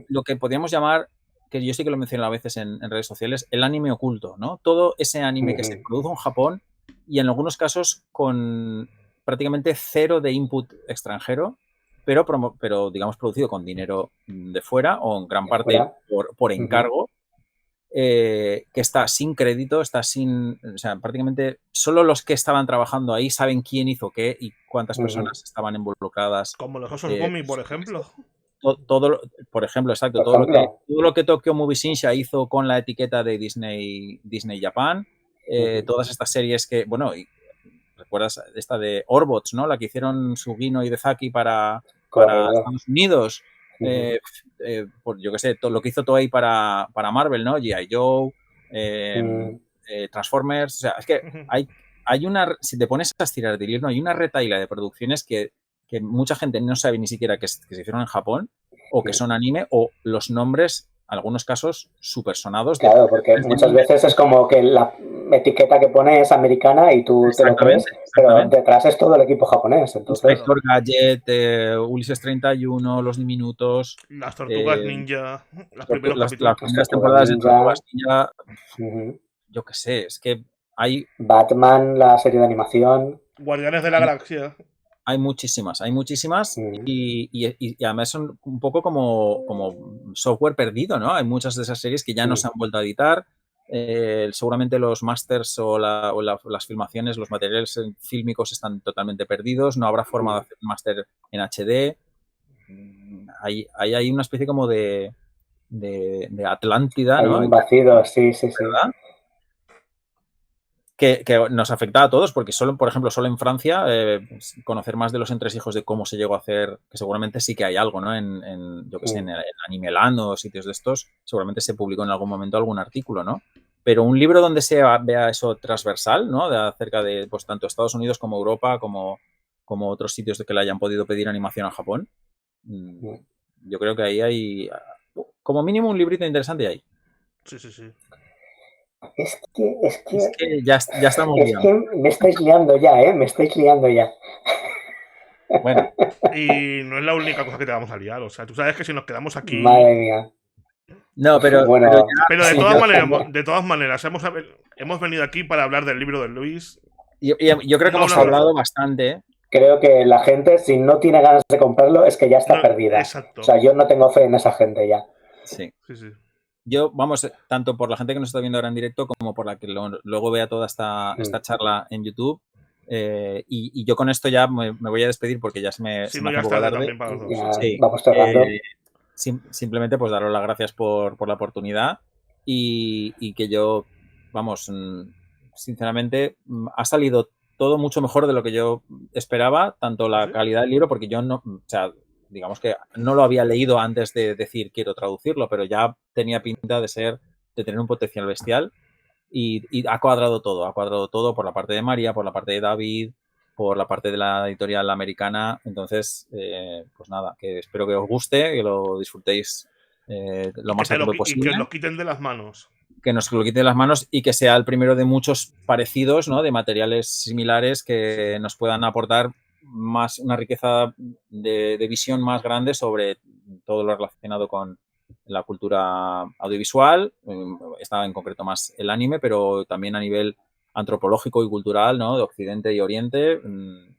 S3: lo que podríamos llamar, que yo sí que lo menciono a veces en redes sociales, el anime oculto, ¿no? Todo ese anime que se produce en Japón y en algunos casos con prácticamente cero de input extranjero, pero digamos producido con dinero de fuera o en gran parte por encargo. Que está sin crédito, o sea, prácticamente solo los que estaban trabajando ahí saben quién hizo qué y cuántas personas estaban involucradas.
S2: Como los Osos Gumi, por ejemplo.
S3: Por ejemplo, exacto. Todo lo que Tokyo Movie Shinsha hizo con la etiqueta de Disney Japan, todas estas series que, bueno, ¿recuerdas esta de Orbots, ¿no? La que hicieron Sugino y Dezaki para Estados Unidos. Yo qué sé, todo lo que hizo Toei para Marvel, ¿no? G.I. Joe, Transformers, o sea, es que hay una, si te pones a estirar de hilo, hay una retahíla de producciones que mucha gente no sabe ni siquiera que se hicieron en Japón o que son anime o los nombres, en algunos casos, súper sonados.
S1: Claro, porque muchas veces es como que la etiqueta que pone es americana y tú te lo crees, pero detrás es todo el equipo japonés. Entonces...
S3: Inspector Gadget, Ulises 31, Los Diminutos...
S2: Las Tortugas Ninja,
S3: las primeras temporadas de Tortugas Ninja... Yo qué sé, es que hay...
S1: Batman, la serie de animación...
S2: Guardianes de la Galaxia...
S3: Hay muchísimas y además son un poco como software perdido, ¿no? Hay muchas de esas series que ya no se han vuelto a editar. Seguramente los masters o las filmaciones, los materiales fílmicos están totalmente perdidos. No habrá forma de hacer un máster en HD. Hay una especie como de Atlántida,
S1: hay
S3: ¿no?
S1: Un vacío, sí.
S3: ¿Verdad? Que nos afecta a todos, porque por ejemplo, solo en Francia, conocer más de los entresijos de cómo se llegó a hacer, que seguramente sí que hay algo, ¿no? Yo que sé, en Animeland o sitios de estos, seguramente se publicó en algún momento algún artículo, ¿no? Pero un libro donde se vea eso transversal, ¿no? Acerca de, pues, tanto Estados Unidos como Europa, como otros sitios de que le hayan podido pedir animación a Japón. Yo creo que ahí hay, como mínimo, un librito interesante ahí.
S2: Sí.
S1: Es que
S3: ya estamos
S1: liando. Es que me estáis liando ya, me estáis liando ya.
S3: Bueno.
S2: Y no es la única cosa que te vamos a liar, o sea, tú sabes que si nos quedamos aquí...
S1: Madre mía.
S3: No, pero...
S1: Bueno,
S2: pero de todas maneras, hemos venido aquí para hablar del libro de Luis.
S3: Yo creo que hemos hablado bastante.
S1: Creo que la gente, si no tiene ganas de comprarlo, es que ya está perdida.
S2: Exacto.
S1: O sea, yo no tengo fe en esa gente ya.
S3: Sí. Yo, vamos, tanto por la gente que nos está viendo ahora en directo como por la que luego vea toda esta charla en YouTube. Y yo con esto ya me voy a despedir porque ya se me hace un poco tarde.
S1: Sí. Vamos cerrando.
S3: Simplemente pues daros las gracias por la oportunidad y que yo, vamos, sinceramente, ha salido todo mucho mejor de lo que yo esperaba, tanto la calidad del libro, porque yo no, o sea, digamos que no lo había leído antes de decir quiero traducirlo, pero ya tenía pinta de tener un potencial bestial y ha cuadrado todo por la parte de María, por la parte de David, por la parte de la editorial americana. Entonces, pues nada, que espero que os guste, que lo disfrutéis lo más rápido posible.
S2: Y que nos quiten de las manos.
S3: Que nos lo quiten de las manos y que sea el primero de muchos parecidos, ¿no? De materiales similares que nos puedan aportar más una riqueza de visión más grande sobre todo lo relacionado con la cultura audiovisual, está en concreto más el anime, pero también a nivel antropológico y cultural, ¿no? De Occidente y Oriente.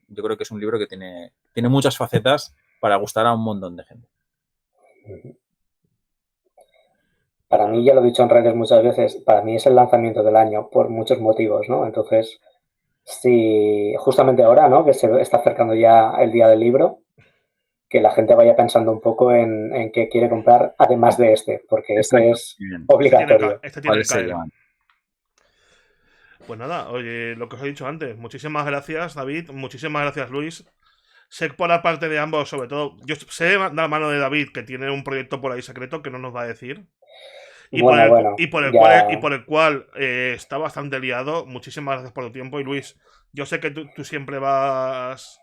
S3: Yo creo que es un libro que tiene muchas facetas para gustar a un montón de gente.
S1: Para mí, ya lo he dicho en redes muchas veces, para mí es el lanzamiento del año por muchos motivos, ¿no? Entonces, sí, justamente ahora, ¿no? Que se está acercando ya el día del libro, que la gente vaya pensando un poco en qué quiere comprar, además de porque este es obligatorio.
S2: Este tiene que caer. Pues nada, oye, lo que os he dicho antes, muchísimas gracias, David, muchísimas gracias, Luis. Sé por la parte de ambos, sobre todo, yo sé de la mano de David que tiene un proyecto por ahí secreto que no nos va a decir. Y por el cual está bastante liado. Muchísimas gracias por tu tiempo. Y Luis, yo sé que tú siempre vas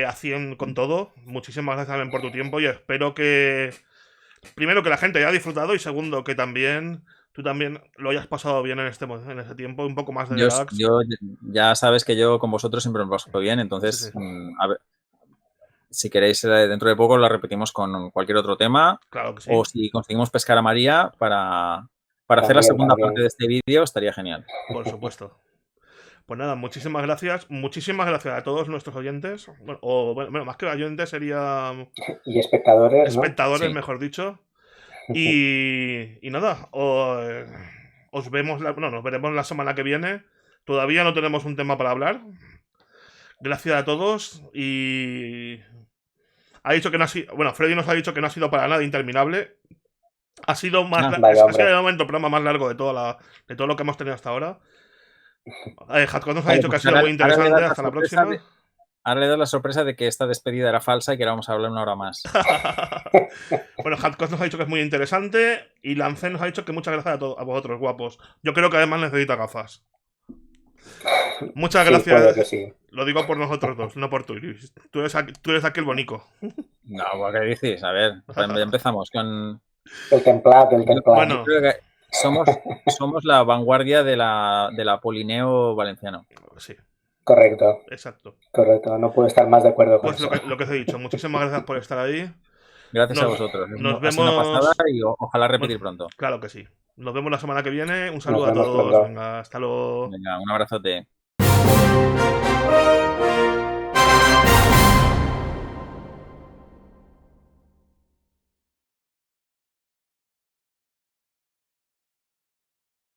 S2: haciendo con todo. Muchísimas gracias también por tu tiempo y espero que primero, que la gente haya disfrutado y segundo, que también tú también lo hayas pasado bien en ese tiempo, un poco más de relax.
S3: Yo ya sabes que yo con vosotros siempre me paso bien, entonces,
S2: Sí.
S3: A ver, si queréis, dentro de poco la repetimos con cualquier otro tema.
S2: Claro que sí.
S3: O si conseguimos pescar a María para hacer la segunda parte de este vídeo, estaría genial.
S2: Por supuesto. Pues nada, muchísimas gracias. Muchísimas gracias a todos nuestros oyentes. Bueno, más que oyentes sería...
S1: Y espectadores, ¿no?
S2: Espectadores,
S3: Sí.
S2: mejor dicho. Y nada, nos veremos la semana que viene. Todavía no tenemos un tema para hablar. Gracias a todos y... Ha dicho que no ha sido... Bueno, Freddy nos ha dicho que no ha sido para nada interminable. Ha sido más... ha sido de momento el programa más largo de todo lo que hemos tenido hasta ahora. Hardcore nos ha dicho que ha sido muy interesante. Hasta la próxima.
S3: Ahora le doy la sorpresa de que esta despedida era falsa y que ahora vamos a hablar una hora más.
S2: Bueno, Hardcore nos ha dicho que es muy interesante y Lance nos ha dicho que muchas gracias a vosotros, guapos. Yo creo que además necesita gafas. Muchas gracias.
S1: Puede que sí.
S2: Lo digo por nosotros dos, no por tú, Luis. Tú eres aquí el bonico.
S3: No, ¿qué dices? A ver, ya empezamos con...
S1: El templado.
S3: Bueno, yo creo que somos la vanguardia de la Polineo valenciano.
S2: Sí.
S1: Correcto.
S2: Exacto.
S1: Correcto, no puedo estar más de acuerdo con eso.
S2: Lo que os he dicho, muchísimas gracias por estar ahí.
S3: Gracias a vosotros.
S2: Nos vemos.
S3: Una pasada y ojalá repetir pronto.
S2: Claro que sí. Nos vemos la semana que viene. Un saludo a todos. Venga, hasta luego.
S3: Venga, un abrazote.